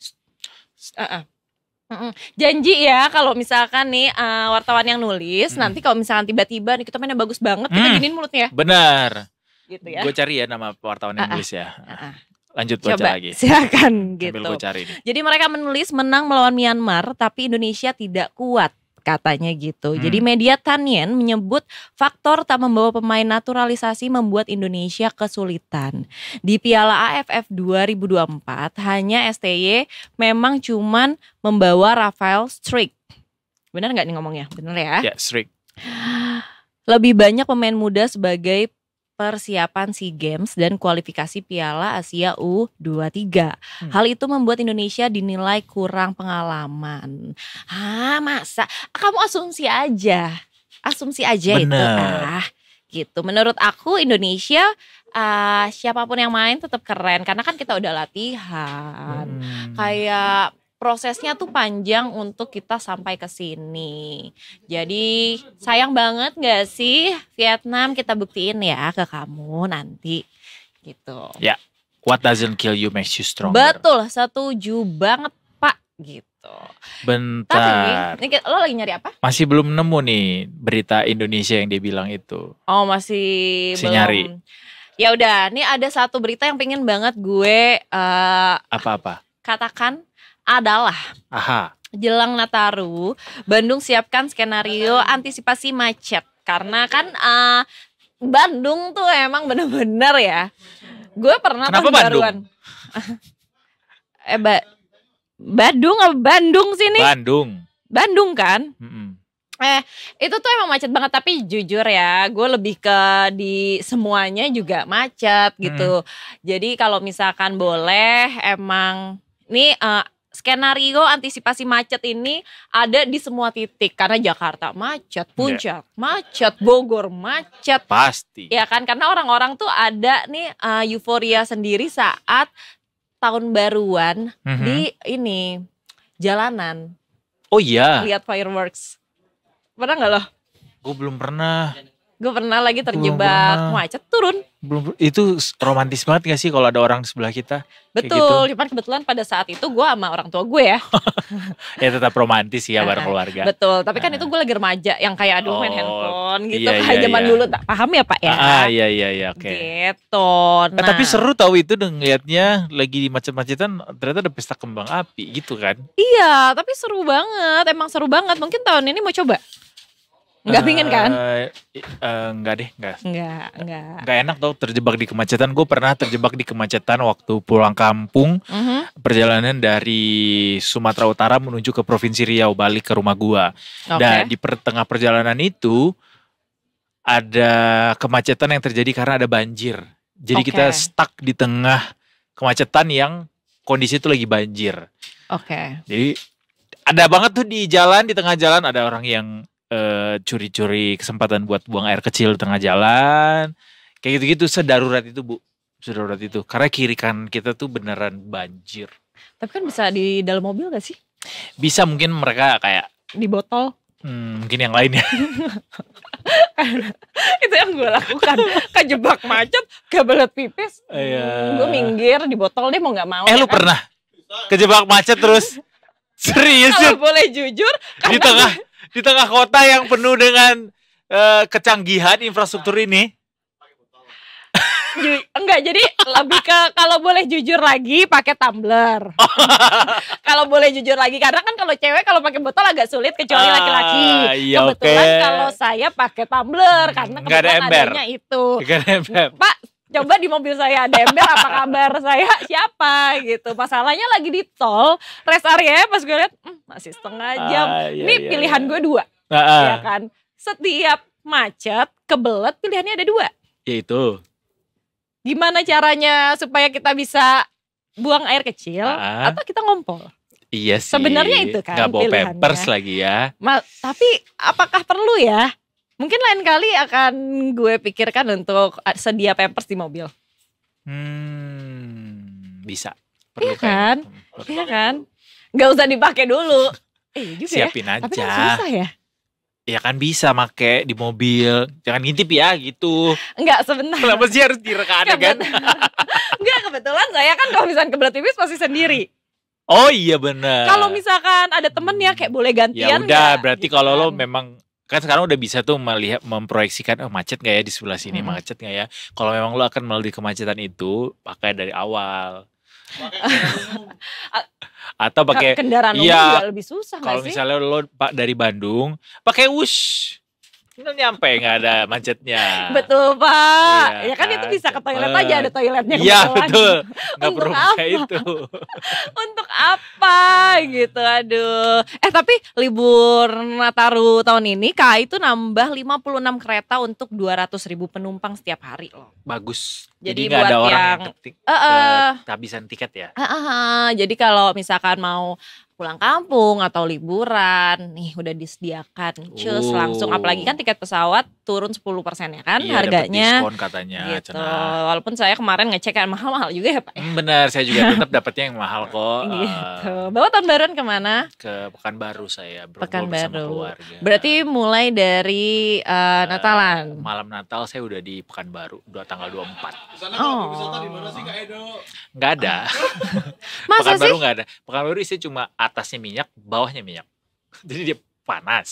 S3: Janji ya kalau misalkan nih wartawan yang nulis nanti kalau misalkan tiba-tiba nih kita mainnya bagus banget kita giniin mulutnya
S4: Benar.
S3: gitu ya.
S4: Gue cari ya nama wartawan yang nulis ya. Lanjut baca
S3: Coba
S4: lagi.
S3: silakan
S4: Sambil
S3: gitu.
S4: gue cari nih.
S3: Jadi mereka menulis menang melawan Myanmar tapi Indonesia tidak kuat katanya gitu. Jadi media Thanh Nien menyebut faktor tak membawa pemain naturalisasi membuat Indonesia kesulitan. Di Piala AFF 2024 hanya STY memang cuman membawa Rafael Struijk. Benar nggak nih ngomongnya? Benar ya?
S4: Ya, Struijk.
S3: Lebih banyak pemain muda sebagai persiapan SEA Games dan kualifikasi Piala Asia U23. Hal itu membuat Indonesia dinilai kurang pengalaman. Masa? Kamu asumsi aja itu.
S4: Bener.
S3: Gitu. Menurut aku Indonesia siapapun yang main tetap keren karena kan kita udah latihan. Kayak prosesnya tuh panjang untuk kita sampai ke sini. Jadi sayang banget gak sih Vietnam, kita buktiin ya ke kamu nanti gitu.
S4: Ya, what doesn't kill you makes you stronger.
S3: Betul, setuju banget Pak gitu.
S4: Bentar.
S3: Tapi ini lo lagi nyari apa?
S4: Masih belum nemu nih berita Indonesia yang dia bilang itu.
S3: Oh masih belum.
S4: Nyari.
S3: Ya udah, nih ada satu berita yang pengen banget gue
S4: Apa-apa?
S3: katakan adalah jelang Nataru, Bandung siapkan skenario antisipasi macet. Karena kan Bandung tuh emang bener-bener ya. Gue pernah
S4: Kenapa
S3: tahun baruan. Bandung apa Bandung sih nih? Bandung kan? Itu tuh emang macet banget. Tapi jujur ya, gue lebih ke di semuanya juga macet gitu. Jadi kalau misalkan boleh emang nih skenario antisipasi macet ini ada di semua titik. Karena Jakarta macet, Puncak macet, Bogor macet.
S4: Pasti.
S3: Ya kan, karena orang-orang tuh ada nih euforia sendiri saat tahun baruan di ini jalanan.
S4: Oh iya.
S3: Lihat fireworks. Pernah gak lo?
S4: Gue belum pernah.
S3: Gue pernah lagi terjebak macet turun.
S4: Belum, itu romantis banget gak sih kalau ada orang di sebelah kita?
S3: Betul, cuman kebetulan pada saat itu gue sama orang tua gue ya.
S4: Ya tetap romantis ya bareng keluarga.
S3: Betul, tapi kan itu gue lagi remaja yang kayak aduh main handphone gitu.
S4: Iya,
S3: kayak zaman dulu, tak paham ya Pak ya?
S4: Iya, oke.
S3: Gitu. Nah.
S4: Tapi seru tahu itu ngeliatnya lagi di macet-macetan ternyata ada pesta kembang api gitu kan.
S3: Iya, tapi seru banget, emang seru banget. Mungkin tahun ini mau coba? Enggak pingin kan?
S4: Enggak deh, enggak.
S3: Enggak
S4: Enak tau terjebak di kemacetan. Gue pernah terjebak di kemacetan waktu pulang kampung. Perjalanan dari Sumatera Utara menuju ke Provinsi Riau, balik ke rumah gue. Dan di tengah perjalanan itu ada kemacetan yang terjadi karena ada banjir. Jadi kita stuck di tengah kemacetan yang kondisi itu lagi banjir. Jadi ada banget tuh di jalan, di tengah jalan ada orang yang curi-curi kesempatan buat buang air kecil di tengah jalan. Kayak gitu-gitu, sedarurat itu Bu. Sedarurat itu. Karena kiri kanan kita tuh beneran banjir.
S3: Tapi kan bisa di dalam mobil gak sih?
S4: Bisa, mungkin mereka kayak
S3: di botol.
S4: Mungkin yang lain ya.
S3: Itu yang gue lakukan. Kejebak macet, kebelet pipis. Gue minggir di botol deh mau gak mau.
S4: Lu kan? Pernah kejebak macet terus? Serius?
S3: Kalau boleh jujur.
S4: Di tengah kota yang penuh dengan kecanggihan infrastruktur ini.
S3: Enggak, jadi lebih ke kalau boleh jujur lagi pakai tumbler. Kalau boleh jujur lagi, karena kan kalau cewek kalau pakai botol agak sulit kecuali laki-laki.
S4: Iya,
S3: kebetulan kalau saya pakai tumbler karena kebetulan adanya itu.
S4: Pak,
S3: Coba di mobil saya ada ember, apa kabar saya siapa gitu. Masalahnya lagi di tol, rest area pas gue lihat masih setengah jam. Ini pilihan gue 2, ya kan. Setiap macet, kebelet pilihannya ada 2.
S4: Yaitu?
S3: Gimana caranya supaya kita bisa buang air kecil atau kita ngompol?
S4: Iya sih.
S3: Sebenarnya itu kan
S4: nggak bawa
S3: pilihannya.
S4: Pampers lagi ya.
S3: Tapi apakah perlu ya? Mungkin lain kali akan gue pikirkan untuk sedia Pampers di mobil.
S4: Bisa. Perlu
S3: Iya kan? Iya kan? Gak usah dipakai dulu. Juga
S4: siapin
S3: ya.
S4: aja.
S3: Tapi kan susah ya?
S4: Ya kan bisa make di mobil. Jangan ngintip ya gitu.
S3: Enggak, sebentar.
S4: Kenapa sih harus direka adegan?
S3: Enggak, kebetulan saya kan kalau misalkan kebelet pipis pasti sendiri.
S4: Oh iya benar.
S3: Kalau misalkan ada temennya kayak boleh gantian.
S4: Ya udah, berarti
S3: gitu
S4: kalau
S3: kan.
S4: lo memang kan sekarang udah bisa tuh melihat memproyeksikan macet nggak ya di sebelah sini, macet nggak ya. Kalau memang lo akan melalui kemacetan itu, pakai dari awal. Atau pakai
S3: kendaraan umum juga lebih susah.
S4: Kalau misalnya lo dari Bandung pakai wush, lo nyampe nggak ada macetnya.
S3: Betul Pak.
S4: Iya
S3: Ya kan itu bisa ke toilet aja, ada toiletnya.
S4: Iya betul. Nggak perlu
S3: Untuk
S4: pakai
S3: apa?
S4: itu.
S3: Untuk apa gitu, aduh. Tapi libur Nataru tahun ini KAI itu nambah 56 kereta untuk 200.000 penumpang setiap hari loh.
S4: Bagus.
S3: Jadi
S4: nggak ada
S3: buat
S4: orang
S3: yang
S4: kehabisan tiket ya.
S3: Jadi kalau misalkan mau pulang kampung atau liburan, nih udah disediakan cus langsung. Apalagi kan tiket pesawat turun 10% ya kan
S4: Iya,
S3: harganya.
S4: dapet diskon katanya.
S3: Gitu.
S4: Cena.
S3: Walaupun saya kemarin ngecek kan mahal-mahal juga ya Pak.
S4: Benar, saya juga tetap dapatnya yang mahal kok.
S3: Gitu. Bawa tahun baruan kemana?
S4: Ke Pekanbaru saya.
S3: Pekanbaru.
S4: Keluarga.
S3: Berarti mulai dari Natalan.
S4: Malam Natal saya udah di Pekanbaru, tanggal 24.
S9: Sana kalau wisata di mana sih Kak Edo?
S4: Nggak ada.
S3: Masa
S4: Pekanbaru
S3: sih?
S4: nggak ada. Pekanbaru isinya cuma atasnya minyak, bawahnya minyak. Jadi dia panas.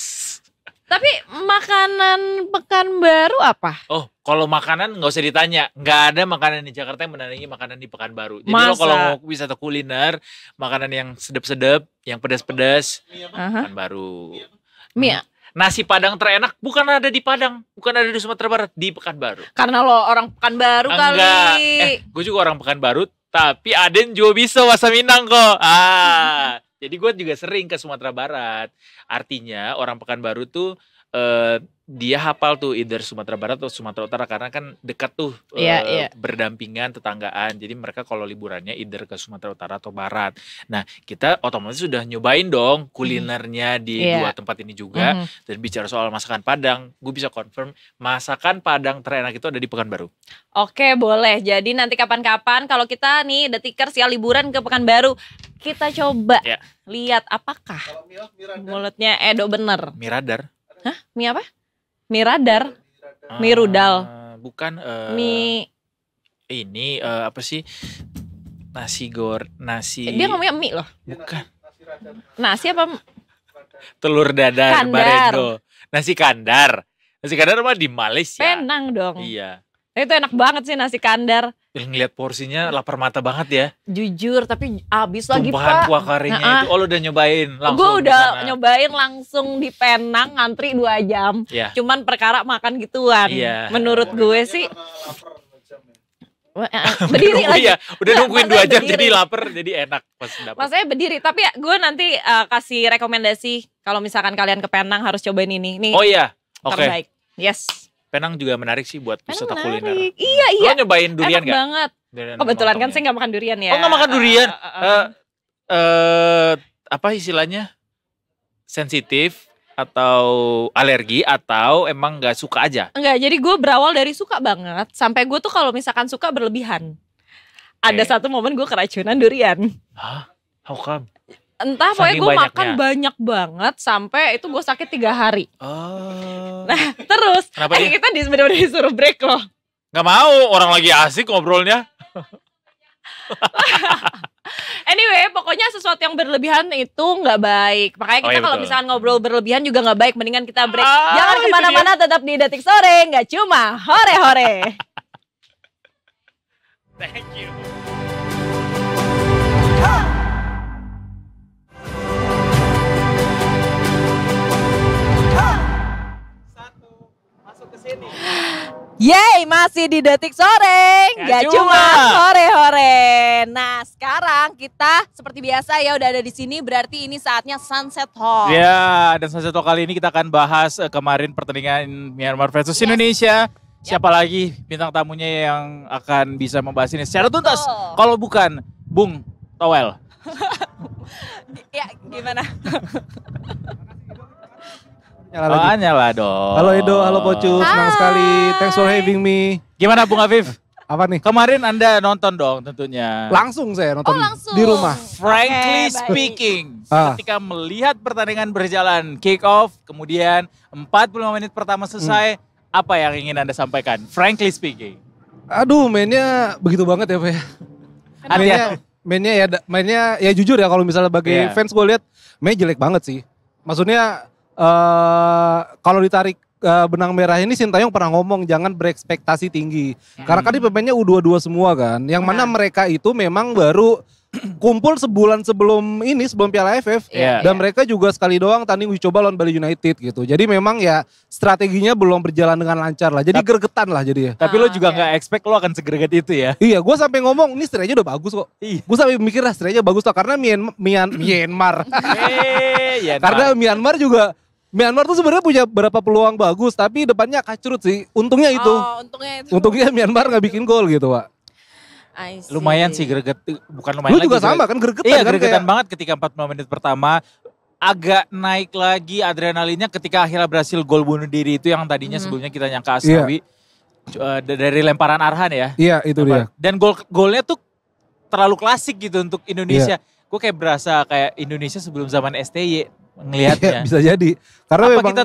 S3: Tapi makanan Pekanbaru apa?
S4: Oh, kalau makanan nggak usah ditanya. Nggak ada makanan di Jakarta yang menandingi makanan di Pekanbaru. Jadi lo kalau mau wisata kuliner, makanan yang sedap-sedap, yang pedas-pedas, Pekanbaru.
S3: Mie.
S4: Nasi Padang terenak bukan ada di Padang, bukan ada di Sumatera Barat, di Pekanbaru.
S3: Karena lo orang Pekanbaru kali.
S4: Enggak, gue juga orang Pekanbaru, tapi Aden juga bisa bahasa Minang kok. Jadi gue juga sering ke Sumatera Barat. Artinya orang Pekanbaru tuh dia hafal tuh either Sumatera Barat atau Sumatera Utara karena kan dekat tuh berdampingan tetanggaan. Jadi mereka kalau liburannya either ke Sumatera Utara atau Barat. Nah kita otomatis sudah nyobain dong kulinernya di dua tempat ini juga. Dan bicara soal masakan Padang, gue bisa confirm masakan Padang terenak itu ada di Pekanbaru.
S3: Oke boleh, jadi nanti kapan-kapan kalau kita nih detikers ya liburan ke Pekanbaru, kita coba lihat apakah mulutnya Edo bener.
S4: Miradar.
S3: Hah? Mie apa? Mie radar? Mie rudal?
S4: Bukan.
S3: Mie.
S4: Ini apa sih? Nasi nasi.
S3: Dia ngomongnya mie loh.
S4: Bukan.
S3: Nasi apa?
S4: Telur dadar.
S3: Kandar.
S4: Barendo. Nasi kandar. Nasi kandar mah di Malaysia.
S3: Penang dong.
S4: Iya.
S3: Itu enak banget sih nasi kandar.
S4: Ngeliat porsinya lapar mata banget ya.
S3: Jujur tapi abis lagi
S4: Tumpahan
S3: Pak.
S4: kuah karinya itu. Oh lu udah nyobain langsung.
S3: Gue udah nyobain langsung di Penang ngantri 2 jam. Cuman perkara makan gituan. Menurut gue sih. Berdiri lagi.
S4: Udah nungguin 2 jam berdiri. Jadi lapar jadi enak pas dapet.
S3: Maksudnya berdiri. Tapi gue nanti kasih rekomendasi. Kalau misalkan kalian ke Penang harus cobain ini. Nih,
S4: oh iya. Oke.
S3: Terbaik. Yes.
S4: Penang juga menarik sih buat wisata kuliner.
S3: Iya.
S4: Lo nyobain durian
S3: enak
S4: gak?
S3: Banget. Kebetulan kan saya gak makan durian ya.
S4: Oh gak makan durian? Apa istilahnya? Sensitif atau alergi atau emang gak suka aja?
S3: Enggak, jadi gue berawal dari suka banget. Sampai gue tuh kalau misalkan suka berlebihan. Ada satu momen gue keracunan durian.
S4: Hah? How come?
S3: Entah, pokoknya gue makan banyak banget sampai itu gue sakit 3 hari. Nah terus kita bener-bener disuruh break loh.
S4: Gak mau, orang lagi asik ngobrolnya.
S3: Anyway, pokoknya sesuatu yang berlebihan itu gak baik. Makanya kita kalau misalkan ngobrol berlebihan juga gak baik. Mendingan kita break. Jangan kemana-mana, tetap di Detik Sore. Gak cuma hore-hore.
S4: Thank you.
S3: Yeay, masih di Detik Sore, nggak cuma sore-hore. Nah, sekarang kita seperti biasa ya udah ada di sini, berarti ini saatnya Sunset Talk.
S4: Ya, dan Sunset Talk kali ini kita akan bahas kemarin pertandingan Myanmar versus Indonesia. Siapa lagi bintang tamunya yang akan bisa membahas ini secara tuntas? Kalau bukan Bung Towel.
S3: Ya, gimana?
S4: Nyala dong.
S10: Halo Edo, halo Pocus, senang sekali. Thanks for having me.
S4: Gimana Bung Afif?
S10: Apa nih?
S4: Kemarin Anda nonton dong tentunya.
S10: Langsung saya nonton
S3: langsung.
S10: di rumah.
S4: Frankly
S3: Oke, baik.
S4: speaking, ketika melihat pertandingan berjalan, kick off, kemudian 45 menit pertama selesai, apa yang ingin Anda sampaikan? Frankly speaking.
S10: Aduh, mainnya begitu banget ya Pak ya. Mainnya ya jujur ya kalau misalnya sebagai fans gue lihat mainnya jelek banget sih. Maksudnya kalau ditarik benang merah ini Sintayong pernah ngomong jangan berekspektasi tinggi. Karena kan ini pemainnya U22 semua kan. Yang mana mereka itu memang baru kumpul sebulan sebelum Piala AFF. Dan mereka juga sekali doang tanding uji coba lawan Bali United gitu. Jadi memang ya strateginya belum berjalan dengan lancar lah. Jadi gregetan lah jadinya.
S4: Tapi lo juga gak expect lo akan segreget itu ya.
S10: Iya, gue sampai ngomong ini strainya udah bagus kok. Gue sampai mikir lah strainya bagus lah karena Myanmar. Karena Myanmar tuh sebenarnya punya beberapa peluang bagus, tapi depannya kacrut sih. Untungnya itu. Untungnya Myanmar nggak bikin gol gitu, Pak.
S4: Lumayan sih greget, bukan lumayan.
S10: Lu juga sama kan gregetan
S4: iya,
S10: kan?
S4: Gregetan banget ketika 45 menit pertama. Agak naik lagi adrenalinnya ketika akhirnya berhasil gol bunuh diri itu yang tadinya sebelumnya kita nyangka Asnawi. Dari lemparan Arhan ya.
S10: Iya, itu dia.
S4: Dan golnya tuh terlalu klasik gitu untuk Indonesia. Gue kayak berasa kayak Indonesia sebelum zaman STY. Ngelihatnya
S10: bisa jadi karena
S4: apa
S10: memang
S4: kita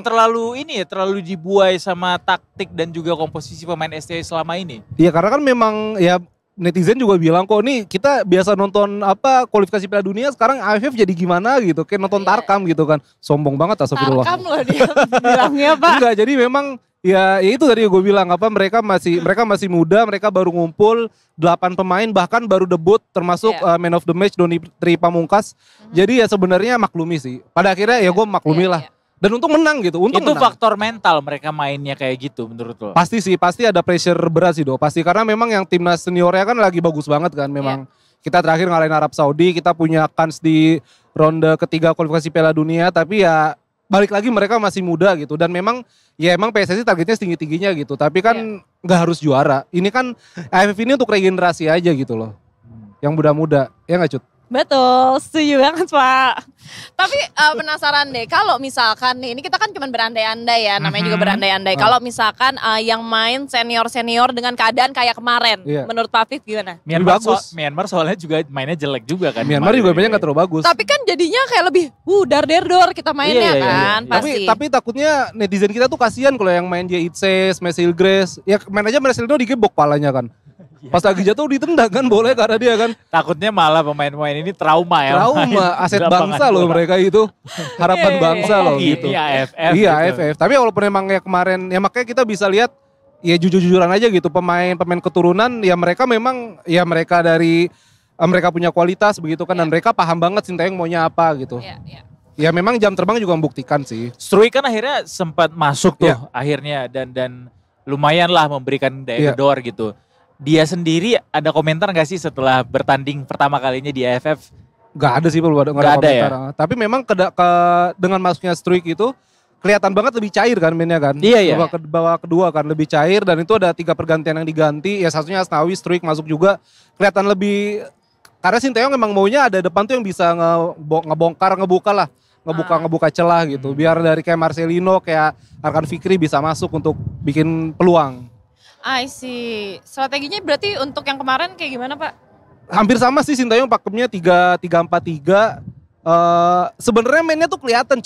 S4: terlalu dibuai sama taktik dan juga komposisi pemain STI selama ini.
S10: Iya karena kan memang ya netizen juga bilang kok nih kita biasa nonton kualifikasi Piala Dunia sekarang AFF jadi gimana gitu kayak nonton Tarkam gitu kan sombong banget astagfirullah.
S3: Tarkam loh dia bilangnya Pak.
S10: Enggak jadi memang ya itu tadi gue bilang mereka masih muda, mereka baru ngumpul 8 pemain bahkan baru debut termasuk man of the match Doni Tri Pamungkas. Jadi ya sebenarnya maklumi sih. Pada akhirnya ya gue maklumi lah. Dan untung menang gitu.
S4: Itu faktor mental mereka mainnya kayak gitu menurut lo?
S10: Pasti sih, pasti ada pressure berat sih pasti karena memang yang timnas seniornya kan lagi bagus banget kan memang. Kita terakhir ngalahin Arab Saudi, kita punya kans di ronde ketiga kualifikasi Piala Dunia tapi ya balik lagi mereka masih muda gitu dan memang PSSI targetnya setinggi-tingginya gitu tapi kan nggak harus juara. Ini kan AFF ini untuk regenerasi aja gitu loh. Yang muda-muda, ya nggak Cut?
S3: Betul, setuju banget Pak. Tapi penasaran deh, kalau misalkan nih, ini kita kan cuma berandai-andai ya, namanya juga berandai-andai. Kalau misalkan yang main senior-senior dengan keadaan kayak kemarin, menurut Pak Afif gimana?
S4: Myanmar soalnya juga mainnya jelek juga kan.
S10: Myanmar juga mainnya nggak terlalu bagus.
S3: Tapi kan jadinya kayak lebih dar-der-dor kita mainnya kan, pasti.
S10: Tapi takutnya netizen kita tuh kasihan kalau yang main dia Itses, Mesil Grace, ya main aja Mesil digebok palanya kan. Pas lagi jatuh ditendang kan boleh karena dia kan.
S4: Takutnya malah pemain-pemain ini trauma ya.
S10: Trauma, aset bangsa loh mereka itu. Harapan bangsa loh gitu.
S4: Iya AFF.
S10: Iya AFF. Tapi walaupun emang ya kemarin, ya makanya kita bisa lihat ya jujur-jujuran aja gitu. Pemain keturunan ya mereka memang ya mereka punya kualitas begitu kan. Dan mereka paham banget Sintayong maunya apa gitu. Ya memang jam terbang juga membuktikan sih.
S4: Struik kan akhirnya sempat masuk tuh akhirnya. Dan lumayan lah memberikan daya gedor gitu. Dia sendiri ada komentar gak sih setelah bertanding pertama kalinya di AFF?
S10: Gak ada sih, belum ada komentar. Ya? Tapi memang dengan masuknya Struik itu kelihatan banget lebih cair kan mainnya kan.
S4: Iya.
S10: Babak kedua kan lebih cair dan itu ada 3 pergantian yang diganti. Ya satunya Asnawi, Struik masuk juga kelihatan lebih. Karena Sintayong memang maunya ada depan tuh yang bisa ngebuka celah gitu. Biar dari kayak Marcelino, kayak Arkan Fikri bisa masuk untuk bikin peluang.
S3: I see. Strateginya berarti untuk yang kemarin kayak gimana Pak?
S10: Hampir sama sih Sintayong pakemnya 3-4-3. Sebenarnya mainnya tuh kelihatan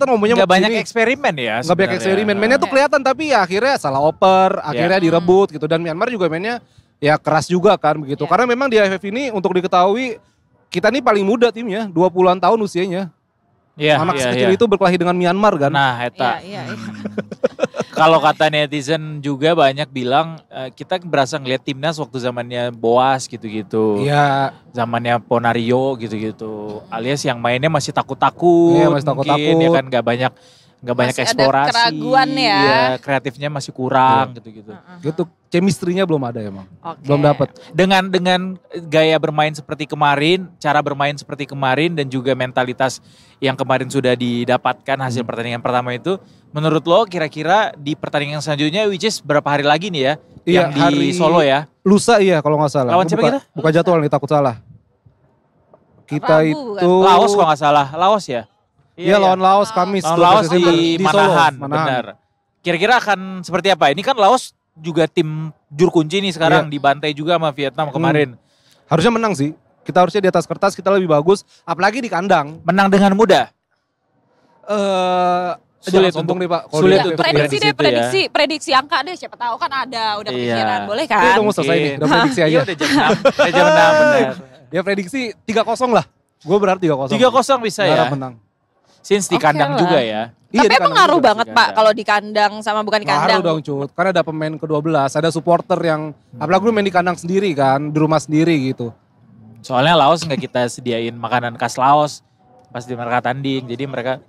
S10: ngomongnya
S4: nggak banyak eksperimen ya.
S10: Nggak banyak eksperimen. Mainnya tuh kelihatan tapi ya akhirnya salah oper, akhirnya direbut gitu. Dan Myanmar juga mainnya ya keras juga kan begitu. Karena memang di AFF ini untuk diketahui kita nih paling muda timnya, 20-an tahun usianya. Anak sekecil itu berkelahi dengan Myanmar kan.
S4: Nah, eta. Kalau kata netizen juga banyak bilang kita berasa ngeliat timnas waktu zamannya Boas gitu-gitu.
S10: Iya.
S4: Zamannya Ponario gitu-gitu. Alias yang mainnya masih takut-takut.
S10: Iya, masih takut-takut.
S4: Ya kan gak banyak nggak banyak
S3: Masih ada
S4: eksplorasi.
S3: keraguan ya.
S4: Iya, kreatifnya masih kurang gitu-gitu.
S10: Gitu, chemistry-nya belum ada emang.
S3: Oke.
S10: Belum dapat.
S4: Dengan gaya bermain seperti kemarin, cara bermain seperti kemarin dan juga mentalitas yang kemarin sudah didapatkan hasil pertandingan pertama itu, menurut lo kira-kira di pertandingan selanjutnya, which is berapa hari lagi nih ya?
S10: Iya,
S4: yang di Solo ya?
S10: Lusa iya kalau nggak salah.
S4: Lawan siapa kita?
S10: Buka jadwal nih, takut salah. Kita
S3: Rabu,
S10: itu
S4: Laos kalau nggak salah, Laos ya?
S10: Iya, lawan Laos Kamis.
S4: Lawan
S10: 12
S4: Laos
S10: Desember
S4: di
S10: Solo,
S4: Manahan, benar. Kira-kira akan seperti apa? Ini kan Laos juga tim juru kunci nih sekarang, dibantai juga sama Vietnam kemarin.
S10: Harusnya menang sih. Kita harusnya di atas kertas kita lebih bagus, apalagi di kandang.
S4: Menang dengan mudah.
S10: Sulit sombong nih Pak. Kalau
S4: sulit
S10: di-
S4: untuk
S3: Prediksi
S4: di
S3: deh,
S4: situ ya.
S3: prediksi angka deh. Siapa tahu kan ada, udah
S4: Iya.
S3: kepikiran. Boleh
S10: Ini
S3: kan?
S10: udah mau selesai nih, udah prediksi aja.
S4: Iya udah jam 6, jam 6 benar.
S10: Ya prediksi 3-0 lah. Gue berharap 3-0.
S4: 3-0 bisa ya.
S10: Berharap menang.
S4: Since di
S3: Oke
S4: kandang
S3: lah.
S4: juga ya.
S10: Iya,
S3: Tapi
S10: di
S3: emang
S10: kandang
S3: ngaruh
S10: juga.
S3: banget
S4: di
S3: Pak
S4: kandang.
S3: kalau di kandang sama bukan di kandang.
S10: Ngaruh dong Cut, kan ada pemain ke-12, ada supporter yang, apalagi lu main di kandang sendiri kan, di rumah sendiri gitu.
S4: Soalnya Laos nggak kita sediain makanan khas Laos pas di mereka tanding. Jadi mereka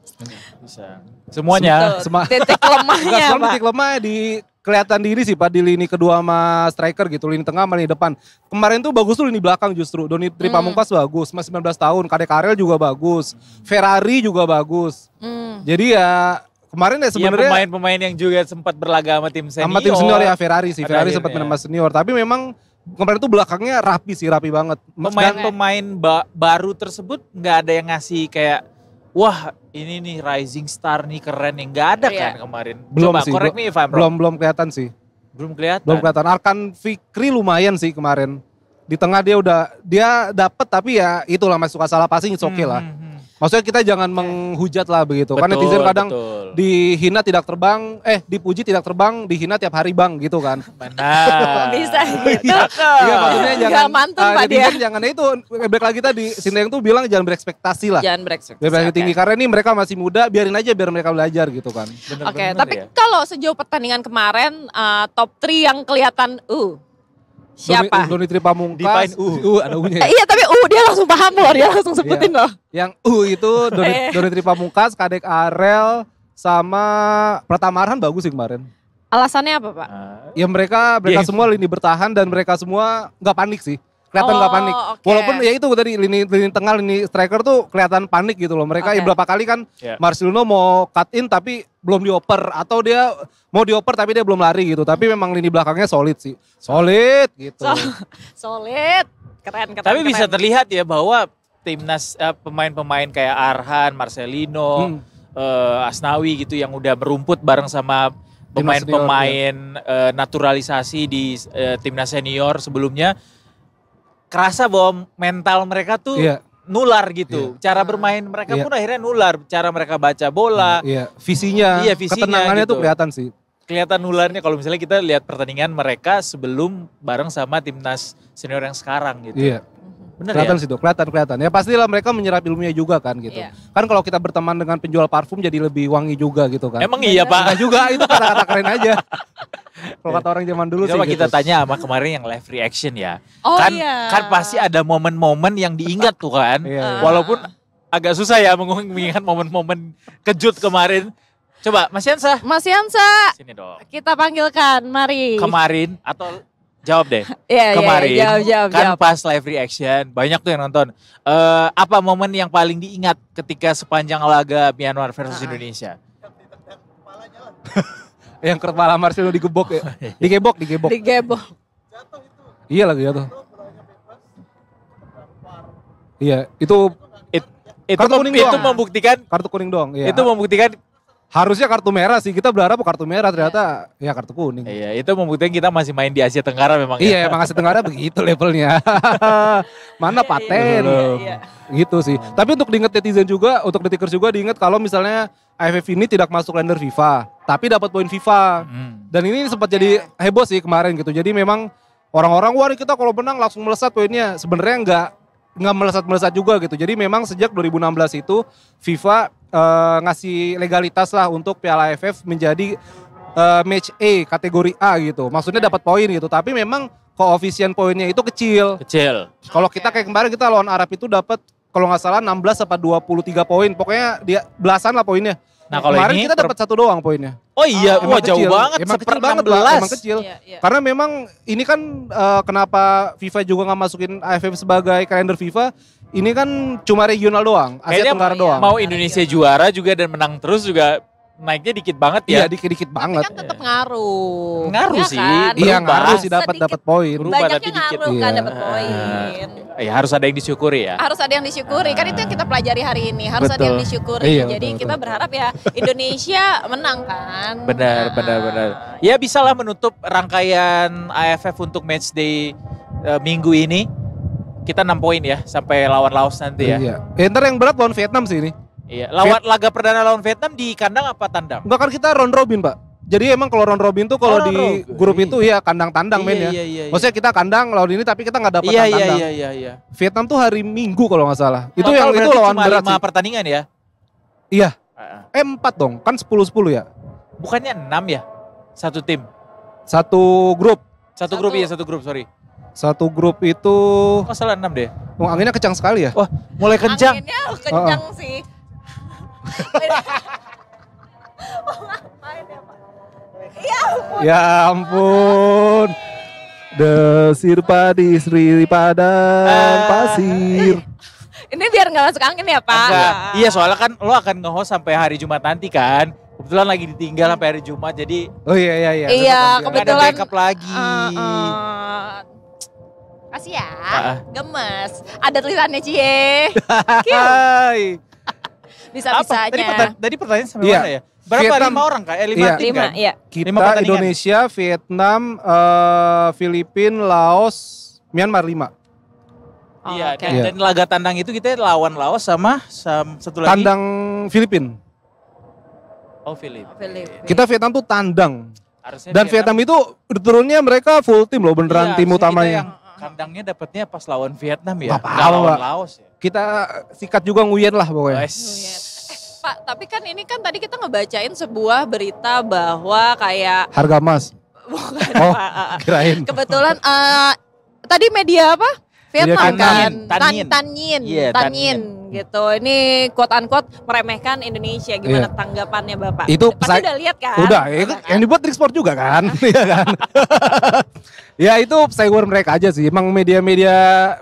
S4: bisa semuanya.
S3: Titik lemahnya
S10: Enggak, soalnya
S3: Pak.
S10: titik lemah di kelihatan diri sih Pak, di lini kedua sama striker gitu, lini tengah sama lini depan. Kemarin tuh bagus tuh lini belakang justru, Doni Tripamungkas bagus, masih 19 tahun, Kadek Ariel juga bagus, Ferrari juga bagus. Jadi ya kemarin ya
S4: Iya,
S10: sebenarnya
S4: pemain-pemain yang juga sempat berlaga sama tim senior.
S10: sama tim senior ya Ferrari sih,
S4: Pada
S10: Ferrari sempat
S4: akhirnya.
S10: main sama senior, tapi memang kemarin tuh belakangnya rapi banget.
S4: Pemain-pemain baru tersebut nggak ada yang ngasih kayak, wah ini nih rising star nih keren nih. Nggak ada
S3: Iya.
S4: kan kemarin.
S10: Belum
S4: Coba
S10: sih,
S4: correct me if I'm wrong.
S10: belum kelihatan sih.
S4: Belum kelihatan.
S10: Belum kelihatan. Arkan Fikri lumayan sih kemarin. Di tengah dia dapet tapi ya itulah masih suka salah passing, it's okay lah. Maksudnya kita jangan menghujat lah begitu. Kan netizen kadang dihina tidak terbang, dipuji tidak terbang, dihina tiap hari bang gitu kan.
S4: Benar.
S3: Bisa gitu.
S10: Iya maksudnya jangan,
S3: Gak mantun Pak dia.
S10: netizen jangan itu, balik lagi tadi, Sintayong tuh bilang jangan berekspektasi lah.
S3: Jangan berekspektasi.
S10: Berekspektasi
S3: oke.
S10: tinggi, karena ini mereka masih muda, biarin aja biar mereka belajar gitu kan.
S3: Oke, tapi kalau sejauh pertandingan kemarin top 3 yang kelihatan siapa?
S10: Doni Tripamungkas.
S4: Define
S10: Ada U-nya ya.
S3: Iya tapi dia langsung paham loh, dia langsung sebutin loh.
S10: Yang itu Doni Tripamungkas, Kadek Arel, sama Pratama Arhan bagus sih kemarin.
S3: Alasannya apa Pak?
S10: Ya mereka semua lini bertahan dan mereka semua nggak panik sih. Kelihatan nggak panik.
S3: oke.
S10: Walaupun ya itu tadi lini tengah, lini striker tuh kelihatan panik gitu loh. Mereka ya berapa kali kan Marcelino mau cut in tapi belum dioper. Atau dia mau dioper tapi dia belum lari gitu. Tapi memang lini belakangnya solid sih. Solid gitu.
S3: Solid. Keren.
S4: Tapi bisa terlihat ya bahwa timnas pemain-pemain kayak Arhan, Marcelino, Asnawi gitu yang udah merumput bareng sama pemain-pemain naturalisasi di timnas senior sebelumnya, kerasa bahwa mental mereka tuh nular gitu. Cara bermain mereka pun akhirnya nular. Cara mereka baca bola.
S10: Visinya, ketenangannya
S4: gitu.
S10: tuh kelihatan sih.
S4: Kelihatan nularnya kalau misalnya kita lihat pertandingan mereka sebelum bareng sama timnas senior yang sekarang gitu.
S10: Iya.
S4: Bener
S10: kelihatan
S4: ya?
S10: sih tuh, kelihatan. Ya pastilah mereka menyerap ilmunya juga kan gitu. Kan kalau kita berteman dengan penjual parfum jadi lebih wangi juga gitu kan.
S4: Emang iya Pak?
S10: Enggak juga, itu kata-kata keren aja. Kalau kata orang zaman dulu
S4: Coba
S10: sih
S4: kita
S10: gitu.
S4: tanya sama kemarin yang live reaction ya.
S3: Oh
S4: kan,
S3: iya.
S4: kan pasti ada momen-momen yang diingat tuh kan.
S10: Iya.
S4: Walaupun agak susah ya mengingat momen-momen kejut kemarin. Coba Mas Yansa.
S3: Mas Yansa.
S4: Sini dong.
S3: Kita panggilkan, mari.
S4: Kemarin atau jawab deh.
S3: Iya,
S4: Kemarin
S3: jawab.
S4: kan pas live reaction banyak tuh yang nonton. Apa momen yang paling diingat ketika sepanjang laga Myanmar versus Indonesia?
S10: Yang kepala Marcelo digebok ya. Digebok.
S3: Digebok.
S10: Iya lagi ya tuh. Iya, itu kartu kuning doang.
S4: membuktikan
S10: kartu kuning doang. Iya.
S4: Itu membuktikan
S10: harusnya kartu merah sih. Kita berharap kartu merah, ternyata ya kartu kuning.
S4: iya, itu membuktikan kita masih main di Asia Tenggara memang.
S10: Iya, emang Asia Tenggara begitu levelnya. Mana paten. Gitu sih. Tapi untuk diingat netizen juga, untuk detikers juga diingat kalau misalnya AFF ini tidak masuk kalender FIFA, tapi dapat poin FIFA. Dan ini sempat jadi heboh sih kemarin gitu. Jadi memang orang-orang, wah kita kalau menang langsung melesat poinnya. Sebenarnya nggak melesat-melesat juga gitu. Jadi memang sejak 2016 itu FIFA ngasih legalitas lah untuk Piala AFF menjadi match A, kategori A gitu. Maksudnya dapat poin gitu. Tapi memang koefisien poinnya itu kecil. Kalau kita kayak kemarin kita lawan Arab itu dapat kalau nggak salah 16 apa 23 poin. Pokoknya dia belasan lah poinnya.
S4: Nah kalau
S10: Kemarin
S4: ini
S10: kita dapat 1 doang poinnya.
S4: Oh iya,
S10: Emang
S4: wah jauh
S10: kecil.
S4: banget,
S10: Emang kecil banget Pak,
S4: 16.
S10: emang kecil.
S3: Iya.
S10: Karena memang ini kan kenapa FIFA juga nggak masukin AFF sebagai kalender FIFA, ini kan cuma regional doang, Asia
S4: Kayaknya
S10: Tenggara doang.
S4: mau Indonesia juara juga dan menang terus juga naiknya dikit banget ya.
S10: Iya, dikit-dikit banget.
S3: Tapi kan tetap ngaruh.
S4: Ngaruh
S3: Ya
S4: sih.
S3: kan?
S10: Iya,
S4: berubah.
S10: ngaruh sih dapat
S3: Sedikit.
S10: poin.
S4: Berubah
S3: Banyaknya
S4: tapi dikit.
S3: ngaruh kan
S10: Iya.
S3: dapat poin.
S4: Ya harus ada yang disyukuri ya.
S3: Harus ada yang disyukuri, kan itu yang kita pelajari hari ini. Harus ada yang
S10: Betul.
S3: disyukuri.
S10: Iya,
S3: Jadi
S10: betul,
S3: kita berharap ya Indonesia menang kan.
S4: Benar. Ya bisalah menutup rangkaian AFF untuk matchday minggu ini. Kita 6 poin ya sampai lawan Laos nanti ya.
S10: Iya. Ntar yang berat lawan Vietnam sih ini.
S4: Iya. Laga perdana lawan Vietnam di kandang apa tandang?
S10: Enggak kan kita round robin, Pak. Jadi emang kalau round robin tuh kalau
S4: round
S10: di
S4: robin.
S10: grup itu ya kandang-tandang mainnya.
S4: Iya.
S10: Maksudnya kita kandang lawan ini tapi kita nggak dapat tandang.
S4: Iya.
S10: Vietnam tuh hari Minggu kalau nggak salah. Itu
S4: Total
S10: yang itu
S4: berarti
S10: lawan
S4: cuma
S10: berat
S4: 5
S10: sih.
S4: pertandingan ya?
S10: Iya. 4 dong, kan 10-10 ya.
S4: Bukannya 6 ya? Satu tim.
S10: Satu grup.
S4: Satu grup, sorry.
S10: Satu grup itu
S4: Oh salah 6 deh.
S10: anginnya kencang sekali ya.
S4: Wah mulai kencang.
S3: Anginnya kencang sih.
S10: Ya ampun. Desir padi Sri padang pasir.
S3: Ini biar nggak masuk angin ya Pak.
S4: Enggak. Iya soalnya kan lo akan nge-host sampai hari Jumat nanti kan. Kebetulan lagi ditinggal sampai hari Jumat jadi
S10: Oh iya.
S3: Iya,
S4: nggak ada
S3: kebetulan.
S4: backup lagi.
S3: Kasih ya,
S4: Gemes.
S3: Ada tulisannya Cie.
S10: Hai.
S3: Bisa-bisanya.
S4: Tadi pertanyaan sampai
S10: Iya.
S4: mana ya? Berapa?
S10: Vietnam.
S4: 5 orang kak? 5
S10: Iya.
S4: tim
S3: 5,
S4: kan?
S3: iya.
S10: Kita
S4: 5 pertandingan.
S10: Indonesia, Vietnam, Filipina, Laos, Myanmar 5.
S4: Iya,
S3: oke.
S4: dan laga tandang itu kita lawan Laos sama satu lagi.
S10: Tandang Filipina.
S4: Oh Filip.
S10: Kita Vietnam tuh tandang.
S4: Harusnya
S10: Dan Vietnam itu turunnya mereka full tim loh beneran
S4: Iya,
S10: tim
S4: harusnya
S10: utamanya.
S4: kita yang kandangnya dapatnya pas lawan Vietnam ya.
S10: Apa-apa,
S4: Nggak lawan
S10: Pak.
S4: Laos ya.
S10: Kita sikat juga nguyen lah pokoknya.
S3: Pak, tapi kan ini kan tadi kita ngebacain sebuah berita bahwa kayak
S10: Harga emas.
S3: bukan
S10: Oh,
S3: Pak.
S10: kirain.
S3: Kebetulan tadi media apa? Vietnam
S10: Vietnam.
S3: kan.
S4: Tanyin.
S3: Tanyin.
S4: Iya,
S3: Tanyin gitu. Ini quote unquote meremehkan Indonesia. Gimana tanggapannya Bapak?
S10: Itu
S3: Pasti udah lihat kan?
S10: Udah, yang dibuat Trick Sport juga kan. Iya kan. Ya itu pesewer mereka aja sih. Emang media-media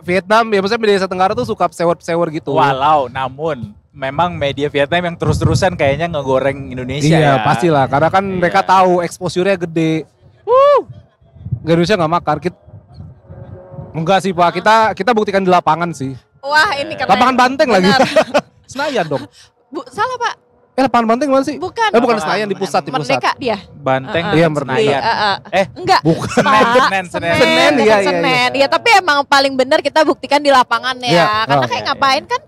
S10: Vietnam, ya maksudnya media Asia Tenggara tuh suka pesewer gitu.
S4: Walau namun memang media Vietnam yang terus-terusan kayaknya ngegoreng Indonesia
S10: Iya
S4: ya.
S10: pastilah, karena kan
S4: Iya.
S10: mereka tahu exposure-nya gede. Indonesia nggak makar. Enggak sih Pak, kita buktikan di lapangan sih.
S3: Wah ini keren.
S10: Lapangan Banteng lagi.
S3: Benar.
S10: Senayan dong.
S3: Salah Pak.
S10: Lapangan Banteng mana sih?
S3: Bukan.
S10: Bukan Senayan, di pusat.
S3: Merdeka dia.
S4: Banteng
S10: Iya,
S4: dan
S10: Merdeka.
S4: Senayan.
S3: Enggak.
S10: Bukan.
S4: Senin.
S10: Senin,
S3: dekat
S10: iya, iya,
S3: Senen. Iya, tapi emang paling benar kita buktikan di lapangan ya.
S10: Iya.
S3: Karena
S10: Oh,
S3: kayak
S4: iya,
S3: ngapain kan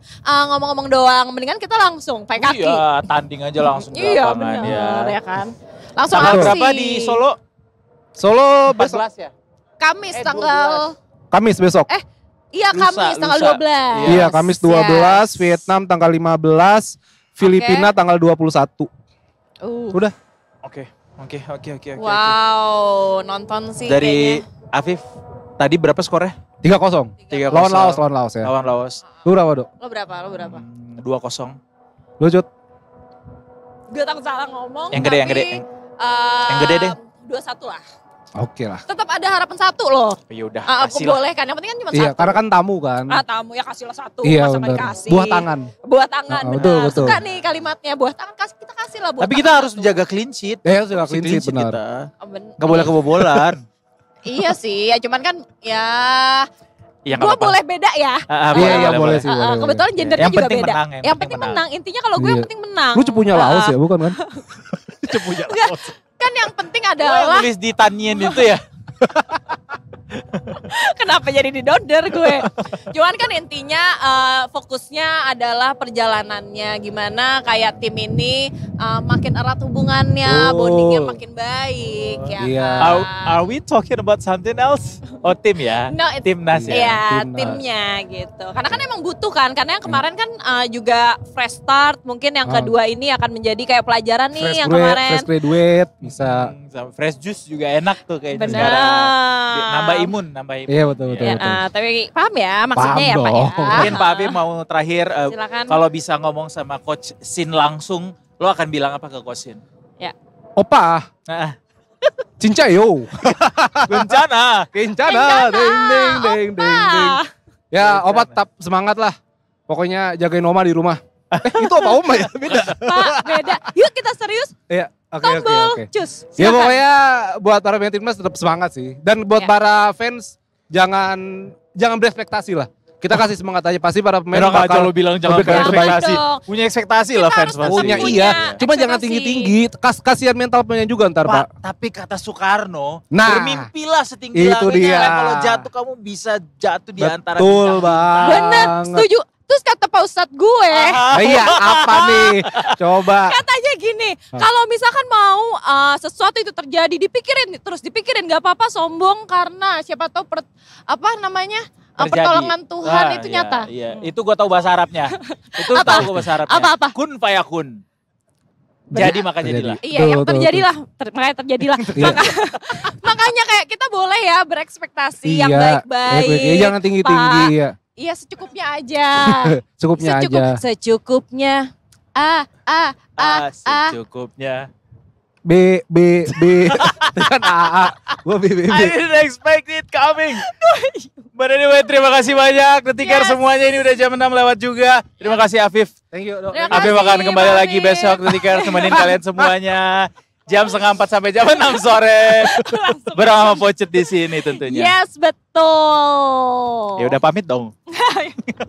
S3: ngomong-ngomong doang, mendingan kita langsung pakai kaki.
S4: Iya, tanding aja langsung di
S3: Iya,
S4: lapangan
S3: benar
S4: ya.
S3: ya kan. Langsung
S4: Tanggal
S3: aksi.
S4: berapa di Solo?
S10: Solo besok.
S4: 14 ya?
S3: Kamis tanggal
S10: Kamis besok.
S3: Iya,
S4: Lusa,
S3: Kamis tanggal
S4: lusa.
S3: 12.
S10: Iya, Kamis 12,
S3: Yes.
S10: Vietnam tanggal 15, Filipina tanggal 21. Udah.
S4: Oke.
S3: Wow, nonton sih
S4: Dari
S3: kayaknya.
S4: Afif, tadi berapa skornya?
S10: 3-0.
S4: 3-0.
S10: Lawan Laos ya.
S4: Lawan Laos.
S10: Lu berapa, Dok?
S3: Lo berapa?
S4: 2-0.
S10: Lu Cut?
S3: Gue takut salah ngomong.
S4: Yang gede, yang
S3: tapi,
S4: gede. Yang gede deh.
S3: 2-1 lah.
S10: Oke lah.
S3: Tetap ada harapan 1 loh.
S4: Ya udah, kasih lah.
S3: Boleh kan, yang penting kan cuma 1.
S10: Iya, karena kan tamu kan.
S3: Tamu ya kasihlah 1.
S10: Iya,
S3: masa nggak
S10: bener.
S3: dikasih.
S10: Buah tangan.
S3: Buah tangan,
S10: Ah,
S3: benar.
S10: betul.
S3: Suka nih kalimatnya, buah tangan kita kasih lah buah
S4: Tapi
S3: tangan
S4: kita harus
S3: 1.
S4: menjaga clean sheet.
S10: Ya, harus jaga clean sheet, benar.
S4: kita.
S3: Bener.
S4: Gak boleh kebobolan.
S3: Iya sih, ya cuman kan ya
S4: Iya
S3: gue boleh beda ya.
S10: Iya, boleh sih. boleh.
S3: Kebetulan gendernya
S4: Yang
S3: juga
S4: penting
S3: beda.
S4: menang,
S3: Yang penting menang. Intinya kalau gue yang
S10: Iya.
S3: penting menang.
S10: Lu cepunya Laos ya, bukan kan?
S4: Cepunya
S3: Enggak, kan yang penting
S4: Lo yang
S3: adalah
S4: nulis di Tanien itu ya?
S3: kenapa jadi didonder gue. Cuman kan intinya fokusnya adalah perjalanannya. Gimana kayak tim ini makin erat hubungannya,
S10: Oh.
S3: bondingnya makin baik ya
S10: Iya.
S3: kan.
S4: Are we talking about something else? Oh tim ya?
S3: No, it's-
S4: Timnas ya?
S3: Iya,
S10: Timnas.
S3: timnya gitu. Karena kan emang butuh kan, karena yang kemarin kan juga fresh start. Mungkin yang kedua ini akan menjadi kayak pelajaran nih yang kemarin.
S10: Fresh graduate, bisa.
S4: Sama fresh juice juga enak tuh kayaknya
S3: Bener.
S4: sekarang. Nambah imun.
S10: Iya, betul.
S3: Ya, tapi paham ya maksudnya
S10: Paham
S3: ya Pak
S10: dong.
S3: ya.
S4: Mungkin Pak Abi mau terakhir,
S3: Silakan.
S4: kalau bisa ngomong sama Coach Sin langsung, lo akan bilang apa ke Kosin?
S10: Opa,
S4: Nah,
S10: cincayo.
S4: bencana.
S10: Kencana, ding ding ding ding ding. Ya, Opa tetap semangat lah. Pokoknya jagain Oma di rumah. Itu Opa Oma ya? Beda.
S3: Pak, beda. Yuk kita serius.
S10: Iya, oke.
S3: Tombol, cus.
S10: Ya
S3: Silakan.
S10: pokoknya buat para pemain timnas tetap semangat sih. Dan buat para fans jangan berekspektasi lah. Kita kasih semangat aja, pasti para pemain
S4: Enak aja
S10: bakal
S4: lo bilang jangan
S10: lebih terbaik.
S4: berekspektasi.
S3: Dong.
S4: Punya ekspektasi lah
S3: Kita
S4: fans
S3: harus
S4: pasti.
S10: Punya
S3: punya
S10: iya, cuma jangan
S3: ekspektasi.
S10: tinggi-tinggi. Kasihan mental pemain juga ntar, Pak.
S4: Tapi kata Soekarno,
S10: Nah,
S4: bermimpilah setinggi
S10: itu
S4: langitnya.
S10: dia.
S4: Kalau jatuh kamu bisa jatuh di antara
S10: Betul,
S4: bintang-bintang.
S10: Bang.
S3: Bener, setuju. Terus kata Pak Ustadz gue,
S10: Iya, apa nih? Coba.
S3: katanya gini, kalau misalkan mau sesuatu itu terjadi, dipikirin, nggak apa-apa sombong karena siapa tahu
S4: Terjadi.
S3: pertolongan Tuhan itu
S4: iya,
S3: nyata.
S4: Iya. Itu gue tahu bahasa Arabnya. Itu
S3: Apa?
S4: tahu gue bahasa Arabnya.
S3: Apa?
S4: Kun fayakun. Jadi maka
S10: Terjadi.
S4: jadilah.
S3: Iya, yang
S10: Betul,
S3: terjadilah, makanya terjadilah.
S10: Iya.
S3: Makanya kayak kita boleh ya berekspektasi yang
S10: Iya,
S3: baik-baik.
S10: iya, jangan tinggi-tinggi
S3: Pak.
S10: ya.
S3: Iya, secukupnya aja.
S10: Cukupnya aja.
S3: Secukupnya.
S4: Secukupnya.
S10: B dengan AA. Gua B.
S4: I didn't expect it coming. But anyway, terima kasih banyak Detikar
S3: Yes.
S4: semuanya, ini udah jam 6 lewat juga. Terima kasih Afif.
S10: Thank you. Dok.
S3: Terima
S4: Afif
S3: kasih,
S4: akan kembali
S3: Pak
S4: lagi
S3: Afif.
S4: besok Detikar temenin kalian semuanya. Jam 3:30 sampai jam 6 sore. Bersama Pocet di sini tentunya.
S3: Yes, betul.
S4: Ya udah pamit dong.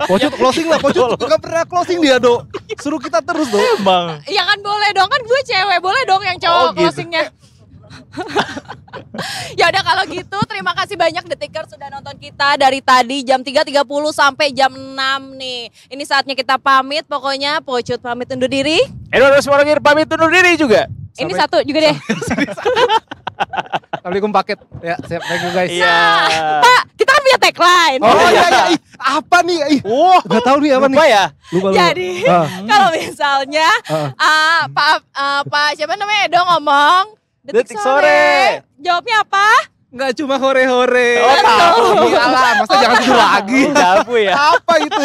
S10: Pocut closing lah, Pocut gak pernah closing dia, Dok. Suruh kita terus, Dok.
S4: Emang.
S3: Ya kan boleh dong, kan gue cewek, boleh dong yang cowok
S4: Oh, gitu.
S3: closingnya. Ya udah kalau gitu, terima kasih banyak Detikers sudah nonton kita dari tadi jam 3.30 sampai jam 6 nih. Ini saatnya kita pamit, pokoknya Pocut pamit undur diri.
S4: Edward Rosmorogir pamit undur diri juga.
S3: Ini
S10: Sampai-
S3: satu juga deh.
S10: Assalamualaikum paket. Ya, siap. Thank you guys.
S4: Iya.
S3: Pak, kita kan punya tagline.
S10: Oh iya, iya. Ih, apa nih? Ih,
S4: Wah,
S10: gak tahu nih apa nih.
S4: lupa ya?
S10: Lupa.
S3: Jadi
S10: Ah.
S3: kalau misalnya Pak siapa namanya Edo ngomong
S4: Detik sore.
S3: Jawabnya apa?
S10: Nggak cuma hore-hore.
S4: Oh, tahu.
S10: Iyalah, masa jangan tidur lagi.
S4: Jabu ya.
S10: Apa itu?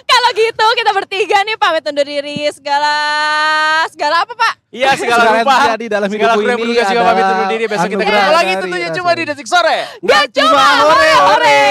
S3: Kalau gitu kita bertiga nih pamit undur diri. Segala apa Pak?
S4: Iya, segala
S10: Segala
S4: rupa.
S10: terjadi dalam
S4: Segala
S10: hidupku
S4: rupa yang
S10: ini
S4: bertugas juga
S10: adalah
S4: pamit undur diri. Besok kita
S10: anugerah
S4: ketemu lagi
S10: dari
S4: tentunya
S10: Rasul.
S4: cuma di Detik Sore.
S3: Gak cuma hore-hore.